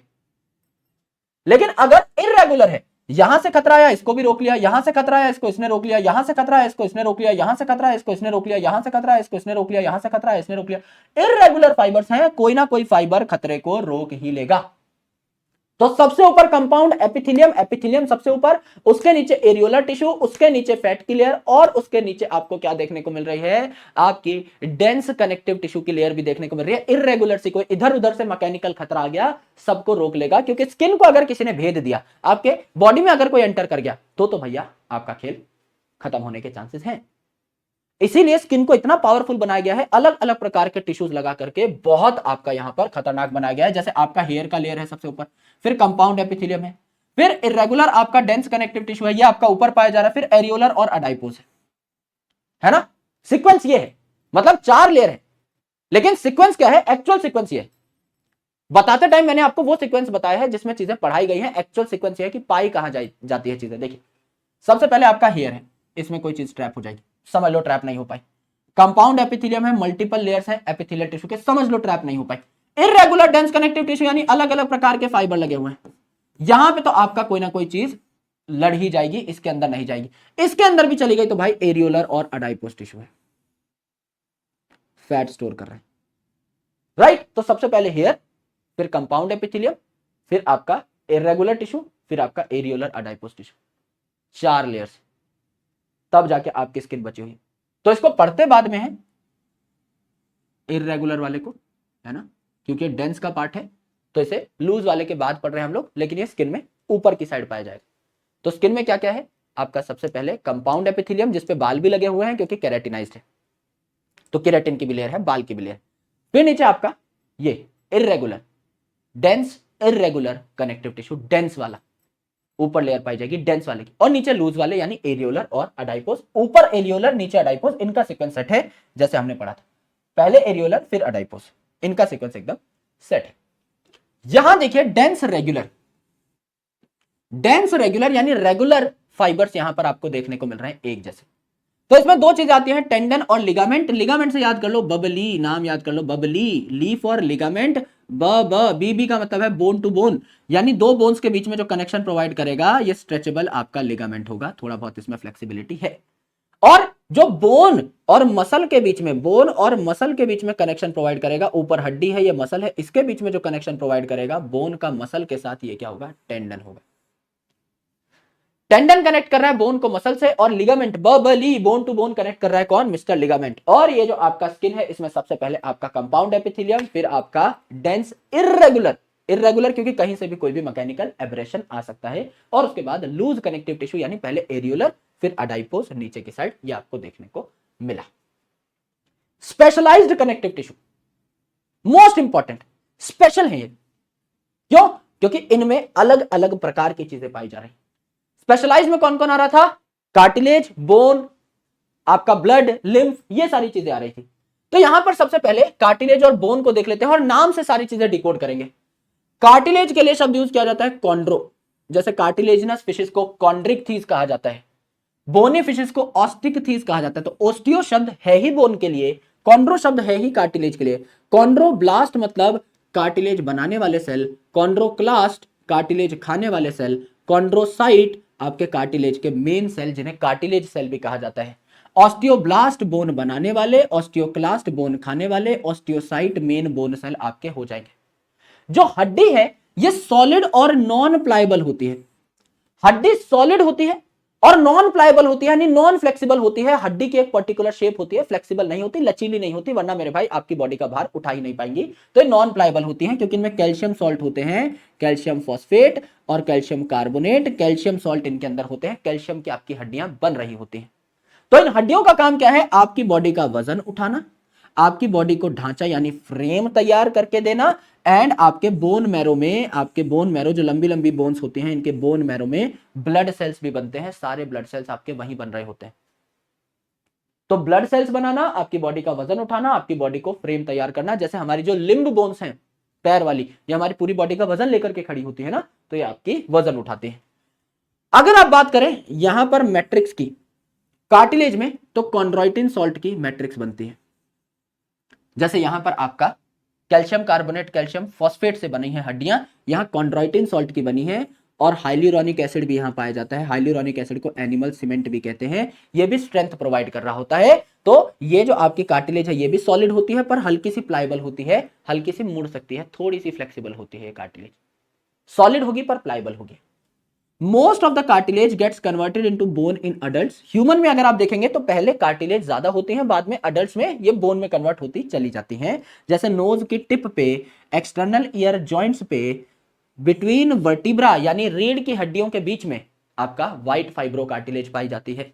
Speaker 1: लेकिन अगर इर्रेगुलर है, यहां से खतरा आया इसको भी रोक लिया, यहां से खतरा आया इसको इसने रोक लिया, यहां से खतरा है इसको इसने रोक लिया, यहां से खतरा है इसको इसने रोक लिया, यहां से खतरा है इसको इसने रोक लिया, यहां से खतरा है इसने रोक लिया। इर्रेगुलर फाइबर्स हैं, कोई ना कोई फाइबर खतरे को रोक ही लेगा। तो सबसे ऊपर कंपाउंड एपिथेलियम, एपिथेलियम सबसे ऊपर, उसके नीचे एरियोलर टिश्यू, उसके नीचे फैट की लेयर, और उसके नीचे आपको क्या देखने को मिल रही है? आपकी डेंस कनेक्टिव टिश्यू की लेयर भी देखने को मिल रही है। इर्रेगुलर सी कोई इधर उधर से मैकेनिकल खतरा आ गया, सबको रोक लेगा, क्योंकि स्किन को अगर किसी ने भेद दिया, आपके बॉडी में अगर कोई एंटर कर गया, तो भैया आपका खेल खत्म होने के चांसेस हैं। इसीलिए स्किन को इतना पावरफुल बनाया गया है, अलग अलग प्रकार के टिश्यूज लगा करके बहुत आपका यहां पर खतरनाक बनाया गया है। जैसे आपका हेयर का लेयर है सबसे ऊपर, फिर कंपाउंड एपिथेलियम है, फिर इर्रेगुलर आपका डेंस कनेक्टिव टिश्यू है, ये आपका ऊपर पाया जा रहा है, फिर एरियोलर और अडाइपोज है ना। सीक्वेंस ये है, मतलब 4 लेयर है, लेकिन सीक्वेंस क्या है? एक्चुअल सीक्वेंस ये है। बताते टाइम मैंने आपको वो सीक्वेंस बताया है जिसमें चीजें पढ़ाई गई है। एक्चुअल सीक्वेंस ये है कि पाई कहां जाती है चीजें। देखिए सबसे पहले आपका हेयर है, इसमें कोई चीज ट्रैप हो जाएगी, समझ लो ट्रैप नहीं हो पाई। कंपाउंड एपिथेलियम है, मल्टीपल लेयर्स है एपिथेलियल टिश्यू के, समझ लो ट्रैप नहीं हो पाई। इर्रेगुलर डेंस कनेक्टिव टिश्यू यानी अलग अलग प्रकार के फाइबर लगे हुए हैं, यहां पे तो आपका कोई ना कोई चीज लड़ ही जाएगी, इसके अंदर नहीं जाएगी। इसके अंदर भी चली गई तो भाई एरियोलर और अडाइपोज टिश्यू है, फैट स्टोर कर रहे हैं, राइट। तो सबसे पहले हेयर, फिर कंपाउंड एपिथेलियम, फिर आपका इर्रेगुलर टिश्यू, फिर आपका एरियोलर अडाइपोज टिश्यू, 4 लेयर्स, तब जाके आपकी स्किन बची हुई। तो इसको पढ़ते बाद में है इर्रेगुलर वाले को, है ना, क्योंकि डेंस का पार्ट है, तो इसे लूज वाले के बाद पढ़ रहे हैं हम लोग, लेकिन ये स्किन में ऊपर की साइड पाया जाएगा। तो स्किन में क्या क्या है आपका, सबसे पहले कंपाउंड एपिथेलियम, जिसपे बाल भी लगे हुए हैं क्योंकि केराटिनाइज्ड है, तो केराटिन की भी लेयर है, बाल की भी लेयर। फिर नीचे आपका ये irregular, dense irregular connective tissue, dense वाला ऊपर लेयर पाई जाएगी डेंस वाले की, और नीचे लूज वाले यानी एरियोलर और अडाइपोस, ऊपर एरियोलर नीचे अडाइपोस, इनका सीक्वेंस सेट है जैसे हमने पढ़ा था, पहले एरियोलर फिर अडाइपोस, इनका सीक्वेंस एकदम सेट है। यहां देखिए डेंस रेगुलर, डेंस रेगुलर यानी रेगुलर फाइबर्स यहां पर आपको देखने को मिल रहे हैं एक जैसे। तो इसमें दो चीजें आती हैं, टेंडन और लिगामेंट। लिगामेंट से याद कर लो बबली, नाम याद कर लो बबली, ली फॉर लिगामेंट, बी का मतलब है बोन टू बोन, यानी दो बोन्स के बीच में जो कनेक्शन प्रोवाइड करेगा ये स्ट्रेचेबल आपका लिगामेंट होगा, थोड़ा बहुत इसमें फ्लेक्सिबिलिटी है। और जो बोन और मसल के बीच में, बोन और मसल के बीच में कनेक्शन प्रोवाइड करेगा, ऊपर हड्डी है ये मसल है, इसके बीच में जो कनेक्शन प्रोवाइड करेगा बोन का मसल के साथ, ये क्या होगा, टेंडन होगा। टेंडन कनेक्ट कर रहा है बोन को मसल से, और लिगामेंट बबली बोन टू बोन कनेक्ट कर रहा है कौन, मिस्टर लिगामेंट। और ये जो आपका स्किन है इसमें सबसे पहले आपका कंपाउंड एपिथेलियम, फिर आपका डेंस इर्रेगुलर, इर्रेगुलर क्योंकि कहीं से भी कोई भी मैकेनिकल एब्रेशन आ सकता है, और उसके बाद लूज कनेक्टिव टिश्यू यानी पहले एरियोलर फिर अडाइपोस नीचे की साइड, ये आपको देखने को मिला। Specialised connective tissue most important, special है ये, क्यों, क्योंकि इनमें अलग अलग प्रकार की चीजें पाई जा रही। स्पेशलाइज में कौन कौन आ रहा था, कार्टिलेज, बोन, आपका ब्लड, लिम्फ, ये सारी चीजें आ रही थी। तो यहां पर सबसे पहले कार्टिलेज और बोन को देख लेते हैं, और नाम से सारी चीजें डिकोड करेंगे। कार्टिलेज के लिए शब्द यूज किया जाता है कॉन्ड्रो, जैसे कार्टिलेजिनस फिशेस को कॉन्ड्रिक थीस कहा जाता है, बोनी फिशेस को ऑस्टिक थीस कहा जाता है। तो ओस्टियो शब्द है ही बोन के लिए, कॉन्ड्रो शब्द है ही कार्टिलेज के लिए। कॉन्ड्रोब्लास्ट मतलब कार्टिलेज बनाने वाले सेल, कॉन्ड्रोक्लास्ट कार्टिलेज खाने वाले सेल, कॉन्ड्रोसाइट आपके कार्टिलेज के मेन सेल जिन्हें कार्टिलेज सेल भी कहा जाता है। ऑस्टियोब्लास्ट बोन बनाने वाले, ऑस्टियोक्लास्ट बोन खाने वाले, ऑस्टियोसाइट मेन बोन सेल आपके हो जाएंगे। जो हड्डी है ये सॉलिड और नॉन प्लायबल होती है, हड्डी सॉलिड होती है और नॉन प्लायबल होती है, यानी नॉन फ्लेक्सिबल होती है। हड्डी की एक पर्टिकुलर शेप होती है, फ्लेक्सिबल नहीं होती, लचीली नहीं होती, वरना मेरे भाई आपकी बॉडी का भार उठा ही नहीं पाएंगी। तो ये नॉन प्लायबल होती हैं क्योंकि इनमें कैल्शियम सॉल्ट होते हैं, कैल्शियम फॉस्फेट और कैल्शियम कार्बोनेट, कैल्शियम सॉल्ट इनके अंदर होते हैं, कैल्शियम की आपकी हड्डियां बन रही होती हैं। तो इन हड्डियों का काम क्या है, आपकी बॉडी का वजन उठाना, आपकी बॉडी को ढांचा यानी फ्रेम तैयार करके देना, एंड आपके बोन मैरो में, आपके बोन मैरो जो लंबी लंबी बोन्स होती हैं, इनके बोन मैरो में ब्लड सेल्स भी बनते हैं, सारे ब्लड सेल्स आपके वहीं बन रहे होते हैं। तो ब्लड सेल्स बनाना, आपकी बॉडी का वजन उठाना, आपकी बॉडी को फ्रेम तैयार करना, जैसे हमारी जो लिम्ब बोन्स हैं पैर वाली, ये हमारी पूरी बॉडी का वजन लेकर के खड़ी होती है ना, तो ये आपकी वजन उठाते हैं। अगर आप बात करें यहां पर मैट्रिक्स की, कार्टिलेज में, तो कॉन्ड्रोइटिन सॉल्ट की मैट्रिक्स बनती है। जैसे यहां पर आपका कैल्शियम कार्बोनेट, कैल्शियम फॉस्फेट से बनी है हड्डियां, यहां कॉन्ड्रोइटिन सॉल्ट की बनी है, और हाइल्यूरोनिक एसिड भी यहां पाया जाता है। हाइल्यूरोनिक एसिड को एनिमल सीमेंट भी कहते हैं, ये भी स्ट्रेंथ प्रोवाइड कर रहा होता है। तो ये जो आपकी कार्टिलेज है ये भी सॉलिड होती है पर हल्की सी प्लायबल होती है, हल्की सी मुड़ सकती है, थोड़ी सी फ्लेक्सिबल होती है। कार्टिलेज सॉलिड होगी पर प्लायबल होगी। Most of the cartilage gets converted into bone in adults. Human में अगर आप देखेंगे तो पहले कार्टिलेज ज्यादा होती हैं, बाद में अडल्ट्स में ये बोन में कन्वर्ट होती चली जाती हैं। जैसे नोज की टिप पे, एक्सटर्नल ईयर जॉइंट्स पे, बिटवीन वर्टिब्रा यानी रीढ़ की हड्डियों के बीच में आपका व्हाइट फाइब्रो कार्टिलेज पाई जाती है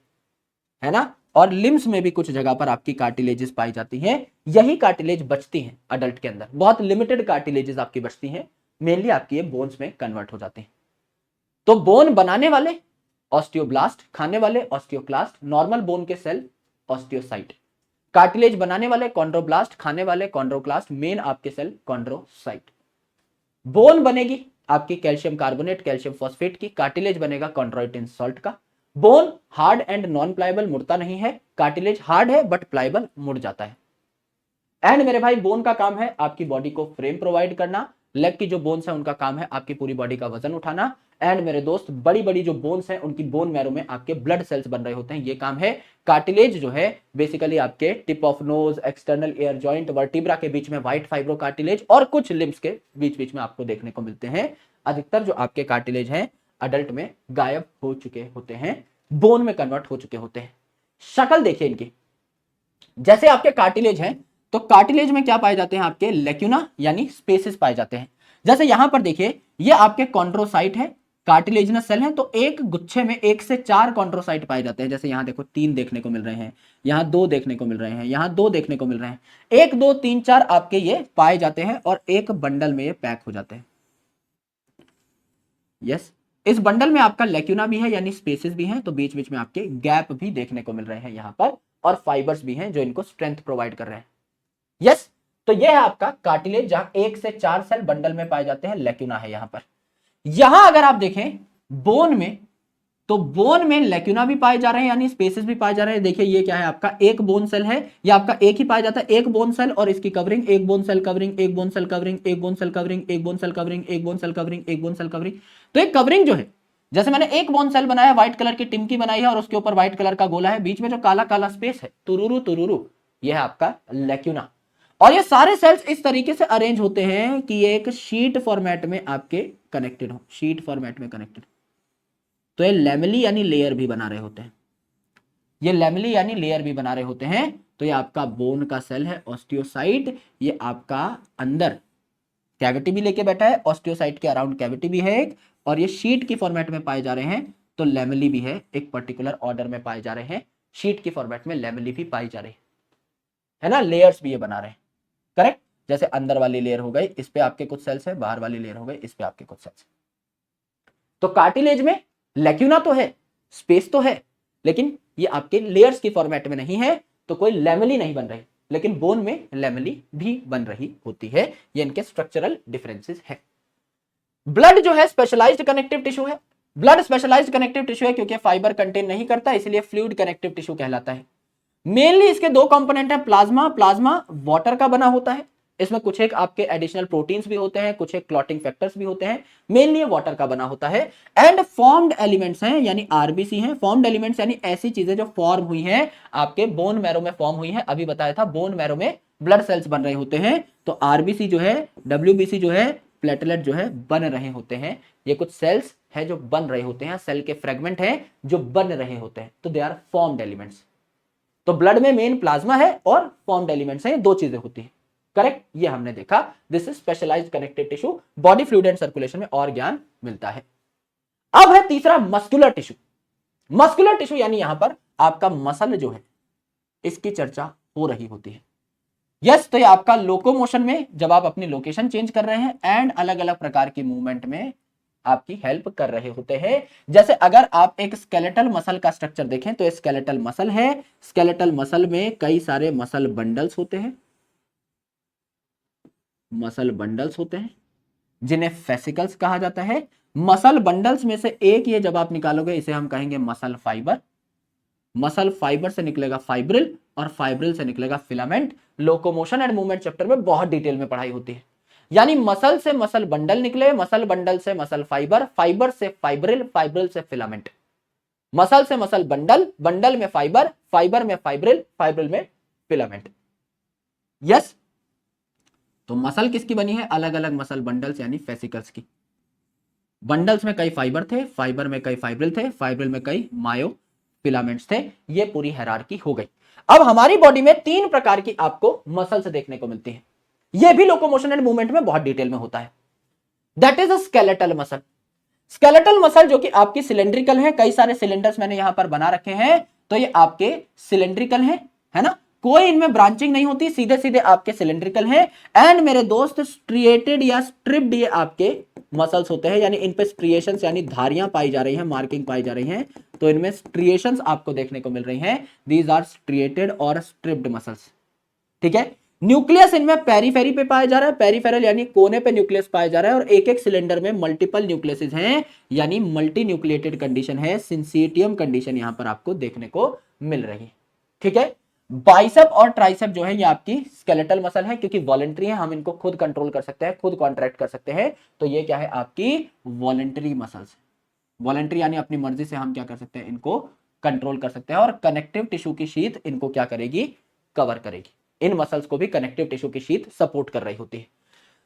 Speaker 1: ना, और लिम्स में भी कुछ जगह पर आपकी कार्टिलेजेस पाई जाती हैं। यही कार्टिलेज बचती हैं अडल्ट के अंदर, बहुत लिमिटेड कार्टिलेजेस आपकी बचती हैं, मेनली आपकी ये बोन्स में कन्वर्ट हो जाती हैं। तो बोन बनाने वाले ऑस्टियोब्लास्ट, खाने वाले ऑस्टियोक्लास्ट, नॉर्मल बोन के सेल ऑस्टियोसाइट, कार्टिलेज बनाने वाले कॉन्ड्रोब्लास्ट, खाने वाले कॉन्ड्रोक्लास्ट, मेन आपके सेल कॉन्ड्रोसाइट। बोन बनेगी आपकी कैल्शियम कार्बोनेट, कैल्शियम फॉस्फेट की, कार्टिलेज बनेगा कॉन्ड्रोइटिन सॉल्ट का। Bone hard and non pliable, मुड़ता नहीं है, कार्टिलेज हार्ड है बट प्लायबल, मुड़ जाता है। एंड मेरे भाई बोन का काम है आपकी बॉडी को फ्रेम प्रोवाइड करना, लेग की जो बोन्स है उनका काम है आपकी पूरी बॉडी का वजन उठाना, एंड मेरे दोस्त बड़ी बड़ी जो बोन्स हैं उनकी बोन मैरो में आपके ब्लड सेल्स बन रहे होते हैं, ये काम है। कार्टिलेज जो है बेसिकली आपके tip of nose, external ear joint, vertebra के बीच में व्हाइट फाइब्रो कार्टिलेज, और कुछ लिम्स के बीच बीच में आपको देखने को मिलते हैं। अधिकतर जो आपके कार्टिलेज हैं अडल्ट में गायब हो चुके होते हैं, बोन में कन्वर्ट हो चुके होते हैं। शक्ल देखिए इनकी, जैसे आपके कार्टिलेज हैं, तो कार्टिलेज में क्या पाए जाते हैं, आपके लेक्यूना यानी स्पेसेस पाए जाते हैं। जैसे यहां पर देखिए, ये आपके कॉन्ड्रोसाइट है, कार्टिलेजिनस सेल है, तो एक गुच्छे में 1 से 4 कॉन्ड्रोसाइट पाए जाते हैं। जैसे यहां देखो 3 देखने को मिल रहे हैं, यहां 2 देखने को मिल रहे हैं, यहां 2 देखने को मिल रहे हैं। 1 2 3 4 आपके ये पाए जाते हैं और एक बंडल में ये पैक हो जाते हैं। यस, इस बंडल में आपका लेक्यूना भी है यानी स्पेसेस भी हैं, तो बीच बीच में आपके गैप भी देखने को मिल रहे हैं यहां पर, और फाइबर्स भी हैं जो इनको स्ट्रेंथ प्रोवाइड कर रहे हैं। यस, तो यह है आपका कार्टिलेज, जहां 1 से 4 सेल बंडल में पाए जाते हैं, लेक्यूना है यहां पर। यहां अगर आप देखें बोन में, तो बोन में लेक्यूना भी पाए जा रहे हैं यानी स्पेसेस भी पाए जा रहे हैं। देखिए ये क्या है, आपका एक बोन सेल है, या आपका एक ही पाया जाता है, एक बोन सेल और इसकी कवरिंग, एक बोन सेल कवरिंग, एक बोन सेल कवरिंग, एक बोन सेल कवरिंग, एक बोन सेल कवरिंग, एक बोन सेल कवरिंग, एक बोन सेल कवरिंग। तो एक कवरिंग जो है, जैसे मैंने एक बोन सेल बनाया, व्हाइट कलर की टिमकी बनाई है और उसके ऊपर व्हाइट कलर का गोला है, बीच में जो काला काला स्पेस है, तुरुरु तुरुरु, यह है आपका लेक्यूना। और ये सारे सेल्स इस तरीके से अरेंज होते हैं कि ये एक शीट फॉर्मेट में आपके कनेक्टेड हो, शीट फॉर्मेट में कनेक्टेड। तो ये लैमेली यानी लेयर भी बना रहे होते हैं, ये लैमेली यानी लेयर भी बना रहे होते हैं। तो ये आपका बोन का सेल है ऑस्टियोसाइट, ये आपका अंदर कैविटी भी लेके बैठा है, ऑस्टियोसाइट के अराउंड कैविटी भी है एक, और ये शीट की फॉर्मेट में पाए जा रहे हैं। तो लैमेली भी है, एक पर्टिकुलर ऑर्डर में पाए जा रहे हैं, शीट की फॉर्मेट में लैमेली भी पाई जा रही है ना, लेयर्स भी ये बना रहे हैं। करेक्ट, जैसे अंदर वाली लेयर हो गई, इस पे आपके कुछ सेल्स है, बाहर वाली लेयर हो गई, इस पे आपके कुछ सेल्स। तो कार्टिलेज में लेक्यूना तो है, स्पेस तो है, लेकिन ये आपके लेयर्स की फॉर्मेट में नहीं है, तो कोई लैमेली नहीं बन रही। लेकिन बोन में लैमेली भी बन रही होती है, ये इनके स्ट्रक्चरल डिफरेंसेस है। ब्लड जो है स्पेशलाइज्ड कनेक्टिव टिश्यू है, ब्लड स्पेशलाइज्ड कनेक्टिव टिश्यू है क्योंकि फाइबर कंटेन नहीं करता, इसलिए फ्लूइड कनेक्टिव टिश्यू कहलाता है। मेनली इसके 2 कंपोनेंट है, प्लाज्मा, प्लाज्मा वाटर का बना होता है, इसमें कुछ एक आपके एडिशनल प्रोटीन्स भी होते हैं, कुछ एक क्लॉटिंग फैक्टर्स भी होते हैं, मेनली ये वाटर का बना होता है। एंड फॉर्म्ड एलिमेंट्स हैं यानी आरबीसी हैं, फॉर्म्ड एलिमेंट्स यानी ऐसी चीजें जो फॉर्म हुई हैं, आपके बोन मैरो में फॉर्म हुई हैं। अभी बताया था बोन मैरो में ब्लड सेल्स बन रहे होते हैं, तो आरबीसी जो है, डब्ल्यूबीसी जो है, प्लेटलेट जो है, बन रहे होते हैं। ये कुछ सेल्स है जो बन रहे होते हैं, सेल के फ्रेगमेंट हैं जो बन रहे होते हैं, तो दे आर फॉर्म्ड एलिमेंट्स। तो ब्लड में मेन प्लाज्मा है और फॉर्म्ड एलिमेंट्स हैं, 2 चीजें होती हैं। करेक्ट, ये हमने देखा। This is specialised connective tissue. Body fluid and circulation में और ज्ञान मिलता है। अब है तीसरा मस्कुलर टिश्यू। मस्कुलर टिश्यू यानी यहां पर आपका मसल जो है, इसकी चर्चा हो रही होती है। यस, तो ये आपका लोकोमोशन में, जब आप अपनी लोकेशन चेंज कर रहे हैं एंड अलग अलग प्रकार की मूवमेंट में आपकी हेल्प कर रहे होते हैं। जैसे अगर आप एक स्केलेटल मसल का स्ट्रक्चर देखें, तो स्केलेटल मसल है, स्केलेटल मसल में कई सारे मसल बंडल्स होते हैं, मसल बंडल्स होते हैं जिन्हें फेसिकल्स कहा जाता है। मसल बंडल्स में से एक ये जब आप निकालोगे, इसे हम कहेंगे मसल फाइबर। मसल फाइबर से निकलेगा फाइब्रिल और फाइब्रिल से निकलेगा filament. Locomotion and movement chapter में बहुत डिटेल में पढ़ाई होती है। यानी मसल से मसल बंडल निकले, मसल बंडल से मसल फाइबर, फाइबर से फाइब्रिल, फाइब्रिल से फिलामेंट। मसल से मसल बंडल, बंडल में फाइबर, फाइबर में फाइब्रिल, फाइब्रिल में फिलामेंट। यस, तो मसल किसकी बनी है? अलग अलग मसल बंडल्स यानी फेसिकल्स की। बंडल्स में कई फाइबर थे, फाइबर में कई फाइब्रिल थे, फाइब्रिल में कई मायो फिलामेंट्स थे। ये पूरी हायरार्की हो गई। अब हमारी बॉडी में 3 प्रकार की आपको मसल्स देखने को मिलती है। ये भी लोकोमोशन एंड मूवमेंट में बहुत डिटेल में होता है। That is a skeletal muscle. Skeletal muscle जो कि आपकी सिलेंड्रिकल है, कई सारे सिलेंडर्स मैंने यहां पर बना रखे हैं, तो ये आपके सिलेंड्रिकल है ना, कोई इनमें ब्रांचिंग नहीं होती, सीधे सीधे आपके सिलेंड्रिकल हैं। एंड मेरे दोस्त स्ट्रिएटेड या स्ट्रिप्ड ये आपके मसल्स होते हैं, यानी इन पे स्ट्रिएशंस यानी धारियां पाई जा रही हैं, मार्किंग पाई जा रही हैं, तो इनमें स्ट्रिएशंस आपको देखने को मिल रही हैं। दीज आर स्ट्रिएटेड और स्ट्रिप्ड मसल्स। ठीक है, न्यूक्लियस इनमें पेरीफेरी पे पाया जा रहा है, पेरीफेरल यानी कोने पे न्यूक्लियस पाया जा रहा है, और एक एक सिलेंडर में मल्टीपल न्यूक्लियसेस हैं, यानी मल्टी न्यूक्लिएटेड कंडीशन है, सिंसिटियम कंडीशन यहां पर आपको देखने को मिल रही है। ठीक है, बाइसेप और ट्राइसेप जो है ये आपकी स्केलेटल मसल है, क्योंकि वॉलेंट्री है, हम इनको खुद कंट्रोल कर सकते हैं, खुद कॉन्ट्रैक्ट कर सकते हैं, तो ये क्या है आपकी वॉलेंट्री मसल्स। वॉलेंट्री यानी अपनी मर्जी से हम क्या कर सकते हैं, इनको कंट्रोल कर सकते हैं, और कनेक्टिव टिश्यू की शीथ इनको क्या करेगी, कवर करेगी। इन मसल्स को भी कनेक्टिव टिश्यू की शीथ सपोर्ट कर रही होती है।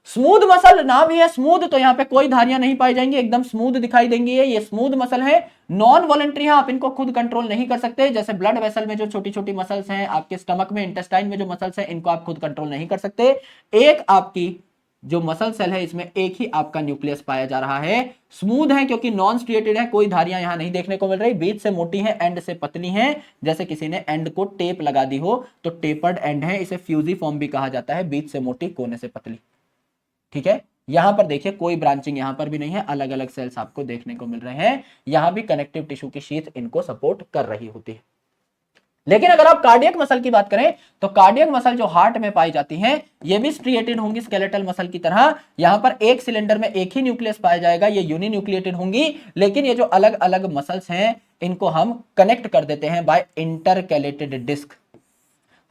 Speaker 1: स्मूथ मसल ना भी है, स्मूथ तो यहाँ पे कोई धारियां नहीं पाई जाएंगी, एकदम स्मूथ दिखाई देंगी। ये स्मूथ मसल है, नॉन वॉलेंट्री है, आप इनको खुद कंट्रोल नहीं कर सकते। जैसे ब्लड वेसल में जो छोटी छोटी मसल्स हैं, आपके स्टमक में, इंटेस्टाइन में जो मसल्स हैं, इनको आप खुद कंट्रोल नहीं कर सकते। एक आपकी जो मसल सेल है, इसमें एक ही आपका न्यूक्लियस पाया जा रहा है। स्मूथ है क्योंकि नॉन स्ट्रिएटेड है, कोई धारियां यहां नहीं देखने को मिल रही, बीच से मोटी है, एंड से पतली है। जैसे किसी ने एंड को टेप लगा दी हो तो टेपर्ड एंड है, इसे फ्यूजिफॉर्म भी कहा जाता है, बीच से मोटी कोने से पतली। ठीक है, यहां पर देखिए कोई ब्रांचिंग यहां पर भी नहीं है, अलग अलग सेल्स आपको देखने को मिल रहे हैं। यहां भी कनेक्टिव टिश्यू की शीथ इनको सपोर्ट कर रही होती है। लेकिन अगर आप कार्डियक मसल की बात करें तो कार्डियक मसल जो हार्ट में पाई जाती हैं, ये भी स्ट्रिएटेड होंगी स्केलेटल मसल की तरह। यहां पर एक सिलेंडर में एक ही न्यूक्लियस पाया जाएगा, ये यूनिन्यूक्लिएटेड होंगी। लेकिन ये जो अलग अलग मसल्स हैं, इनको हम कनेक्ट कर देते हैं बाय इंटरकैलेटेड डिस्क।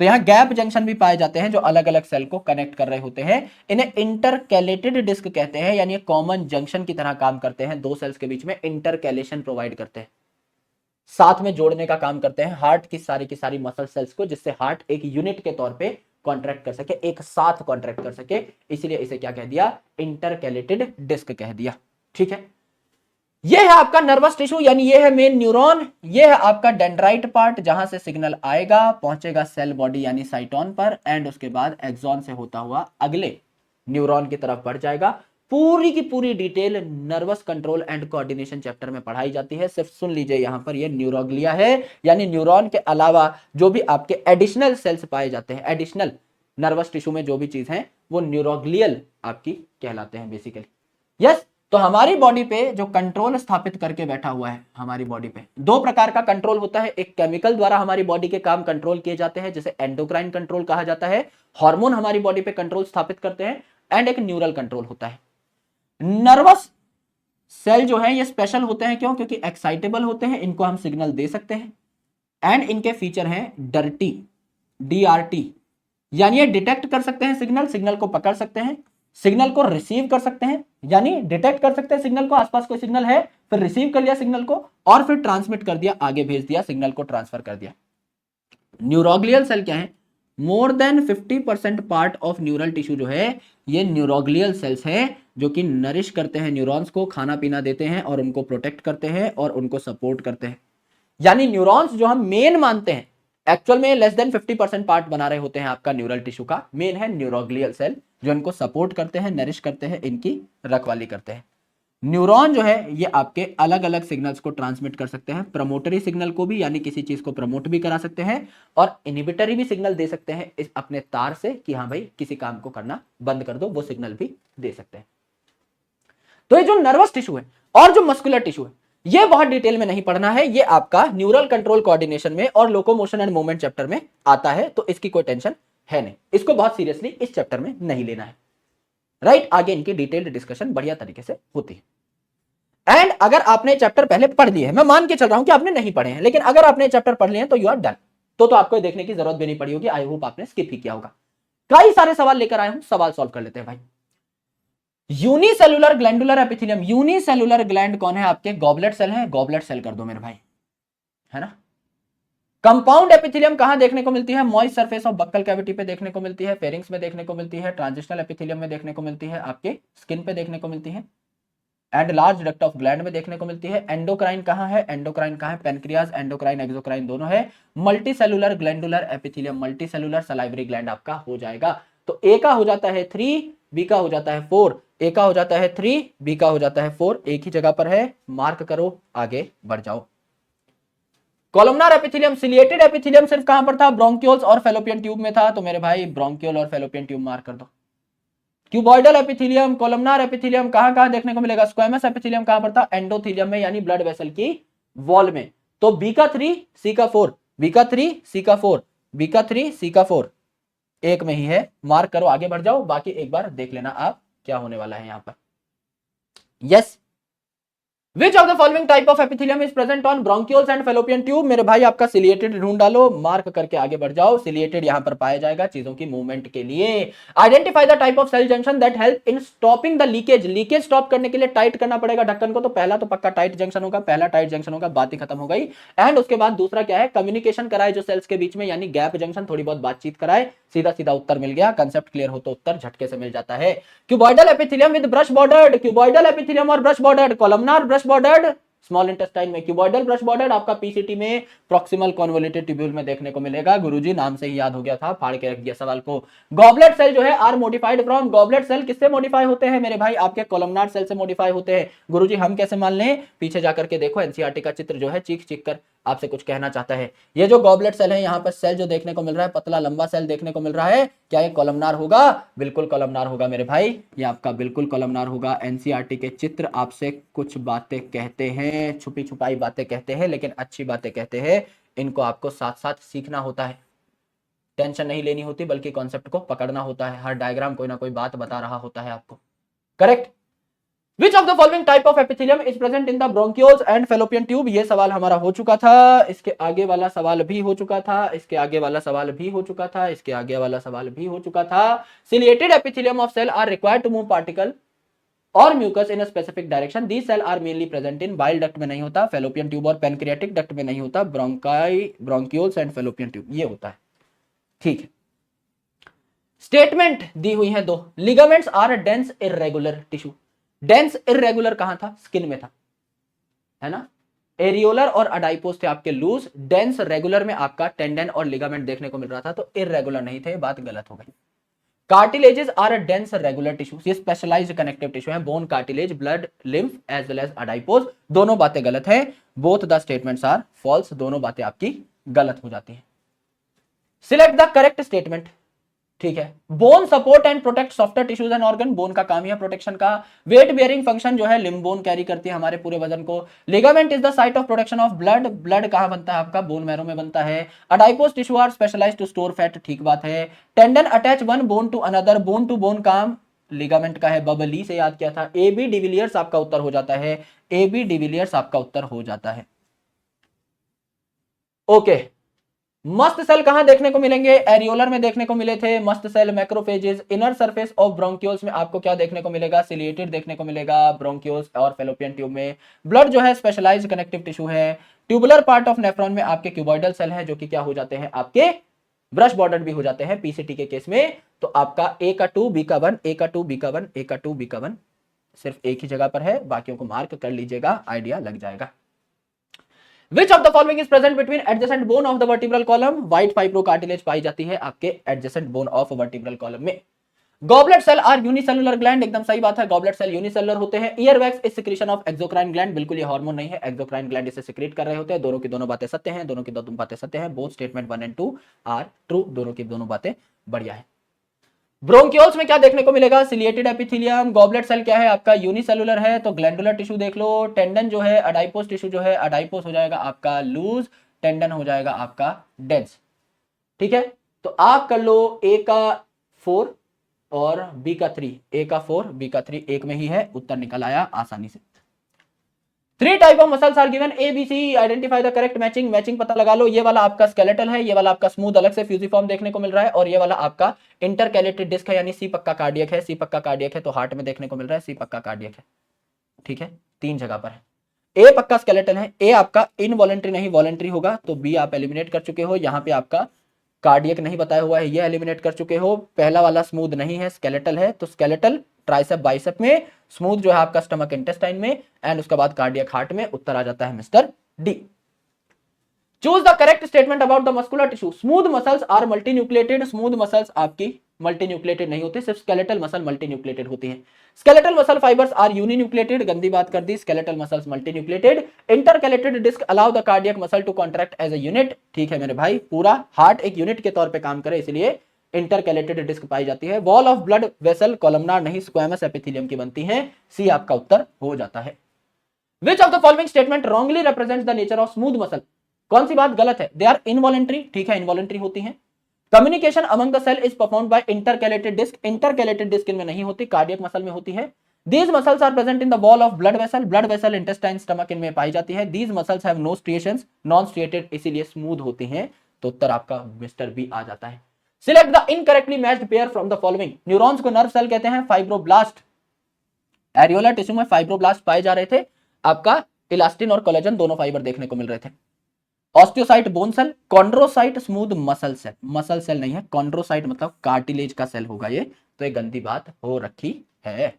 Speaker 1: तो यहां गैप जंक्शन भी पाए जाते हैं जो अलग अलग सेल को कनेक्ट कर रहे होते हैं। इन्हें इंटरकैलेटेड डिस्क कहते हैं, यानी कॉमन जंक्शन की तरह काम करते हैं, दो सेल्स के बीच में इंटरकैलेशन प्रोवाइड करते हैं, साथ में जोड़ने का काम करते हैं हार्ट की सारी मसल सेल्स को, जिससे हार्ट एक यूनिट के तौर पे कॉन्ट्रैक्ट कर सके, एक साथ कॉन्ट्रैक्ट कर सके। इसीलिए इसे क्या कह दिया, इंटरकैलेटेड डिस्क कह दिया। ठीक है, ये है आपका नर्वस टिश्यू, यानी ये है मेन न्यूरॉन, ये है आपका डेंड्राइट पार्ट, जहां से सिग्नल आएगा, पहुंचेगा सेल बॉडी यानी साइटोन पर, एंड उसके बाद एक्सॉन से होता हुआ अगले न्यूरॉन की तरफ बढ़ जाएगा। पूरी की पूरी detail nervous control and coordination chapter में पढ़ाई जाती है। सिर्फ सुन लीजिए, यहां पर ये न्यूरोग्लिया है, यानी न्यूरॉन के अलावा जो भी आपके एडिशनल सेल्स पाए जाते हैं, एडिशनल नर्वस टिश्यू में जो भी चीज है वो न्यूरोग्लियल आपकी कहलाते हैं बेसिकली। यस, तो हमारी बॉडी पे जो कंट्रोल स्थापित करके बैठा हुआ है, हमारी बॉडी पे दो प्रकार का कंट्रोल होता है। एक केमिकल द्वारा हमारी बॉडी के काम कंट्रोल किए जाते हैं, जिसे एंडोक्राइन कंट्रोल कहा जाता है, हार्मोन हमारी बॉडी पे कंट्रोल स्थापित करते हैं। एंड एक न्यूरल कंट्रोल होता है। नर्वस सेल जो है ये स्पेशल होते हैं, क्यों? क्योंकि एक्साइटेबल होते हैं, इनको हम सिग्नल दे सकते हैं। एंड इनके फीचर हैं डर्टी, DRT, यानी ये डिटेक्ट कर सकते हैं सिग्नल, सिग्नल को पकड़ सकते हैं, सिग्नल को रिसीव कर सकते हैं, यानी डिटेक्ट कर सकते हैं सिग्नल को, आसपास कोई सिग्नल है, फिर रिसीव कर लिया सिग्नल को और फिर ट्रांसमिट कर दिया, आगे भेज दिया, सिग्नल को ट्रांसफर कर दिया। न्यूरोग्लियल सेल क्या है? More than 50% part of neural tissue जो है ये न्यूरोग्लियल सेल्स है, जो कि नरिश करते हैं न्यूरॉन्स को, खाना पीना देते हैं और उनको प्रोटेक्ट करते हैं और उनको सपोर्ट करते हैं। यानी न्यूरॉन्स जो हम मेन मानते हैं, एक्चुअल में लेस देन 50% पार्ट बना रहे होते हैं आपका न्यूरल टिश्यू का। मेन है न्यूरोग्लियल सेल, जो इनको सपोर्ट करते हैं, नरिश करते हैं, इनकी रखवाली करते हैं। न्यूरॉन जो है ये आपके अलग अलग सिग्नल्स को ट्रांसमिट कर सकते हैं, प्रमोटरी सिग्नल को भी, यानी किसी चीज को प्रमोट भी करा सकते हैं, और इनहिबिटरी भी सिग्नल दे सकते हैं इस अपने तार से कि हाँ भाई किसी काम को करना बंद कर दो, वो सिग्नल भी दे सकते हैं। तो ये जो नर्वस टिश्यू है और जो मस्कुलर टिश्यू है, ये बहुत डिटेल में नहीं पढ़ना है, ये आपका न्यूरल कंट्रोल कोऑर्डिनेशन में और लोकोमोशन एंड मूवमेंट चैप्टर में आता है, तो इसकी कोई टेंशन है नहीं, इसको बहुत सीरियसली इस चैप्टर में नहीं लेना है। राइट, आगे इनकी डिटेल्ड डिस्कशन बढ़िया तरीके से होती है। एंड अगर आपने चैप्टर पहले पढ़ लिए है, मैं मान के चल रहा हूं कि आपने नहीं पढ़े हैं, लेकिन अगर आपने चैप्टर पढ़ लिए हैं तो यू आर डन, तो आपको देखने की जरूरत भी नहीं पड़ी होगी। आई होप आपने स्किप ही किया होगा। कई सारे सवाल लेकर आए हूं, सवाल सॉल्व कर लेते हैं भाई। Unicellular glandular epithelium, unicellular gland कौन है आपके? गॉबलेट सेल है, गॉबलेट सेल कर दो मेरे भाई, है ना। कंपाउंड एपिथेलियम कहां देखने को मिलती है? Moist surface of buccal cavity पे देखने को मिलती है, फेरिंग्स में देखने को मिलती है, ट्रांजिशनल एपिथेलियम में देखने को मिलती है, आपके स्किन पे देखने को मिलती है, and large duct of gland में देखने को मिलती है। एंडोक्राइन कहां है? एंडोक्राइन कहां है? पेनक्रियाज, एंडोक्राइन, एक्सोक्राइन दोनों है। Multicellular glandular epithelium, multicellular salivary gland आपका हो जाएगा। तो ए का हो जाता है 3, बी का हो जाता है 4, ए का हो जाता है 3, बी का हो जाता है 4, एक ही जगह पर है, मार्क करो, आगे बढ़ जाओ। कॉलमनार एपिथेलियम, सिलिएटेड एपिथेलियम सिर्फ कहां पर था? ब्रोंकियोल्स और फेलोपियन ट्यूब में था, तो मेरे भाई ब्रोंकियोल और फेलोपियन ट्यूब मार्क कर दो। क्यूबॉइडल एपिथेलियम, कॉलमनार एपिथेलियम कहां देखने को मिलेगा? स्क्वेमस एपिथेलियम कहां पर था? एंडोथेलियम में, यानी ब्लड वेसल की वॉल में। तो बी का 3, सी का 4, बी का 3, सी का 4, बी का 3, सी का 4, एक में ही है, मार्क करो, आगे बढ़ जाओ। बाकी एक बार देख लेना आप क्या होने वाला है यहां पर। Yes, Which of the following type of epithelium is present on bronchioles and fallopian tube? मेरे भाई आपका सिलिएटेड ढूंढ डालो, मार्क करके आगे बढ़ जाओ। सिलिएटेड यहां पर पाया जाएगा चीजों की मूवमेंट के लिए। Identify the type of cell junction that help in stopping the leakage. Leakage stop करने के लिए टाइट करना पड़ेगा ढक्कन को, तो पहला तो पक्का टाइट जंक्शन होगा, पहला टाइट जंक्शन होगा, बात ही खत्म हो गई। एंड उसके बाद दूसरा क्या है, कम्युनिकेशन कराए जो सेल्स के बीच में, यानी गैप जंक्शन, थोड़ी बहुत बातचीत कराए, सीधा सीधा उत्तर मिल गया। कंसेप्ट क्लियर हो तो उत्तर झटके से मिल जाता है। Cuboidal epithelium with brush bordered, cuboidal epithelium और brush bordered, columnar brush bordered small intestine में, क्यूबॉइडल ब्रश बॉर्डर्ड आपका पीसीटी में प्रॉक्सिमल कॉन्वोल्यूटेड ट्यूब्यूल में देखने को मिलेगा। गुरुजी नाम से ही याद हो गया था, फाड़ के रख दिया सवाल को। गॉबलेट सेल जो है आर मॉडिफाइड फ्रॉम, गॉबलेट सेल किससे मॉडिफाई होते हैं मेरे भाई, आपके कॉलमनार सेल से मॉडिफाई होते हैं। गुरुजी हम कैसे मान लें, पीछे जाकर के देखो, एनसीईआरटी का चित्र जो है चीख चीख कर आपसे कुछ कहना चाहता है। ये जो गॉबलेट सेल है, यहाँ पर सेल जो देखने को मिल रहा है, पतला लंबा सेल देखने को मिल रहा है, क्या ये कॉलमनार होगा? बिल्कुल कॉलमनार होगा मेरे भाई, ये आपका बिल्कुल कॉलमनार होगा। एनसीईआरटी के चित्र आपसे कुछ बातें कहते हैं, छुपी छुपाई बातें कहते हैं, लेकिन अच्छी बातें कहते हैं। इनको आपको साथ साथ सीखना होता है, टेंशन नहीं लेनी होती, बल्कि कॉन्सेप्ट को पकड़ना होता है। हर डायग्राम कोई ना कोई बात बता रहा होता है आपको। Correct. Which of the following type of epithelium is present in the bronchioles and fallopian tube? ये सवाल हमारा हो चुका था, इसके आगे वाला सवाल भी हो चुका था, इसके आगे वाला सवाल भी हो चुका था, इसके आगे वाला सवाल भी हो चुका था। Ciliated epithelium of cell are required to move particle or mucus in a specific direction. These cells are mainly present in bile duct में नहीं होता, fallopian tube और pancreatic duct में नहीं होता, bronchioles and fallopian tube ये होता है। ठीक है, स्टेटमेंट दी हुई है दो। Ligaments are dense irregular tissue. Dense irregular कहां था? स्किन में था, है ना। एरियोलर और अडाइपोस थे आपके लूज, डेंस रेगुलर में आपका टेंडन और लिगामेंट देखने को मिल रहा था, तो इरेगुलर नहीं थे, बात गलत हो गई। Cartilages are dense regular tissue, ये स्पेशलाइज्ड कनेक्टिव टिश्यू है, bone, cartilage, blood, lymph as well as adipose. दोनों बातें गलत है, both the statements are false, दोनों बातें आपकी गलत हो जाती है। Select the correct statement. ठीक है, bone support and protect software tissues and organ, bone का काम ही है प्रोटेक्शन का। वेट बियरिंग फंक्शन जो है, लिम्ब बोन कैरी करती है हमारे पूरे वजन को। Ligament is the site of protection of blood, blood कहां बनता है आपका? बोन मैरो में बनता है। Adipose tissue are specialised to store fat, ठीक बात है। Tendon attach one bone to another, bone to bone काम लिगामेंट का है, बबली से याद किया था। ए बी डिविलियर्स आपका उत्तर हो जाता है, ए बी डिविलियर्स आपका उत्तर हो जाता है। ओके, मस्त सेल कहां देखने को मिलेंगे? एरियोलर में देखने को मिले थे mast cell, macrophages. Inner surface of bronchioles में आपको क्या देखने को मिलेगा? सिलिएटेड देखने को मिलेगा ब्रोंकियोल्स और फेलोपियन ट्यूब में। ब्लड जो है स्पेशलाइज्ड कनेक्टिव टिश्यू है। ट्यूबुलर पार्ट ऑफ नेफ्रॉन में आपके क्यूबॉइडल सेल है, जो कि क्या हो जाते हैं आपके ब्रश बॉर्डर भी हो जाते हैं पीसीटी के केस में। तो आपका ए का 2 बी का 1, ए का 2 बी का 1, ए का 2 बी का 1 सिर्फ एक ही जगह पर है, बाकियों को मार्क कर लीजिएगा, आइडिया लग जाएगा। Which of the following is present between adjacent bone of the vertebral column? White fibrocartilage पाई जाती है आपके adjacent bone of vertebral column में। Goblet cell are unicellular gland, एकदम सही बात है, गॉबलेट सेल यूनिसेलुलर होते हैं। Ear wax is secretion of exocrine gland, बिल्कुल ये हार्मोन नहीं है, एक्सोक्राइन ग्लैंड इसे सिक्रीट कर रहे होते हैं। दोनों की दोनों बातें सत्य हैं, दोनों की दोनों बातें सत्य हैं। Both statement 1 and 2 are true, दोनों की दोनों बातें बढ़िया है। ब्रोंकियोल्स में क्या देखने को मिलेगा? Ciliated epithelium. गॉबलेट सेल क्या है आपका? यूनिसेलुलर है, तो ग्लैंडुलर टिश्यू देख लो। टेंडन जो है, अडाइपोस टिश्यू जो है, अडाइपोस हो जाएगा आपका लूज, टेंडन हो जाएगा आपका डेंस। ठीक है, तो आप कर लो ए का 4 और बी का 3, ए का 4 बी का 3 एक में ही है, उत्तर निकल आया आसानी से। 3 type of muscles are given, A B C, identify the correct matching, matching पता लगा लो। ये वाला आपका स्केलेटल है, ये वाला आपका स्मूथ अलग से फ्यूजिफॉर्म देखने को मिल रहा है, और ये वाला आपका इंटरकैलेटेड डिस्क है, यानी सी पक्का कार्डियक है। सी पक्का कार्डियक है तो हार्ट में देखने को मिल रहा है, सी पक्का कार्डियक है। ठीक है, 3 जगह पर है। ए पक्का स्केलेटल है, ए आपका इनवॉलेंट्री नहीं वॉलेंट्री होगा, तो बी आप एलिमिनेट कर चुके हो। यहाँ पे आपका कार्डियक नहीं बताया हुआ है, ये एलिमिनेट कर चुके हो। पहला वाला स्मूथ नहीं है, स्केलेटल है, तो स्केलेटल ट्राइसेप बाइसेप में, स्मूथ जो है आपका स्टमक इंटेस्टाइन में, एंड उसके बाद कार्डियक हार्ट में। उत्तर आ जाता है mister D. Choose the correct statement about the muscular tissue. Smooth muscles are multinucleated, smooth muscles आपकी मल्टीन्यूक्लिएटेड नहीं होते, सिर्फ स्केलेटल मसल मल्टीन्यूक्लिएटेड होती है। Skeletal muscle fibres are uninucleated, गंदी बात कर दी, skeletal muscles multinucleated. Intercalated disc allow the cardiac muscle to contract as a unit. ठीक है मेरे भाई, पूरा हार्ट एक यूनिट के तौर पे काम करे, इसलिए इंटरकैलेटेड डिस्क पाई जाती है। Wall of blood vessel columnar नहीं, स्क्वेमस एपिथेलियम की बनती है, सी आपका उत्तर हो जाता है। Which of the following statement wrongly represents the nature of smooth muscle? कौन सी बात गलत है? दे आर इनवॉलेंट्री, ठीक है इनवॉलेंट्री होती है। Communication among the cell is performed by intercalated disc, intercalated disc इनमें नहीं होती, कार्डियक मसल में होती है। These muscles are present in the wall of blood vessel, intestine, stomach इनमें पाई जाती है. These muscles have no striations, non-striated इसीलिए स्मूथ होते हैं. तो उत्तर आपका मिस्टर बी आ जाता है. Select the incorrectly matched pair from the following. Neurons को नर्व सेल कहते हैं. फाइब्रोब्लास्ट, एरियोला टिश्यू में फाइब्रोब्लास्ट पाए जा रहे थे. आपका इलास्टिन और कोलेजन दोनों फाइबर देखने को मिल रहे थे. Osteocyte bone cell, chondrocyte smooth muscle cell. Muscle cell नहीं है, कॉन्ड्रोसाइट मतलब कार्टिलेज का सेल होगा ये. तो एक गंदी बात हो रखी है.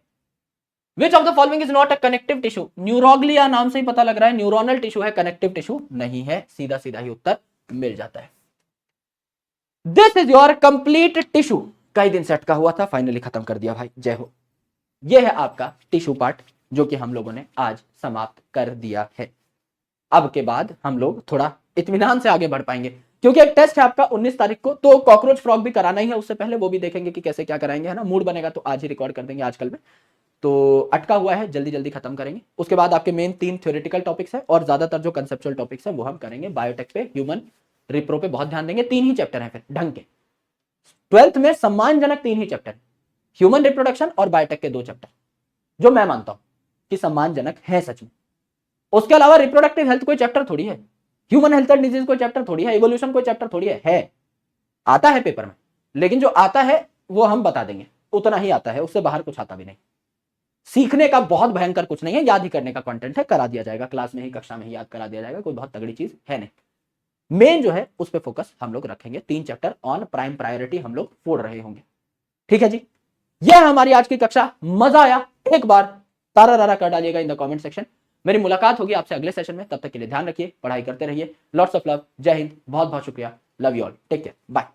Speaker 1: Which of the following is not a connective tissue? Neuroglia नाम से ही पता लग रहा है न्यूरोनल टिश्यू है, कनेक्टिव टिश्यू नहीं है. सीधा सीधा ही उत्तर मिल जाता है. This is your complete tissue. कई दिन से अटका हुआ था, फाइनली खत्म कर दिया भाई, जय हो. यह है आपका टिश्यू पार्ट जो कि हम लोगों ने आज समाप्त कर दिया है. अब के बाद हम लोग थोड़ा इत्मीनान से आगे बढ़ पाएंगे क्योंकि एक टेस्ट है आपका 19 तारीख को. तो कॉकरोच फ्रॉग भी कराना ही है, उससे पहले वो भी देखेंगे कि कैसे क्या कराएंगे, है ना. मूड बनेगा तो आज ही रिकॉर्ड कर देंगे आजकल में. तो अटका हुआ है, जल्दी जल्दी खत्म करेंगे. उसके बाद आपके मेन 3 थ्योरेटिकल टॉपिक्स है और ज्यादातर जो कंसेप्चुअल टॉपिक्स है वो हम करेंगे बायोटेक पे, ह्यूमन रिप्रो पे बहुत ध्यान देंगे. 3 ही चैप्टर है फिर ढंग के. 12th में सम्मानजनक 3 ही चैप्टर, ह्यूमन रिप्रोडक्शन और बायोटेक के 2 चैप्टर जो मैं मानता हूं कि सम्मानजनक है सच में. उसके अलावा रिप्रोडक्टिव हेल्थ कोई चैप्टर थोड़ी है, ह्यूमन हेल्थ एंड डिजीज कोई चैप्टर थोड़ी है, इवोल्यूशन कोई चैप्टर थोड़ी है. आता है पेपर में, लेकिन जो आता है वो हम बता देंगे, उतना ही आता है, उससे बाहर कुछ आता भी नहीं. सीखने का बहुत भयंकर कुछ नहीं है, याद ही करने का कंटेंट है, करा दिया जाएगा क्लास में ही, कक्षा में ही याद करा दिया जाएगा, कोई बहुत तगड़ी चीज है नहीं. मेन जो है उस पर फोकस हम लोग रखेंगे. 3 चैप्टर ऑन प्राइम प्रायोरिटी हम लोग फोड़ रहे होंगे. ठीक है जी, यह हमारी आज की कक्षा. मजा आया? एक बार तारा रारा कर डालिएगा इन द कमेंट सेक्शन. मेरी मुलाकात होगी आपसे अगले सेशन में, तब तक के लिए ध्यान रखिए, पढ़ाई करते रहिए. लॉट्स ऑफ लव, जय हिंद, बहुत बहुत शुक्रिया. Love you all, take care, bye.